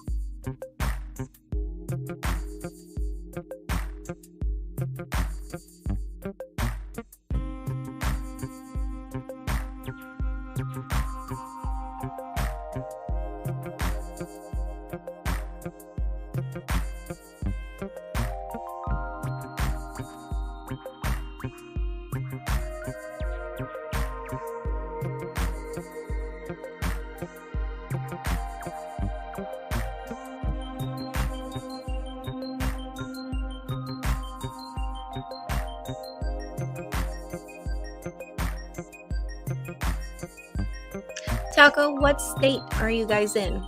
Taco, what state are you guys in?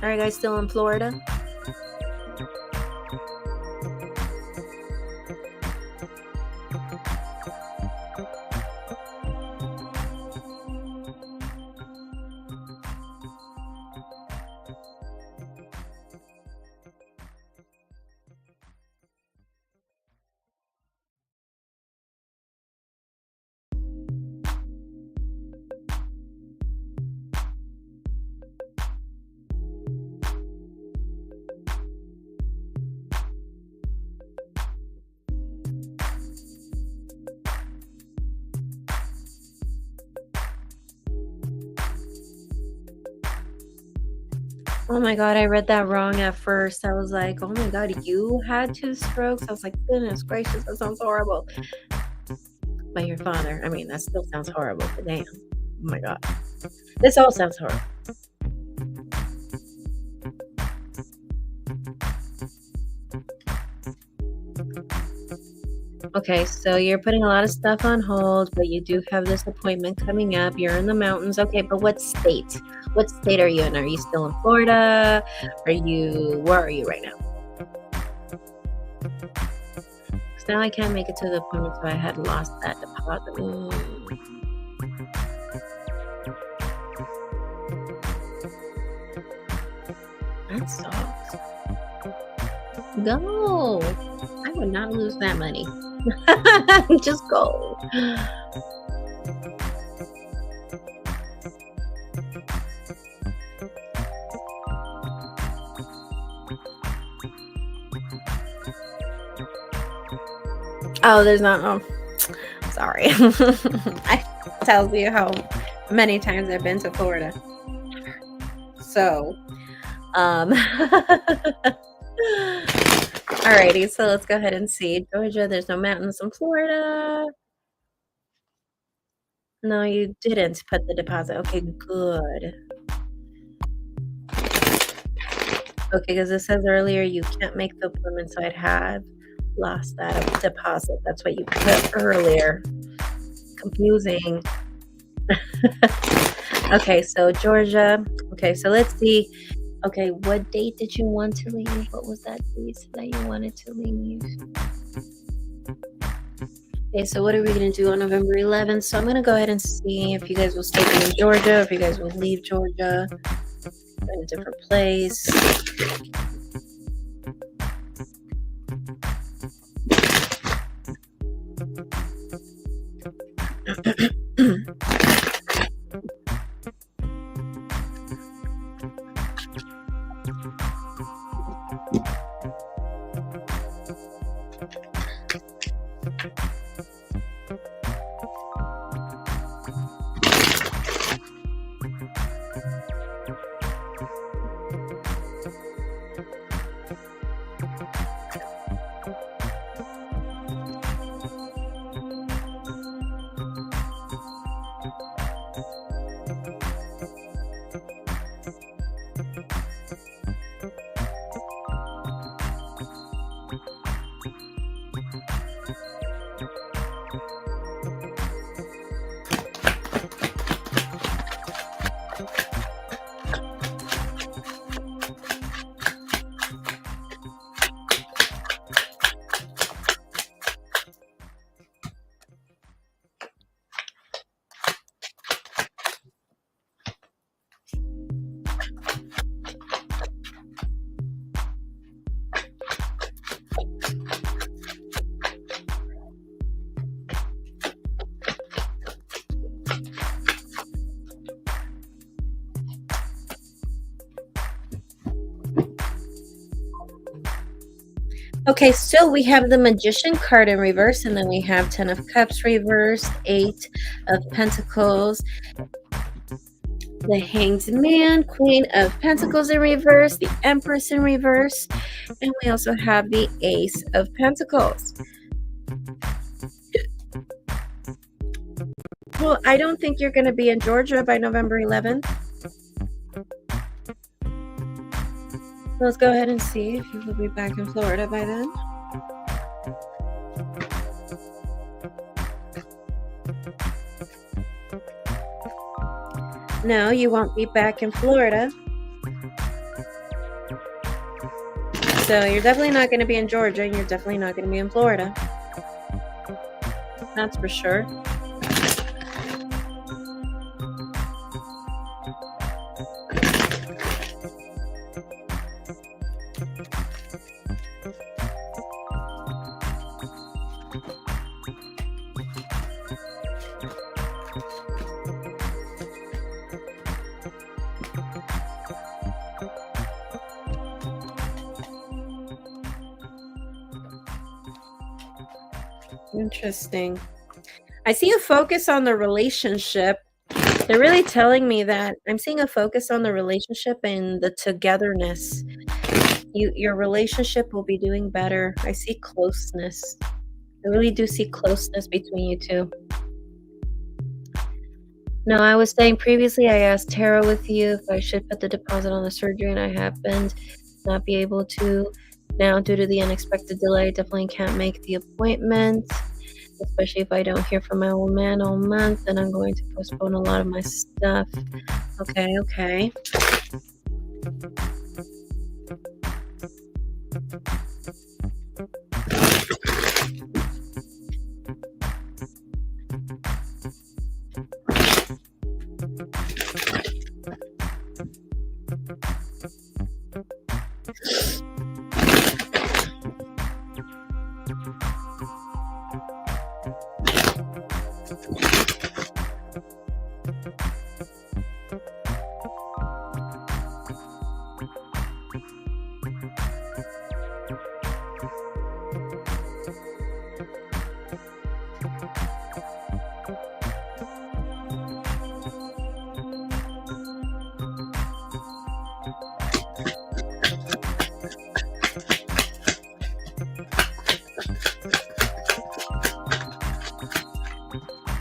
Are you guys still in Florida? Oh my God, I read that wrong at first. I was like, oh my God, you had 2 strokes? I was like, goodness gracious, that sounds horrible. By your father. I mean, that still sounds horrible, but damn. Oh my God. This all sounds horrible. Okay, so you're putting a lot of stuff on hold, but you do have this appointment coming up. You're in the mountains. Okay, but what state? What state are you in? Are you still in Florida? Where are you right now? Because now I can't make it to the appointment, so I had lost that deposit. That sucks. Go. I would not lose that money. Just go. Oh, there's not. Oh, sorry. I tells you how many times I've been to Florida. So, alrighty, so let's go ahead and see. Georgia, there's no mountains in Florida. No, you didn't put the deposit. Okay, good. Okay, because it says earlier you can't make the appointment, so I'd have lost that deposit. That's what you put earlier. Confusing. Okay, so Georgia. Okay, so let's see. Okay, what date did you want to leave? What was that date that you wanted to leave? Okay, so what are we going to do on November 11th? So I'm going to go ahead and see if you guys will stay in Georgia, if you guys will leave Georgia in a different place. Okay, so we have the Magician card in reverse, and then we have 10 of Cups reversed, 8 of Pentacles, the Hanged Man, Queen of Pentacles in reverse, the Empress in reverse, and we also have the Ace of Pentacles. Well, I don't think you're going to be in Georgia by November 11th. Let's go ahead and see if you will be back in Florida by then. No, you won't be back in Florida. So you're definitely not going to be in Georgia, and you're definitely not going to be in Florida. That's for sure. Interesting. I see a focus on the relationship. They're really telling me that I'm seeing a focus on the relationship and the togetherness. Your relationship will be doing better. I see closeness. I really do see closeness between you two. No, I was saying previously I asked Tarot with you if I should put the deposit on the surgery, and I happened to not be able to. Now, due to the unexpected delay, definitely can't make the appointment, especially if I don't hear from my old man all month, and I'm going to postpone a lot of my stuff. Okay.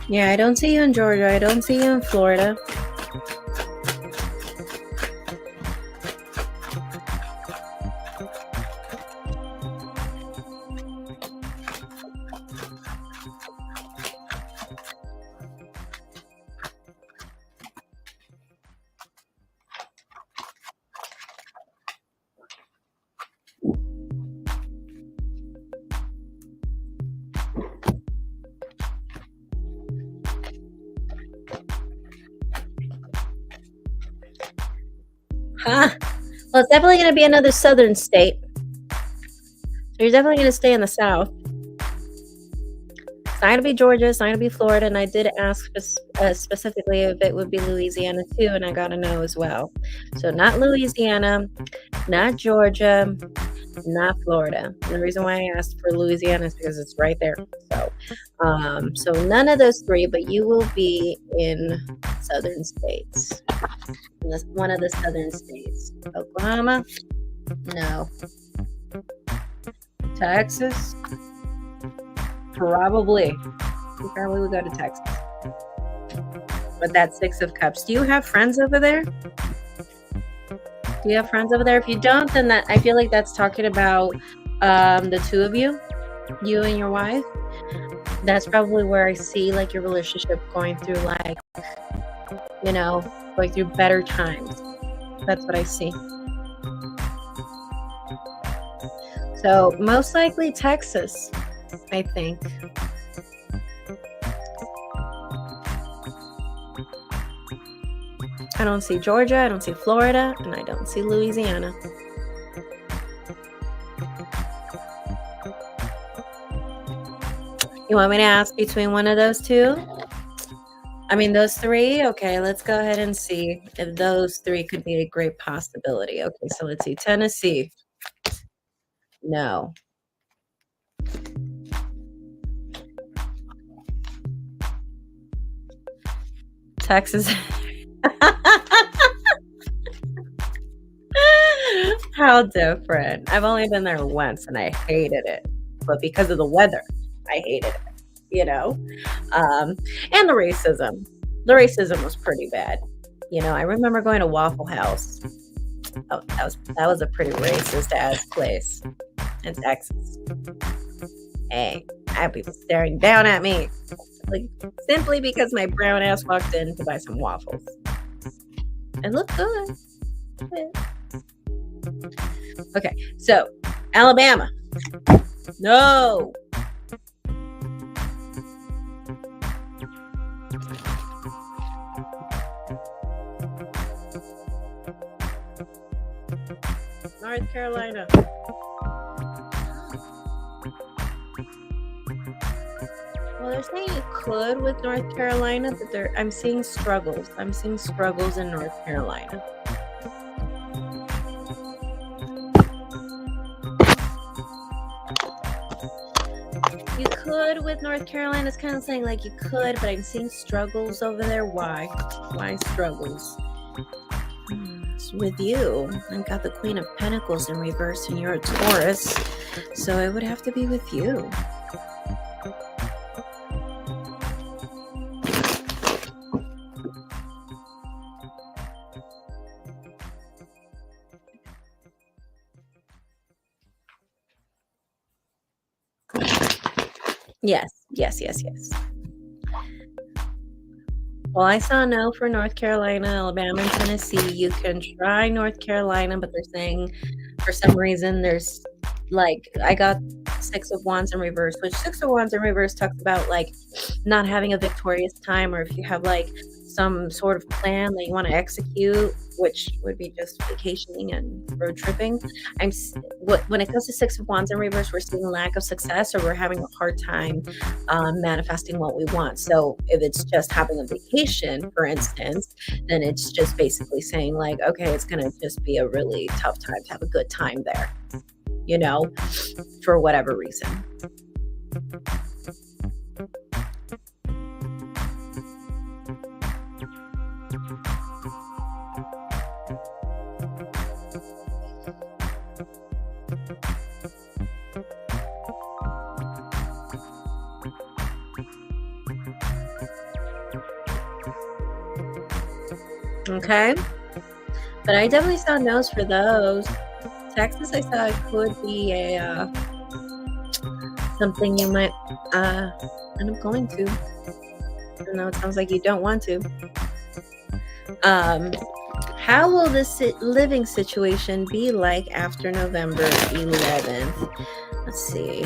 Yeah, I don't see you in Georgia. I don't see you in Florida. Huh. Well, it's definitely going to be another southern state. So you're definitely going to stay in the South. It's not going to be Georgia. It's not going to be Florida. And I did ask specifically if it would be Louisiana too, and I got a no as well. So not Louisiana, not Georgia, not Florida. And the reason why I asked for Louisiana is because it's right there. So none of those three, but you will be in southern states. One of the southern states. Oklahoma? No. Texas? Probably. We probably would go to Texas. But that's Six of Cups. Do you have friends over there? Do you have friends over there? If you don't, then I feel like that's talking about the two of you and your wife. That's probably where I see like your relationship going through like, going through better times. That's what I see. So most likely Texas, I think. I don't see Georgia, I don't see Florida, and I don't see Louisiana. You want me to ask between one of those two? I mean, those three? Okay, let's go ahead and see if those three could be a great possibility. Okay, so let's see. Tennessee. No. Texas. How different. I've only been there once and I hated it. But because of the weather, I hated it. And the racism. The racism was pretty bad. I remember going to Waffle House. Oh, that was a pretty racist ass place in Texas. Hey, I had people staring down at me, like simply because my brown ass walked in to buy some waffles. It looked good. Okay, so Alabama. No. North Carolina. Well, they're saying you could with North Carolina, but I'm seeing struggles. I'm seeing struggles in North Carolina. You could with North Carolina. It's kind of saying like you could, but I'm seeing struggles over there. Why? Why struggles? It's with you. I've got the Queen of Pentacles in reverse and you're a Taurus. So it would have to be with you. Yes. Well, I saw no for North Carolina, Alabama, and Tennessee. You can try North Carolina, but they're saying for some reason there's like, I got Six of Wands in reverse, which Six of Wands in reverse talks about like not having a victorious time, or if you have like some sort of plan that you want to execute, which would be just vacationing and road tripping. When it comes to Six of Wands in reverse, we're seeing lack of success, or we're having a hard time manifesting what we want. So if it's just having a vacation, for instance, then it's just basically saying like, okay, it's going to just be a really tough time to have a good time there, you know, for whatever reason. Okay, but I definitely saw no's for those. Texas, I saw it could be a something you might end up going to. I don't know, it sounds like you don't want to. How will this living situation be like after November 11th? Let's see.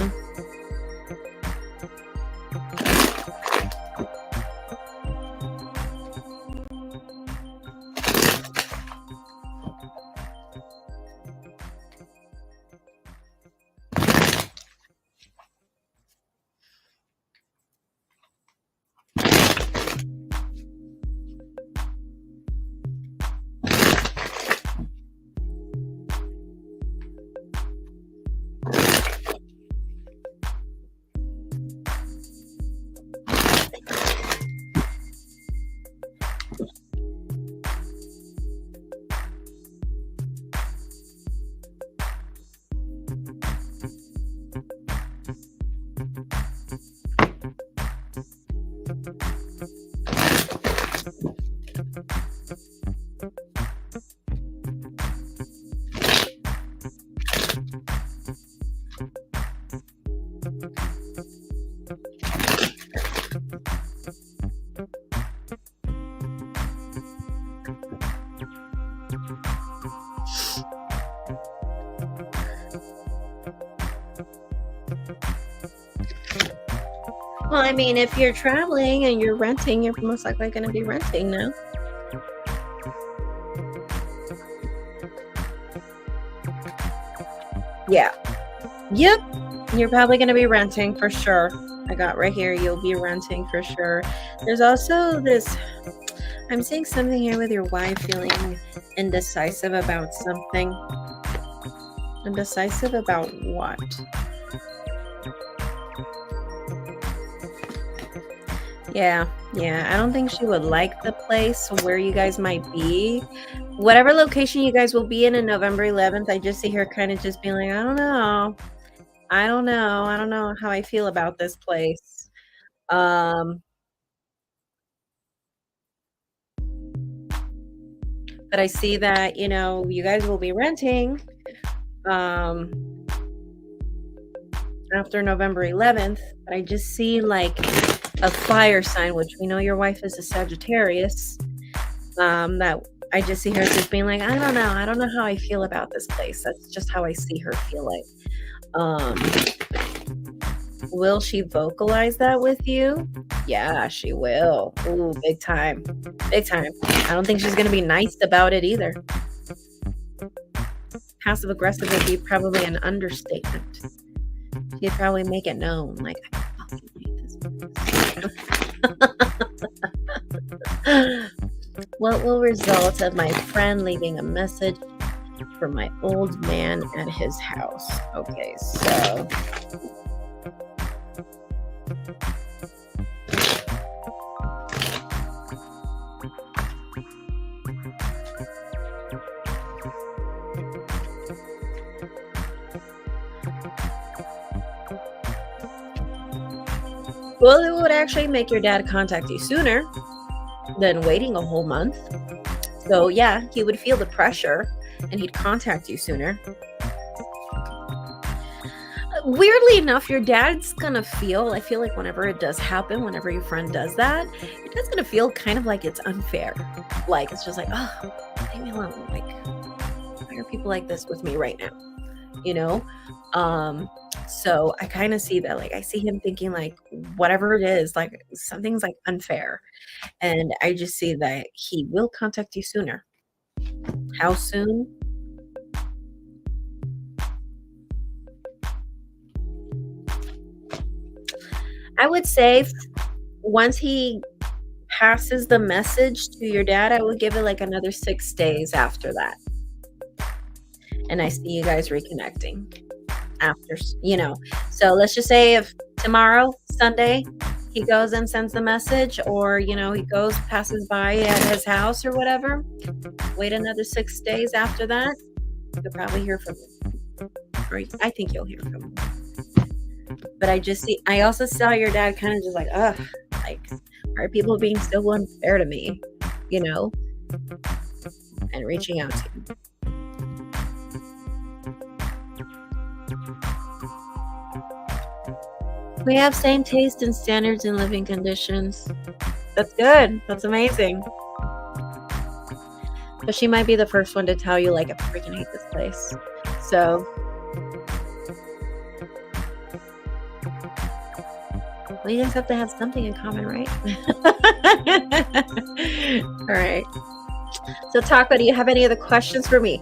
Well, I mean, if you're traveling and you're renting, you're most likely going to be renting now. Yeah. Yep. You're probably going to be renting for sure. I got right here. You'll be renting for sure. There's also this, I'm seeing something here with your wife feeling indecisive about something. Indecisive about what? Yeah. I don't think she would like the place where you guys might be. Whatever location you guys will be in November 11th, I just see her kind of just being like, I don't know how I feel about this place. But I see that, you know, you guys will be renting after November 11th, but I just see like a fire sign, which we know your wife is a Sagittarius, that I just see her just being like, I don't know how I feel about this place. That's just how I see her feeling. Will she vocalize that with you? Yeah, she will. Ooh, big time. I don't think she's gonna be nice about it either. Passive aggressive would be probably an understatement. She'd probably make it known, like, I fucking hate this place. What will result of my friend leaving a message for my old man at his house? Okay, so Well, it would actually make your dad contact you sooner than waiting a whole month. So yeah, he would feel the pressure and he'd contact you sooner. Weirdly enough, your dad's gonna feel, I feel like whenever it does happen, whenever your friend does that, your dad's gonna feel kind of like it's unfair. Like, it's just like, oh, leave me alone. Like, why are people like this with me right now? You know? So I kind of see that, like, I see him thinking like, whatever it is, like something's like unfair. And I just see that he will contact you sooner. How soon? I would say once he passes the message to your dad, I would give it like another 6 days after that. And I see you guys reconnecting after, so let's just say if tomorrow, Sunday, he goes and sends the message, or, he goes, passes by at his house or whatever, wait another 6 days after that, you'll probably hear from him. Or I think you'll hear from him. But I also saw your dad kind of just like, ugh, like, are people being so unfair to me, and reaching out to you. We have same taste and standards in living conditions. That's good. That's amazing. But she might be the first one to tell you, like, I freaking hate this place. So, well, you guys have to have something in common, right? All right. So, Taka, do you have any other questions for me?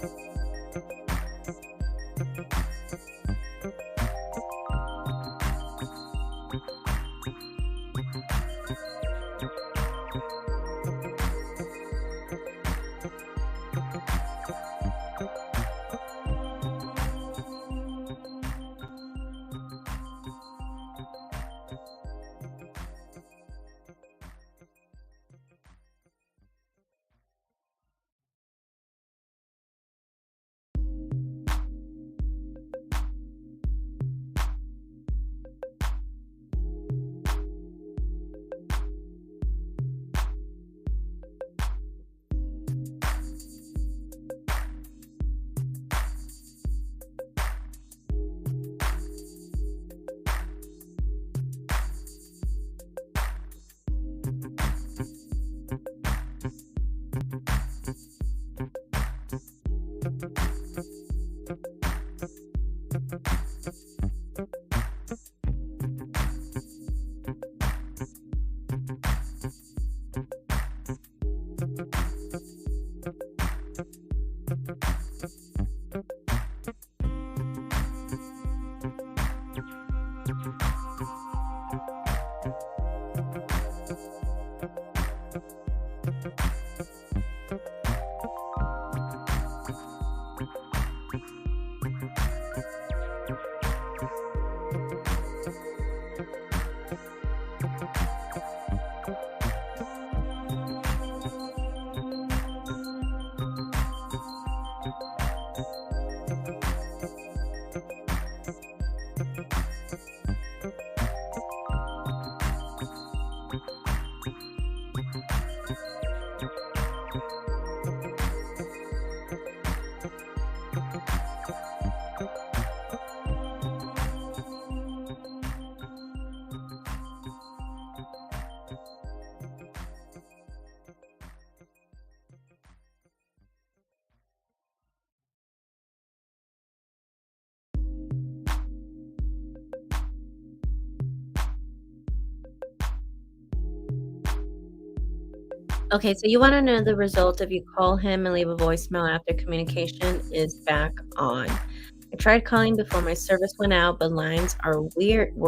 Okay, so you want to know the result if you call him and leave a voicemail after communication is back on. I tried calling before my service went out, but lines were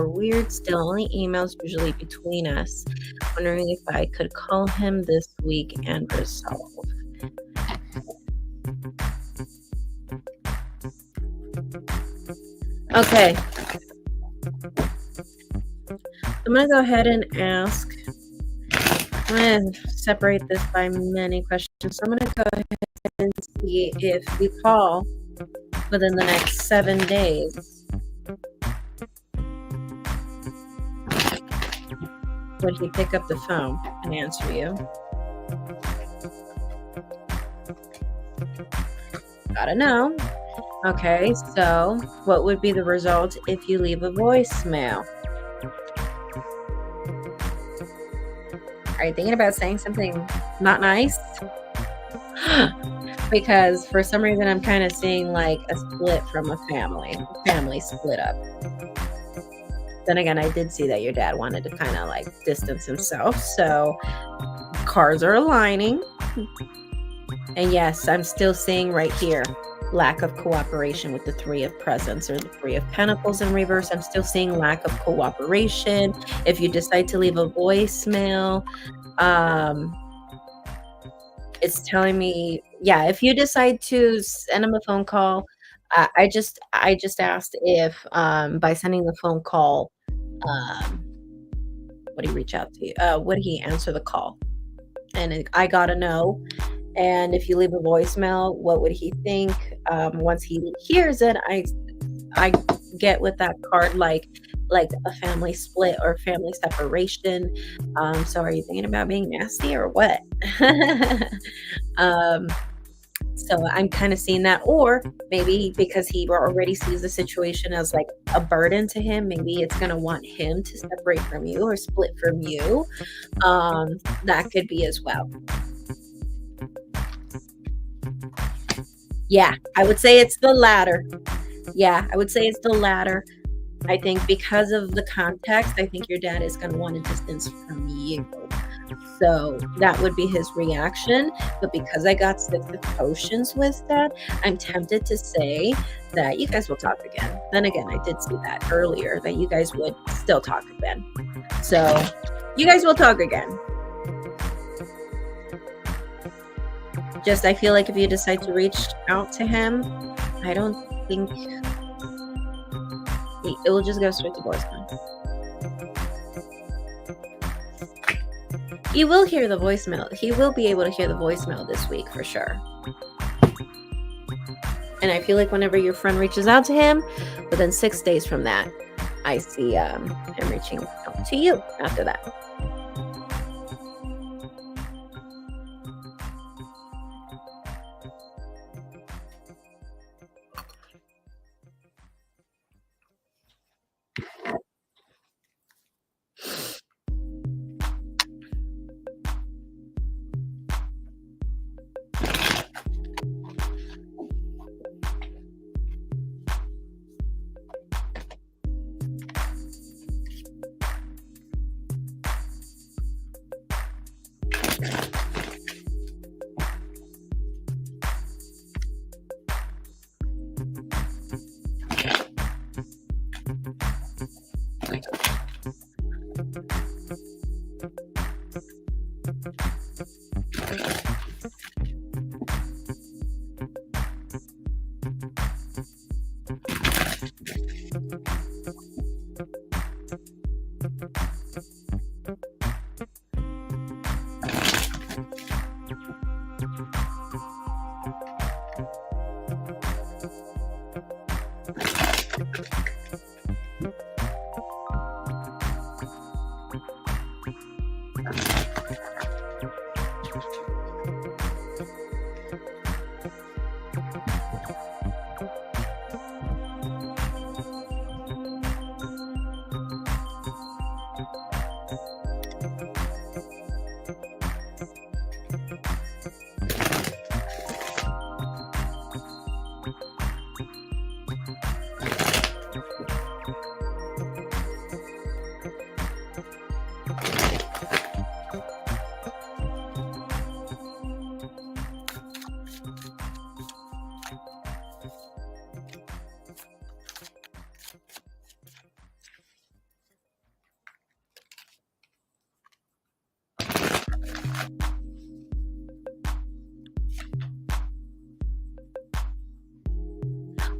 weird still, only emails usually between us. Wondering if I could call him this week and resolve. Okay. I'm going to go ahead and ask. I'm going to separate this by many questions. So I'm going to go ahead and see see if you call within the next 7 days, would he pick up the phone and answer you? Gotta know. Okay, so what would be the result if you leave a voicemail? Are you thinking about saying something not nice? Because for some reason I'm kind of seeing like a split from a family split up. Then again, I did see that your dad wanted to kind of like distance himself, so cards are aligning. And yes, I'm still seeing right here lack of cooperation with the Three of Presents or the Three of Pentacles in reverse. I'm still seeing lack of cooperation. If you decide to leave a voicemail, it's telling me, yeah, if you decide to send him a phone call, I just asked if by sending the phone call, would he reach out to you? Would he answer the call? And I got a no. And if you leave a voicemail, what would he think? Once he hears it, I get with that card like a family split or family separation. So are you thinking about being nasty or what? So I'm kind of seeing that, or maybe because he already sees the situation as like a burden to him, maybe it's going to want him to separate from you or split from you. That could be as well. Yeah, I would say it's the latter. Yeah, I would say it's the latter. I think because of the context, I think your dad is going to want to distance from you. So that would be his reaction. But because I got 6 of potions with that, I'm tempted to say that you guys will talk again. Then again, I did see that earlier, that you guys would still talk again. So you guys will talk again. Just, I feel like if you decide to reach out to him, I don't think it will just go straight to voicemail. You will hear the voicemail. He will be able to hear the voicemail this week for sure. And I feel like whenever your friend reaches out to him, within 6 days from that, I see him reaching out to you after that.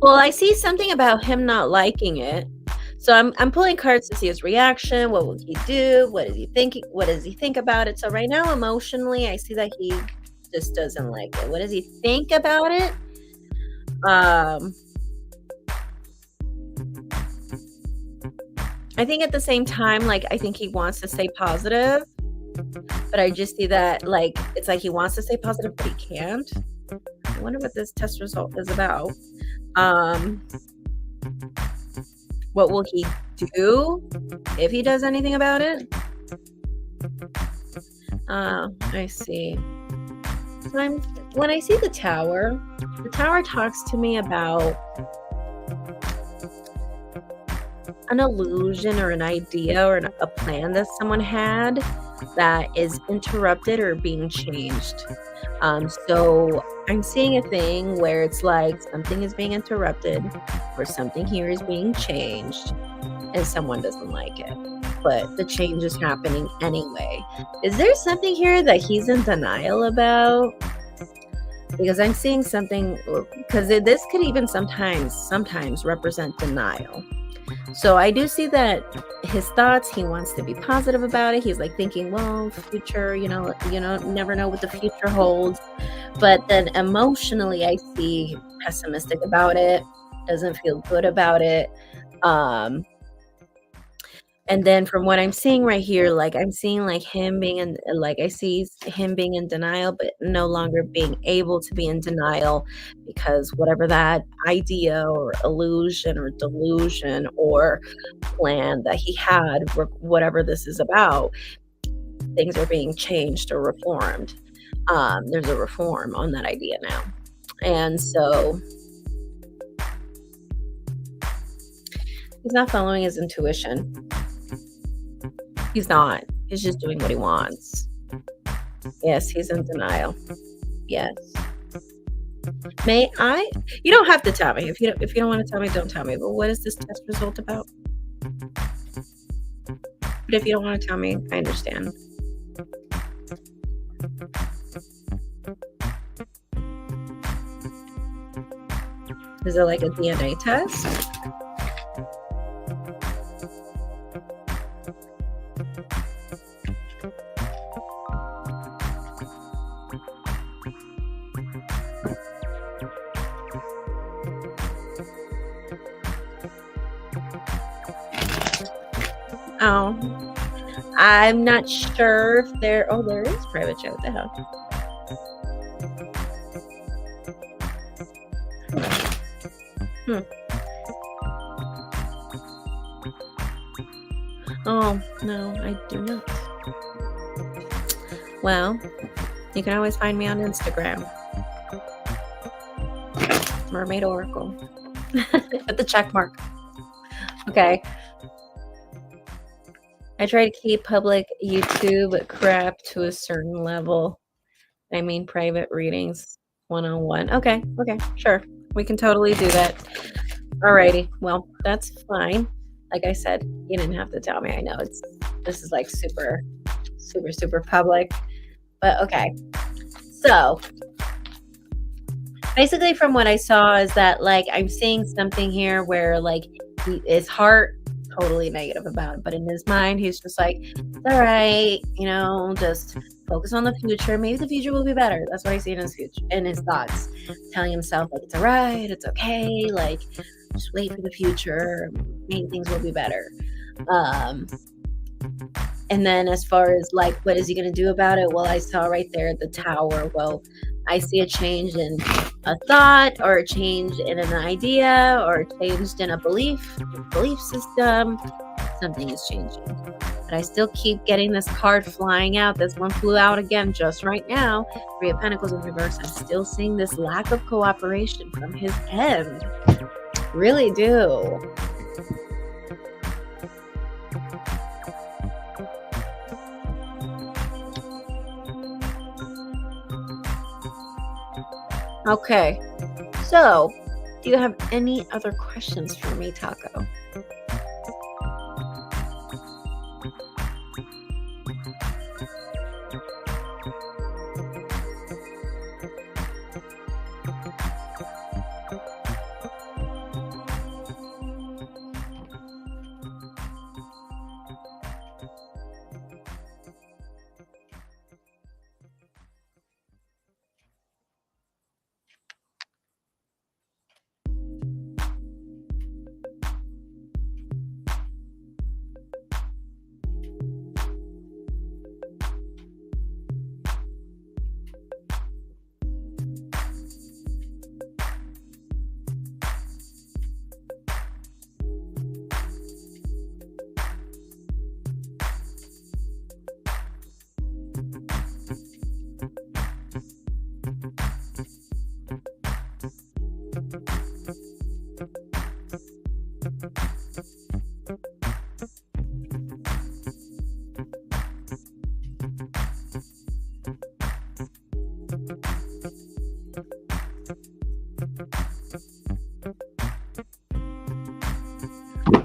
Well, I see something about him not liking it. So I'm pulling cards to see his reaction. What will he do? What is he thinking? What does he think about it? So right now, emotionally, I see that just doesn't like it. What does he think about it? I think at the same time, like, I think he wants to stay positive, but I just see that, like, it's like he wants to stay positive, but he can't. I wonder what this test result is about. What will he do if he does anything about it? I see. So when I see the tower talks to me about an illusion or an idea or a plan that someone had that is interrupted or being changed. So I'm seeing a thing where it's like something is being interrupted or something here is being changed and someone doesn't like it, but the change is happening anyway. Is there something here that he's in denial about? Because I'm seeing something, because this could even sometimes represent denial. So I do see that his thoughts, he wants to be positive about it. He's like thinking, well, future, never know what the future holds. But then emotionally, I see pessimistic about it, doesn't feel good about it. And then from what I'm seeing right here, like I'm seeing like him being in, like I see him being in denial, but no longer being able to be in denial because whatever that idea or illusion or delusion or plan that he had, whatever this is about, things are being changed or reformed. There's a reform on that idea now. And so he's not following his intuition. He's not. He's just doing what he wants. Yes, he's in denial. Yes. May I? You don't have to tell me. If you don't want to tell me, don't tell me. But what is this test result about? But if you don't want to tell me, I understand. Is it like a DNA test? Oh, I'm not sure if there is private chat. What the hell? Oh, no, I do not. Well, you can always find me on Instagram. Mermaid Oracle. With the check mark. Okay. I try to keep public YouTube crap to a certain level. I mean, private readings, one-on-one. Okay, sure. We can totally do that. Alrighty. Well, that's fine. Like I said, you didn't have to tell me. I know this is like super, super, super public. But okay. So basically from what I saw is that like I'm seeing something here where like his heart totally negative about it, but in his mind he's just like, it's all right, just focus on the future. Maybe the future will be better. That's what I see in his future, in his thoughts, telling himself like it's all right, it's okay, like just wait for the future, maybe things will be better. And then as far as like what is he going to do about it, well, I saw right there at the tower, well, I see a change in a thought or a change in an idea or changed in a belief system. Something is changing. But I still keep getting this card flying out. This one flew out again just right now. Three of Pentacles in reverse. I'm still seeing this lack of cooperation from his end. Really do. Okay, so do you have any other questions for me, Taco?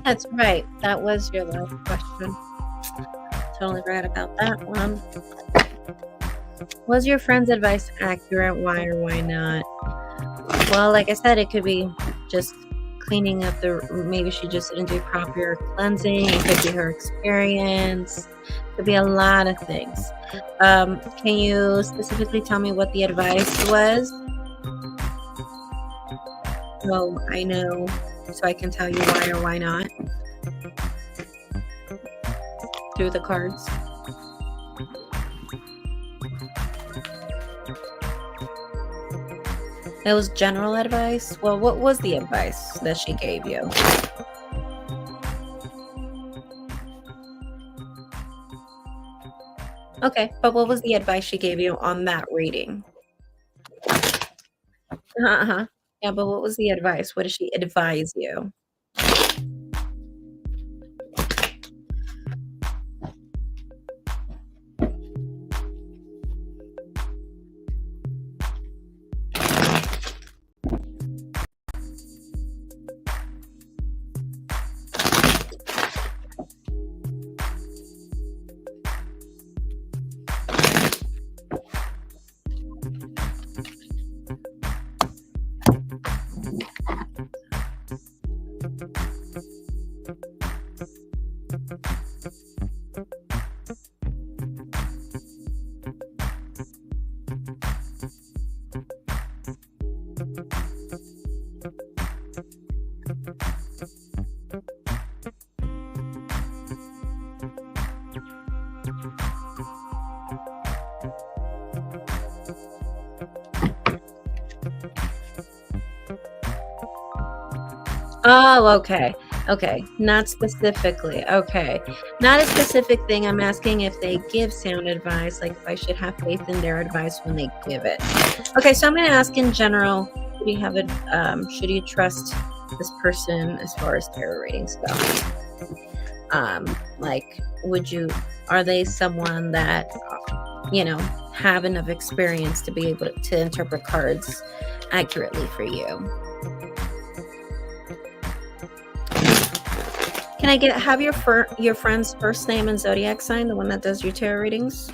That's right. That was your last question. Totally right about that one. Was your friend's advice accurate? Why or why not? Well, like I said, it could be just cleaning up maybe she just didn't do proper cleansing. It could be her experience. It could be a lot of things. Can you specifically tell me what the advice was? Well, I know, so I can tell you why or why not through the cards. It was general advice. Well, what was the advice that she gave you? Okay, but what was the advice she gave you on that reading? Uh-huh. Yeah, but what was the advice? What did she advise you? Oh, okay. Okay. Not specifically. Okay. Not a specific thing. I'm asking if they give sound advice, like if I should have faith in their advice when they give it. Okay, so I'm going to ask in general, do you have should you trust this person as far as tarot readings go? Like, are they someone that, have enough experience to be able to interpret cards accurately for you? Can I have your friend's first name and zodiac sign, the one that does your tarot readings?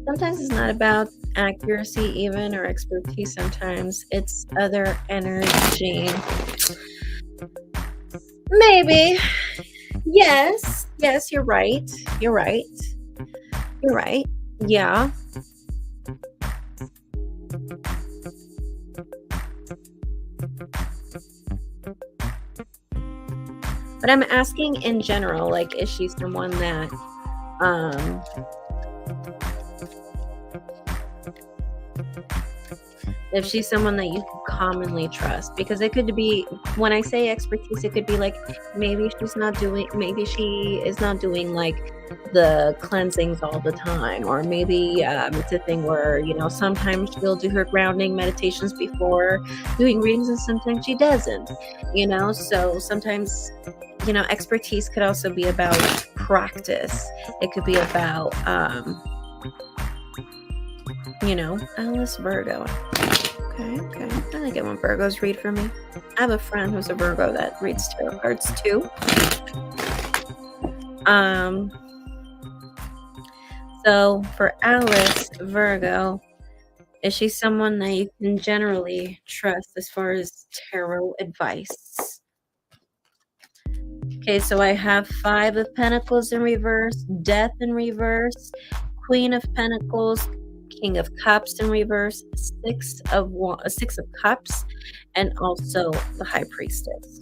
Sometimes it's not about accuracy even or expertise. Sometimes it's other energy. Maybe. Yes, you're right. You're right. Yeah. But I'm asking in general, like, is she someone that if she's someone that you can commonly trust? Because it could be, when I say expertise, it could be like maybe she is not doing like the cleansings all the time, or maybe it's a thing where sometimes she'll do her grounding meditations before doing readings and sometimes she doesn't, so sometimes expertise could also be about practice. It could be about Alice Virgo. Okay. I like it when Virgos read for me. I have a friend who's a Virgo that reads tarot cards too. So for Alice Virgo, is she someone that you can generally trust as far as tarot advice? Okay, so I have 5 of Pentacles in reverse, Death in reverse, Queen of Pentacles, King of Cups in reverse, 6 of Cups, and also the High Priestess.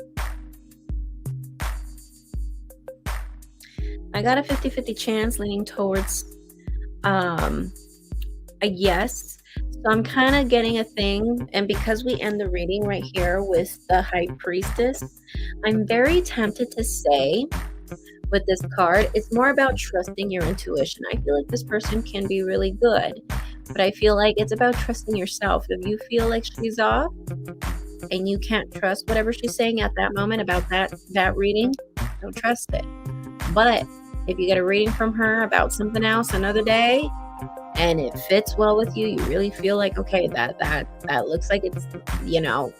I got a 50-50 chance leaning towards a yes. So I'm kind of getting a thing, and because we end the reading right here with the High Priestess, I'm very tempted to say with this card, it's more about trusting your intuition. I feel like this person can be really good, but I feel like it's about trusting yourself. If you feel like she's off and you can't trust whatever she's saying at that moment about that reading, don't trust it. But if you get a reading from her about something else another day, and it fits well with you, you really feel like, okay, that looks like it's,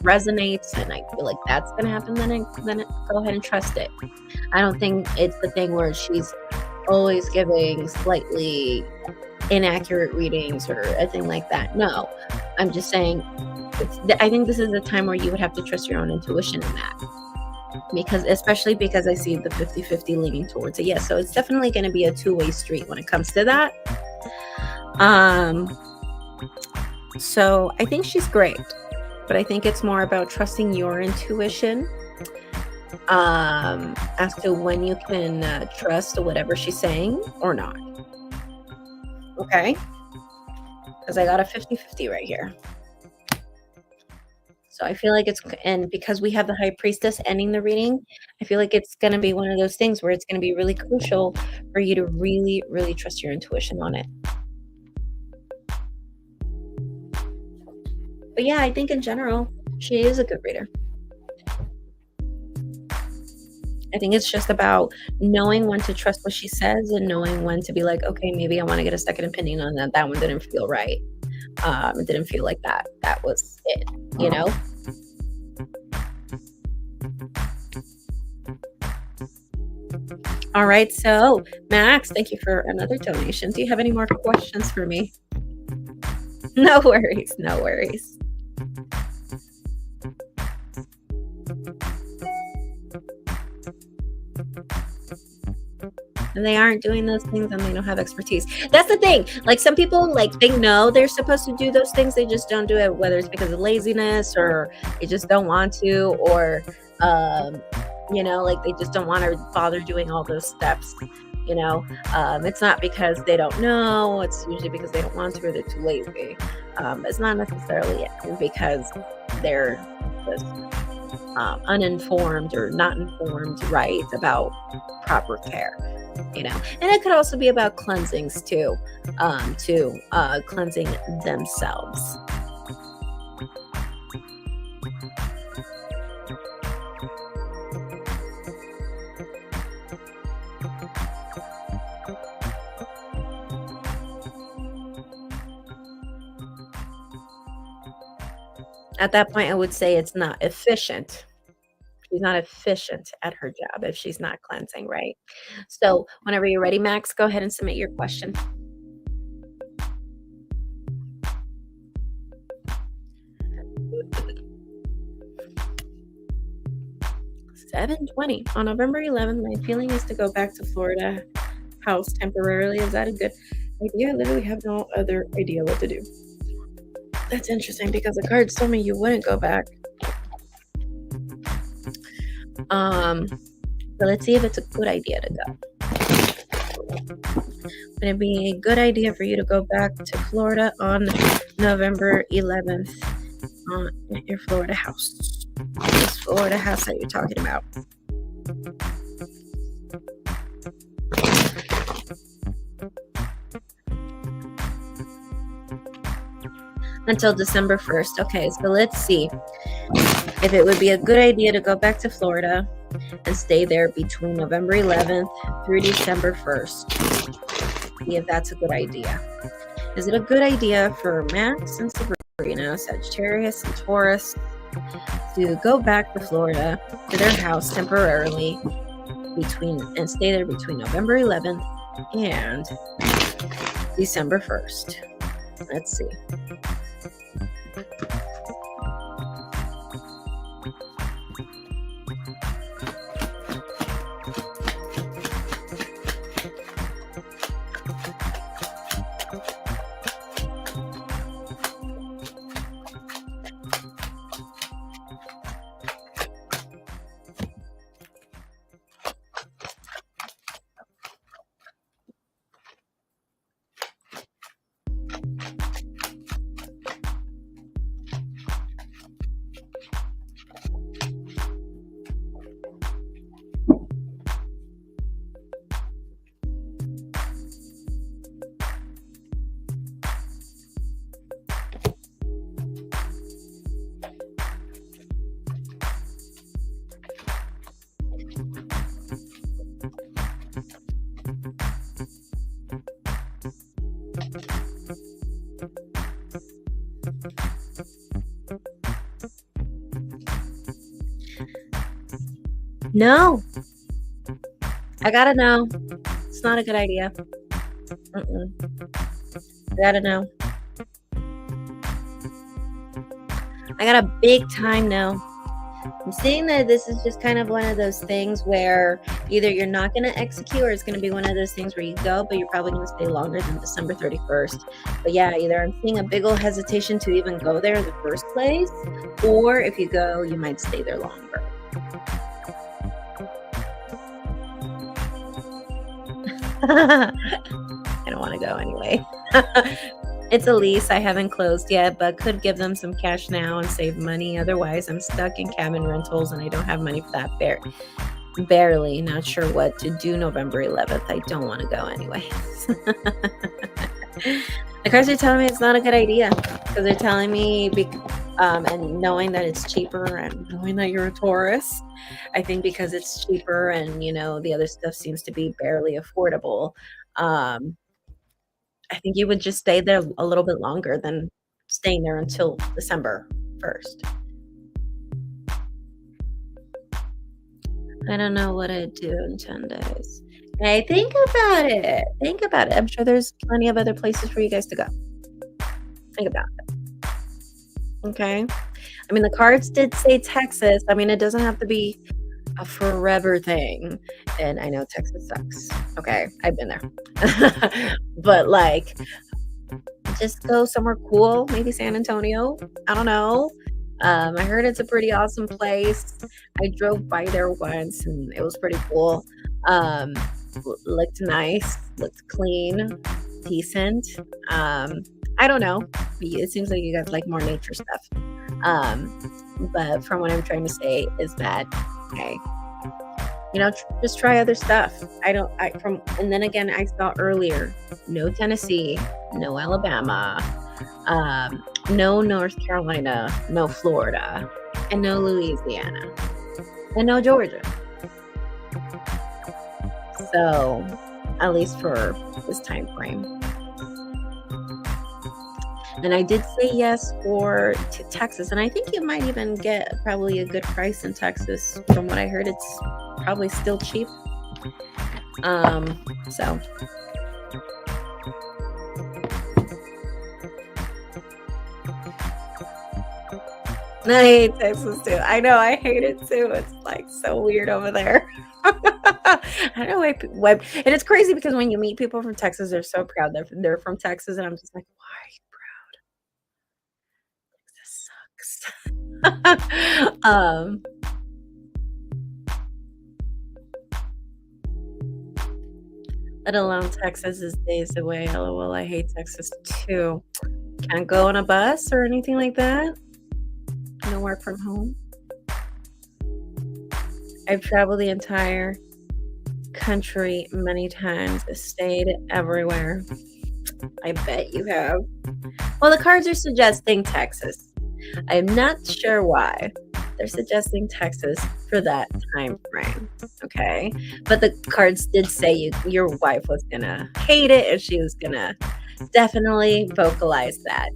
resonates, and I feel like that's gonna happen, then go ahead and trust it. I don't think it's the thing where she's always giving slightly inaccurate readings or a thing like that. No, I'm just saying, I think this is the time where you would have to trust your own intuition in that. Especially because I see the 50-50 leaning towards it. Yes, so it's definitely going to be a two-way street when it comes to that. So I think she's great, but I think it's more about trusting your intuition as to when you can trust whatever she's saying or not. Okay? Because I got a 50-50 right here. So I feel like and because we have the High Priestess ending the reading, I feel like it's going to be one of those things where it's going to be really crucial for you to really, really trust your intuition on it. But yeah, I think in general, she is a good reader. I think it's just about knowing when to trust what she says and knowing when to be like, okay, maybe I want to get a second opinion on that. That one didn't feel right. It didn't feel like that was it, All right, so Max, thank you for another donation. Do you have any more questions for me? No worries, no worries. And they aren't doing those things and they don't have expertise. That's the thing. Like, some people, like, they know they're supposed to do those things, they just don't do it, whether it's because of laziness or they just don't want to, or like they just don't want to bother doing all those steps. It's not because they don't know, it's usually because they don't want to or they're too lazy. It's not necessarily because they're just uninformed or not informed right about proper care. And it could also be about cleansings too, cleansing themselves. At that point, I would say it's not efficient. She's not efficient at her job if she's not cleansing, right? So whenever you're ready, Max, go ahead and submit your question. $720 on November 11th. My feeling is to go back to Florida house temporarily. Is that a good idea? I literally have no other idea what to do. That's interesting because the cards told me you wouldn't go back. But let's see if it's a good idea to go. Would it be a good idea for you to go back to Florida on November 11th at your Florida house? This Florida house that you're talking about. Until December 1st. Okay, so let's see if it would be a good idea to go back to Florida and stay there between November 11th through December 1st. See if that's a good idea. Is it a good idea for Max and Sabrina, Sagittarius and Taurus, to go back to Florida to their house temporarily and stay there between November 11th and December 1st? Let's see. No, I gotta know. It's not a good idea. I gotta know. I got a big time no. I'm seeing that this is just kind of one of those things where either you're not going to execute or it's going to be one of those things where you go, but you're probably going to stay longer than December 31st. But yeah, either I'm seeing a big old hesitation to even go there in the first place, or if you go, you might stay there longer. I don't want to go anyway. It's a lease I haven't closed yet, but could give them some cash now and save money. Otherwise, I'm stuck in cabin rentals and I don't have money for that. Barely. Not sure what to do November 11th. I don't want to go anyway. The cards are telling me it's not a good idea because they're telling me, and knowing that it's cheaper and knowing that you're a Taurus, I think because it's cheaper and, the other stuff seems to be barely affordable. I think you would just stay there a little bit longer than staying there until December 1st. I don't know what I'd do in 10 days. Hey, think about it. Think about it. I'm sure there's plenty of other places for you guys to go. Think about it. Okay? I mean, the cards did say Texas. I mean, it doesn't have to be a forever thing. And I know Texas sucks. Okay, I've been there. But just go somewhere cool, maybe San Antonio. I don't know. I heard it's a pretty awesome place. I drove by there once and it was pretty cool. Looked nice, looked clean, decent. I don't know. It seems like you guys like more nature stuff. But from what I'm trying to say is that, okay, just try other stuff. And then again, I saw earlier, no Tennessee, no Alabama, no North Carolina, no Florida, and no Louisiana, and no Georgia. So, at least for this time frame. And I did say yes for Texas, and I think you might even get probably a good price in Texas. From what I heard, it's probably still cheap. So. I hate Texas too. I know, I hate it too. It's so weird over there. I don't know why, and it's crazy because when you meet people from Texas, they're so proud they're from Texas, and I'm just like, why are you proud? This sucks. Let alone Texas is days away. LOL, I hate Texas too. Can't go on a bus or anything like that. No work from home. I've traveled the entire country many times, stayed everywhere. I bet you have. Well, the cards are suggesting Texas. I'm not sure why. They're suggesting Texas for that time frame. Okay. But the cards did say your wife was gonna hate it and she was gonna definitely vocalize that.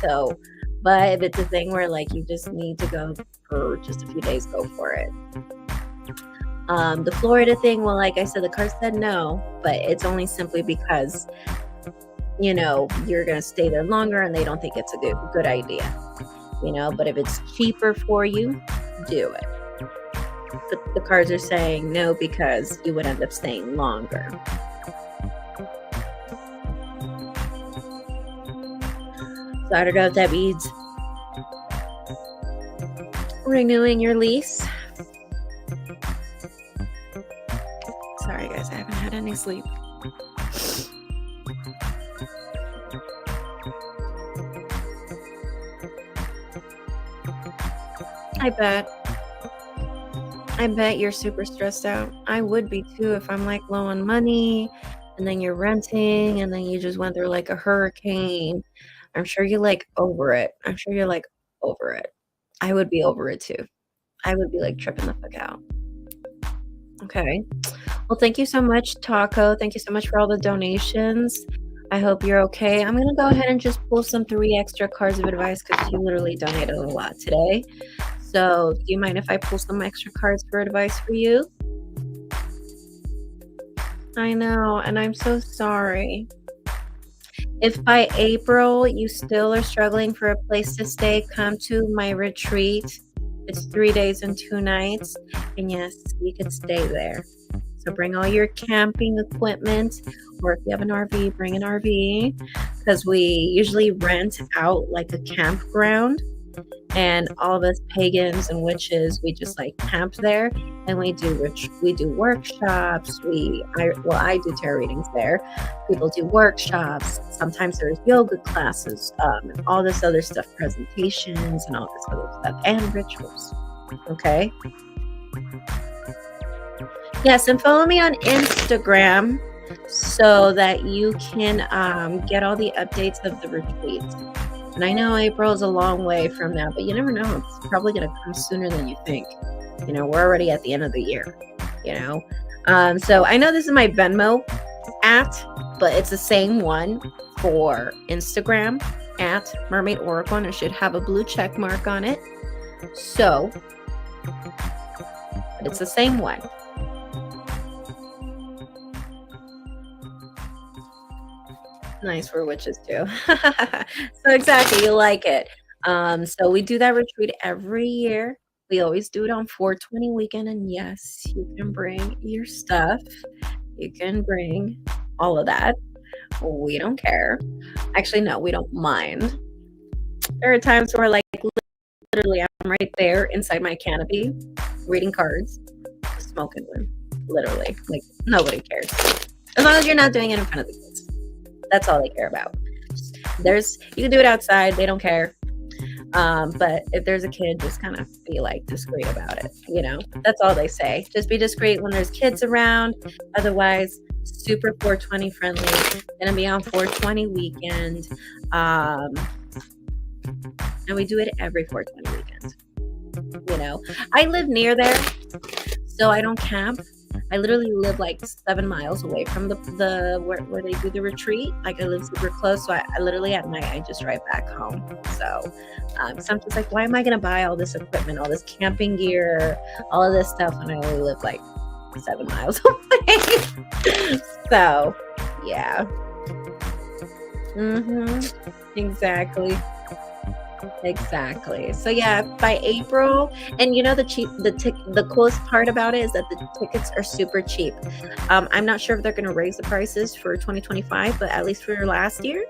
So, but if it's a thing where you just need to go for just a few days, go for it. The Florida thing, well, like I said, the card said no, but it's only simply because, you're going to stay there longer and they don't think it's a good idea, but if it's cheaper for you, do it. But the cards are saying no because you would end up staying longer. So I don't know if that means renewing your lease. Sorry guys, I haven't had any sleep. I bet you're super stressed out. I would be too if I'm low on money and then you're renting and then you just went through a hurricane. I'm sure you're over it. I would be over it too. I would be tripping the fuck out. Okay. Well, thank you so much, Taco. Thank you so much for all the donations. I hope you're okay. I'm going to go ahead and just pull some 3 extra cards of advice because you literally donated a lot today. So do you mind if I pull some extra cards for advice for you? I know, and I'm so sorry. If by April you still are struggling for a place to stay, come to my retreat. It's 3 days and 2 nights. And yes, you can stay there. So bring all your camping equipment, or if you have an RV, bring an RV, because we usually rent out like a campground, and all of us pagans and witches, we just like camp there, and we do workshops. I do tarot readings there. People do workshops. Sometimes there's yoga classes, and all this other stuff, presentations, and all this other stuff, and rituals. Okay. Yes, and follow me on Instagram so that you can get all the updates of the retreat. And I know April is a long way from now, but you never know. It's probably going to come sooner than you think. You know, we're already at the end of the year, you know. So I know this is my Venmo but it's the same one for Instagram at Mermaid Oracle, and it should have a blue check mark on it. So, but it's the same one. Nice for witches too. So exactly, you like it. So we do that retreat every year. We always do it on 420 weekend, and yes, you can bring your stuff. You can bring all of that. We don't care. Actually, no, we don't mind. There are times where, like, literally, I'm right there inside my canopy, reading cards, just smoking them. Literally, like, nobody cares as long as you're not doing it in front of the kids. That's all they care about. You can do it outside. They don't care. But if there's a kid, just kind of be like discreet about it. You know, that's all they say. Just be discreet when there's kids around. Otherwise, super 420 friendly. Gonna be on 420 weekend. And we do it every 420 weekend. You know, I live near there, so I don't camp. I literally live like 7 miles away from the where they do the retreat. Like, I live super close, so I literally at night I just drive back home. So I'm just like, why am I gonna buy all this equipment, all this camping gear, all of this stuff when I only live like 7 miles away? So yeah. Exactly. So yeah, by April, and you know the coolest part about it is that the tickets are super cheap. I'm not sure if they're going to raise the prices for 2025, but at least for last year,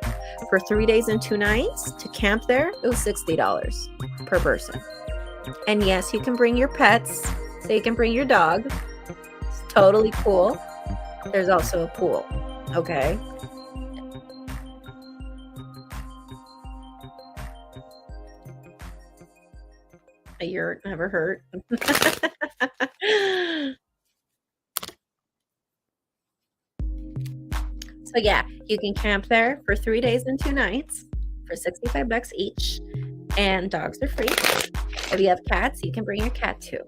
for 3 days and 2 nights to camp there, it was $60 per person. And yes, you can bring your pets, so you can bring your dog. It's totally cool. There's also a pool. Okay. You're never hurt. So yeah, you can camp there for 3 days and 2 nights for $65 each, and dogs are free. If you have cats, you can bring your cat too.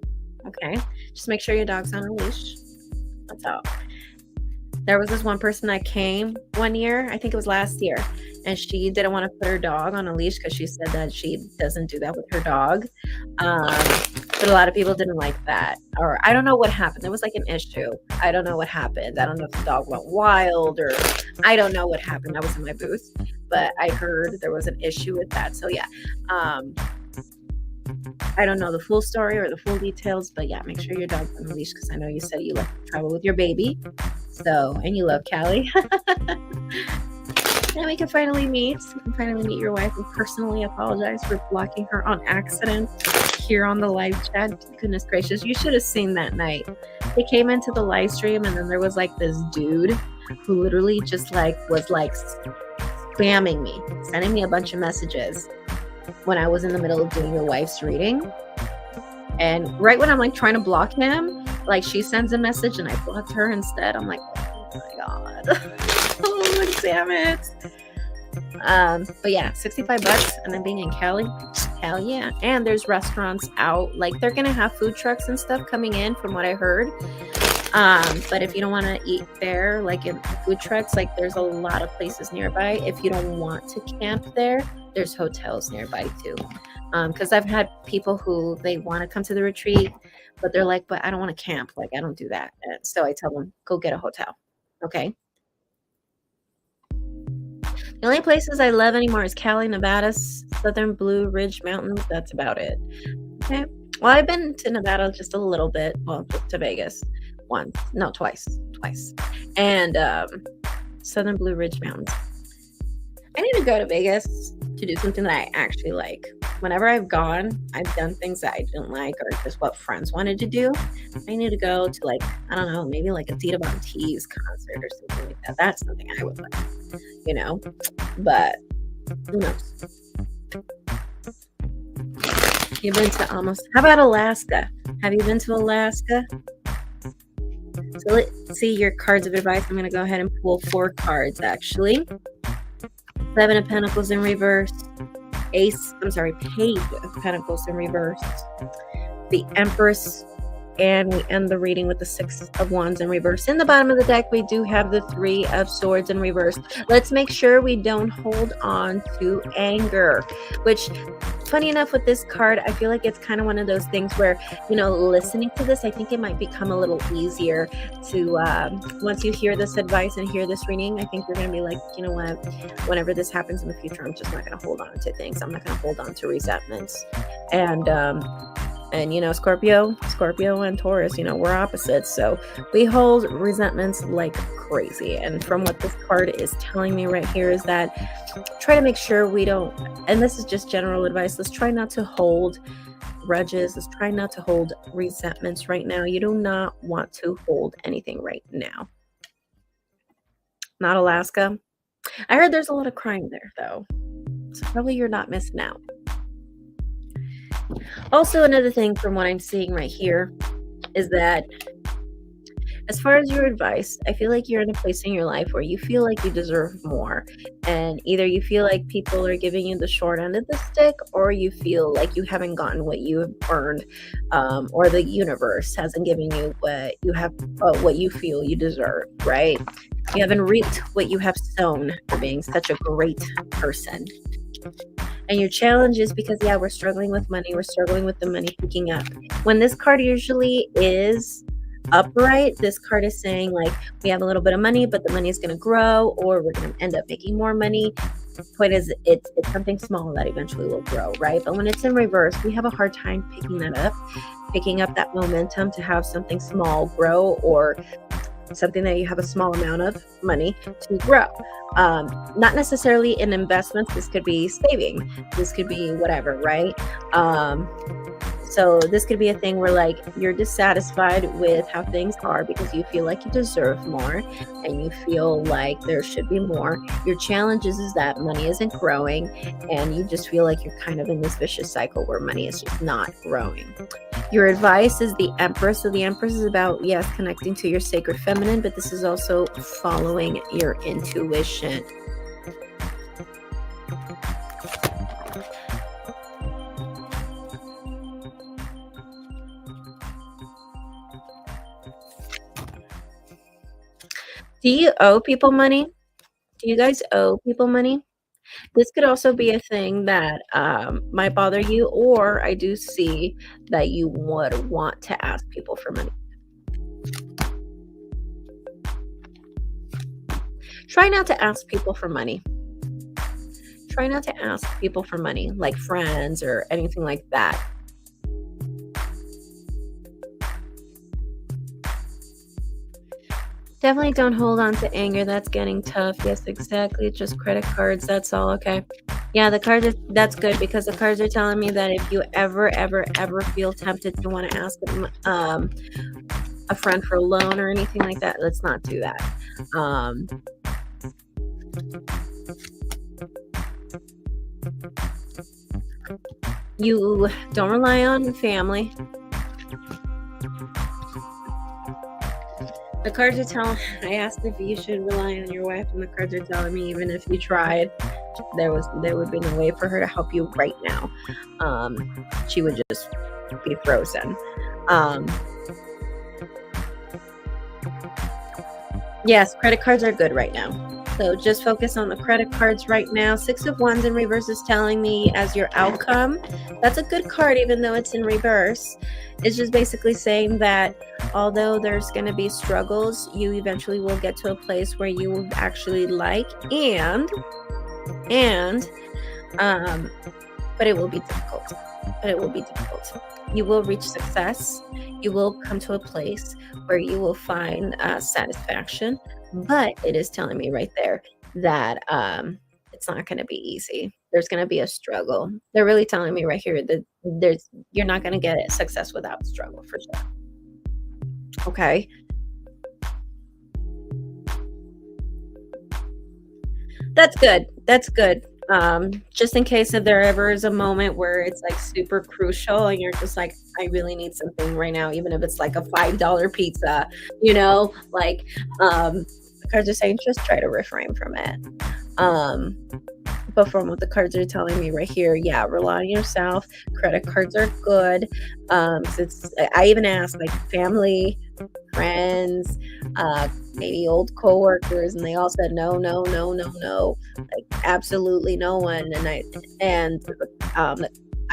Okay, just make sure your dog's on a leash. That's all. There was this one person that came one year, I think it was last year, and she didn't want to put her dog on a leash because she said that she doesn't do that with her dog. But a lot of people didn't like that, or I don't know what happened. There was like an issue. I don't know what happened. I don't know if the dog went wild, or I don't know what happened. I was in my booth, but I heard there was an issue with that. So yeah, I don't know the full story or the full details, but yeah, make sure your dog's on a leash, because I know you said you like to travel with your baby. So, and you love Callie. And we can finally meet. You can finally meet your wife, and personally apologize for blocking her on accident here on the live chat. Goodness gracious, you should have seen that night. They came into the live stream, and then there was like this dude who literally just like was like spamming me, sending me a bunch of messages when I was in the middle of doing your wife's reading. And right when I'm like trying to block him, like she sends a message and I blocked her instead. I'm like, oh my God. Oh, damn it. But yeah, $65, and then being in Cali, hell yeah. And there's restaurants out, like they're gonna have food trucks and stuff coming in from what I heard. But if you don't want to eat there, like in food trucks, like there's a lot of places nearby. If you don't want to camp there, there's hotels nearby too. Because I've had people who they want to come to the retreat, but they're like, but I don't want to camp. Like I don't do that. And so I tell them, go get a hotel. Okay. The only places I love anymore is Cali, Nevada, Southern Blue Ridge Mountains. That's about it. Okay. Well, I've been to Nevada just a little bit. Well, to Vegas once. No, twice. And Southern Blue Ridge Mountains. I need to go to Vegas to do something that I actually like. Whenever I've gone, I've done things that I didn't like or just what friends wanted to do. I need to go to like, I don't know, maybe like a Dita Von Teese concert or something like that. That's something I would like, you know, but who knows? You've been to almost, how about Alaska? Have you been to Alaska? So let's see your cards of advice. I'm going to go ahead and pull 4 cards actually. 7 of Pentacles in reverse. Page of Pentacles in reverse. The Empress. And we end the reading with the 6 of Wands in reverse. In the bottom of the deck, we do have the 3 of Swords in reverse. Let's make sure we don't hold on to anger, which, funny enough, with this card, I feel like it's kind of one of those things where, you know, listening to this, I think it might become a little easier to, once you hear this advice and hear this reading, I think you're going to be like, you know what, whenever this happens in the future, I'm just not going to hold on to things. I'm not going to hold on to resentments. And, you know, Scorpio and Taurus, you know, we're opposites. So we hold resentments like crazy. And from what this card is telling me right here is that try to make sure we don't, and this is just general advice, let's try not to hold grudges. Let's try not to hold resentments right now. You do not want to hold anything right now. Not Alaska. I heard there's a lot of crime there, though. So probably you're not missing out. Also, another thing from what I'm seeing right here is that as far as your advice, I feel like you're in a place in your life where you feel like you deserve more. And either you feel like people are giving you the short end of the stick, or you feel like you haven't gotten what you have earned, or the universe hasn't given you what you have, what you feel you deserve, right? You haven't reaped what you have sown for being such a great person. And your challenge is because, yeah, we're struggling with money. We're struggling with the money picking up. When this card usually is upright, this card is saying like we have a little bit of money, but the money is going to grow, or we're going to end up making more money. The point is it's something small that eventually will grow, right? But when it's in reverse, we have a hard time picking up that momentum to have something small grow, or something that you have a small amount of money to grow. Not necessarily in investments. This could be saving. This could be whatever, right? So this could be a thing where like you're dissatisfied with how things are because you feel like you deserve more and you feel like there should be more. Your challenge is that money isn't growing and you just feel like you're kind of in this vicious cycle where money is just not growing. Your advice is the Empress. So the Empress is about, yes, connecting to your sacred feminine, but this is also following your intuition. Do you owe people money? Do you guys owe people money? This could also be a thing that might bother you, or I do see that you would want to ask people for money. Try not to ask people for money. Try not to ask people for money, like friends or anything like that. Definitely don't hold on to anger. That's getting tough. Yes, exactly. It's just credit cards. That's all. Okay. Yeah, the cards are, that's good because the cards are telling me that if you ever feel tempted to want to ask a friend for a loan or anything like that, let's not do that. You don't rely on family. The cards are telling, I asked if you should rely on your wife, and the cards are telling me even if you tried, there would be no way for her to help you right now. She would just be frozen. Yes, credit cards are good right now. So just focus on the credit cards right now. Six of Wands in reverse is telling me as your outcome. That's a good card, even though it's in reverse. It's just basically saying that although there's going to be struggles, you eventually will get to a place where you will actually like but it will be difficult. You will reach success. You will come to a place where you will find satisfaction. But it is telling me right there that it's not going to be easy. There's going to be a struggle. They're really telling me right here that you're not going to get success without struggle, for sure. Okay. That's good. That's good. Just in case if there ever is a moment where it's like super crucial and you're just like, I really need something right now, even if it's like a $5 pizza, like the cards are saying just try to refrain from it. But from what the cards are telling me right here, yeah, rely on yourself. Credit cards are good. I even asked like family, friends, maybe old coworkers, and they all said no, no, no, no, no, like absolutely no one. And I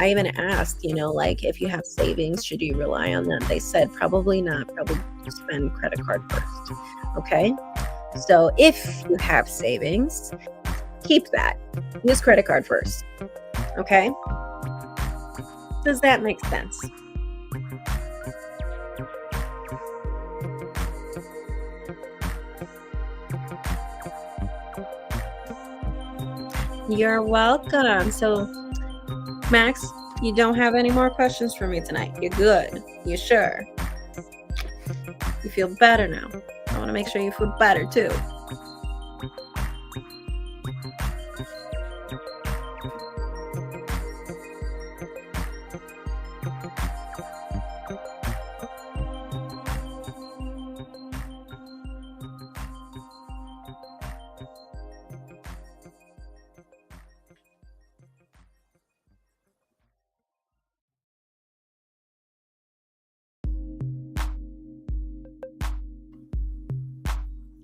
even asked, like if you have savings, should you rely on them? They said probably not. Probably spend credit card first. Okay, so if you have savings, keep that. Use credit card first. Okay, does that make sense? You're welcome. So, Max, you don't have any more questions for me tonight. You're good. You sure? You feel better now. I want to make sure you feel better too.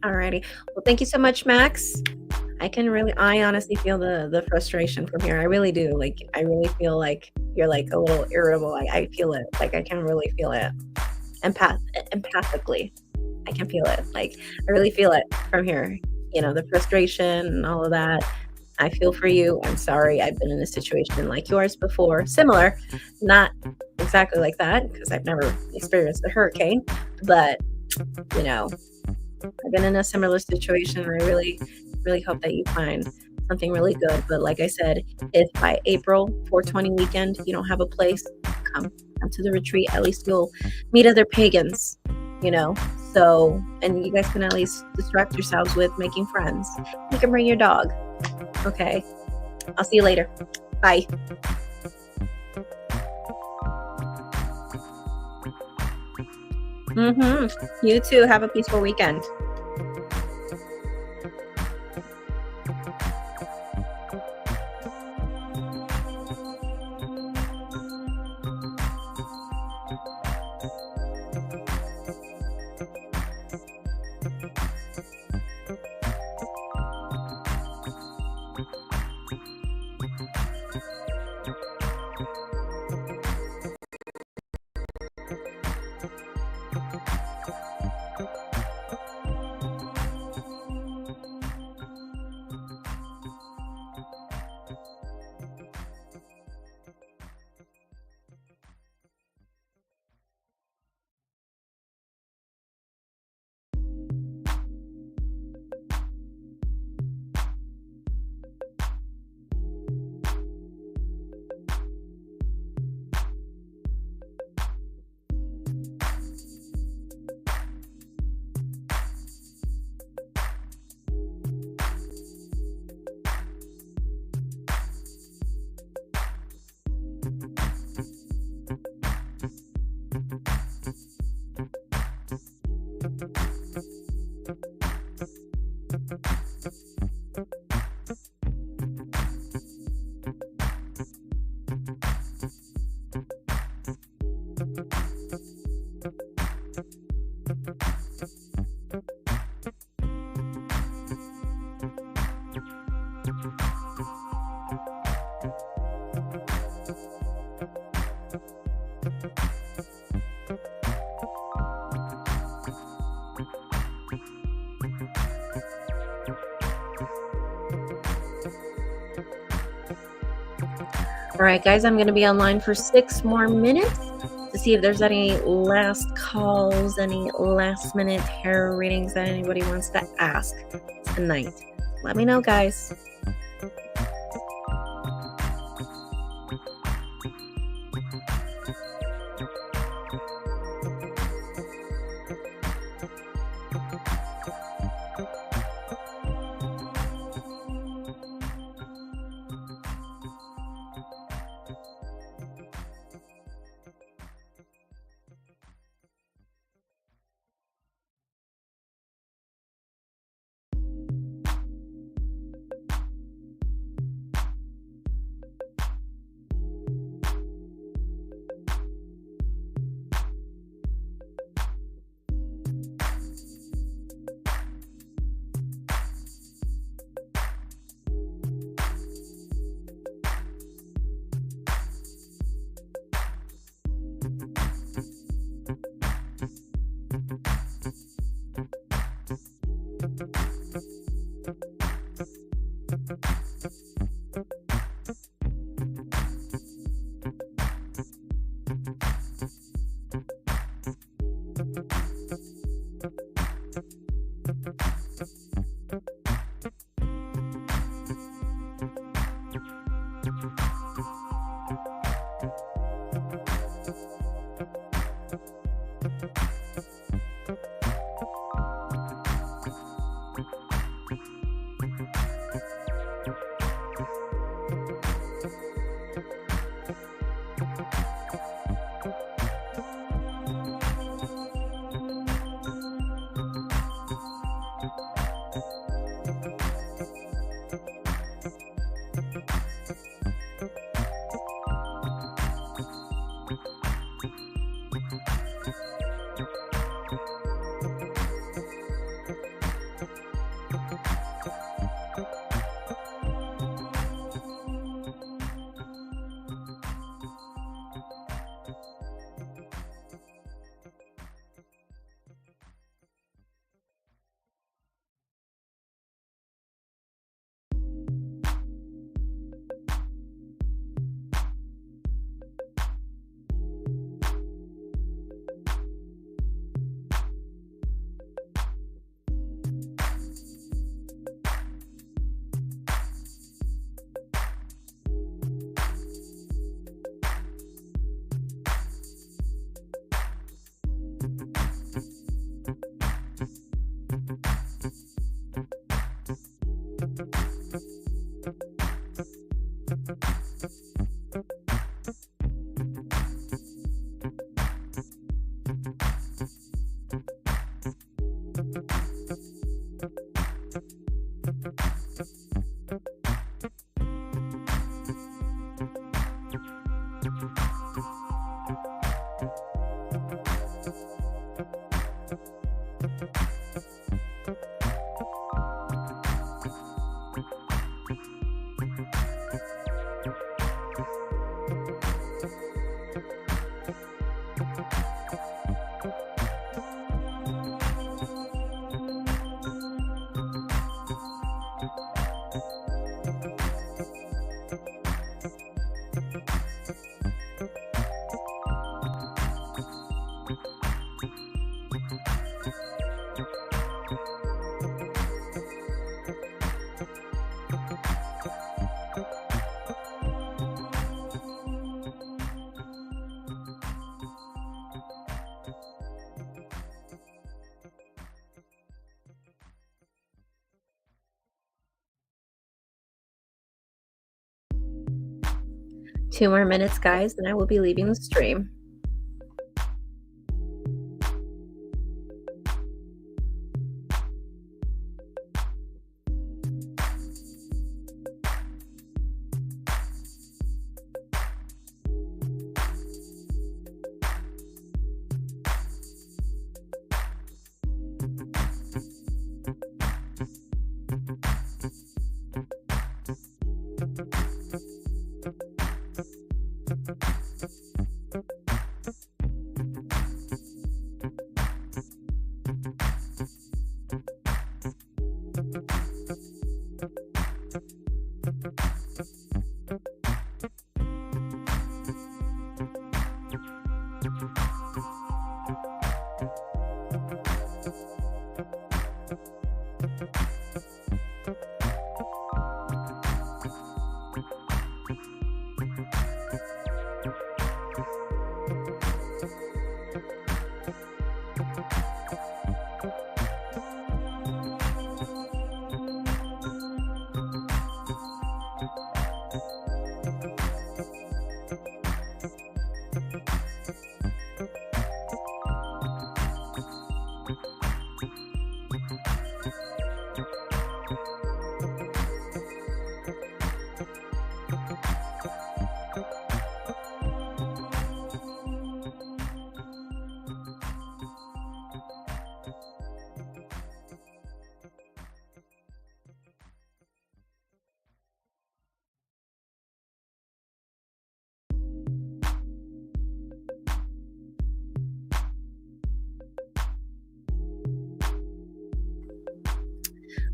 Alrighty. Well, thank you so much, Max. I honestly feel the frustration from here. I really do. Like, I really feel like you're like a little irritable. I feel it. Like, I can really feel it. Empathically. I can feel it. Like, I really feel it from here. The frustration and all of that. I feel for you. I'm sorry. I've been in a situation like yours before. Similar. Not exactly like that, because I've never experienced a hurricane. But, I've been in a similar situation. I really, really hope that you find something really good. But like I said, if by April 420 weekend you don't have a place, come to the retreat. At least you'll meet other pagans, So, and you guys can at least distract yourselves with making friends. You can bring your dog. Okay. I'll see you later. Bye. You too. Have a peaceful weekend. All right, guys, I'm going to be online for 6 more minutes to see if there's any last calls, any last minute tarot readings that anybody wants to ask tonight. Let me know, guys. Two more minutes, guys, and I will be leaving the stream.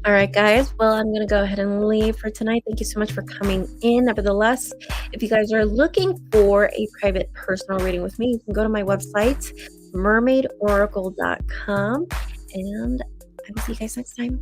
All right, guys. Well, I'm going to go ahead and leave for tonight. Thank you so much for coming in. Nevertheless, if you guys are looking for a private personal reading with me, you can go to my website, mermaidoracle.com, and I will see you guys next time.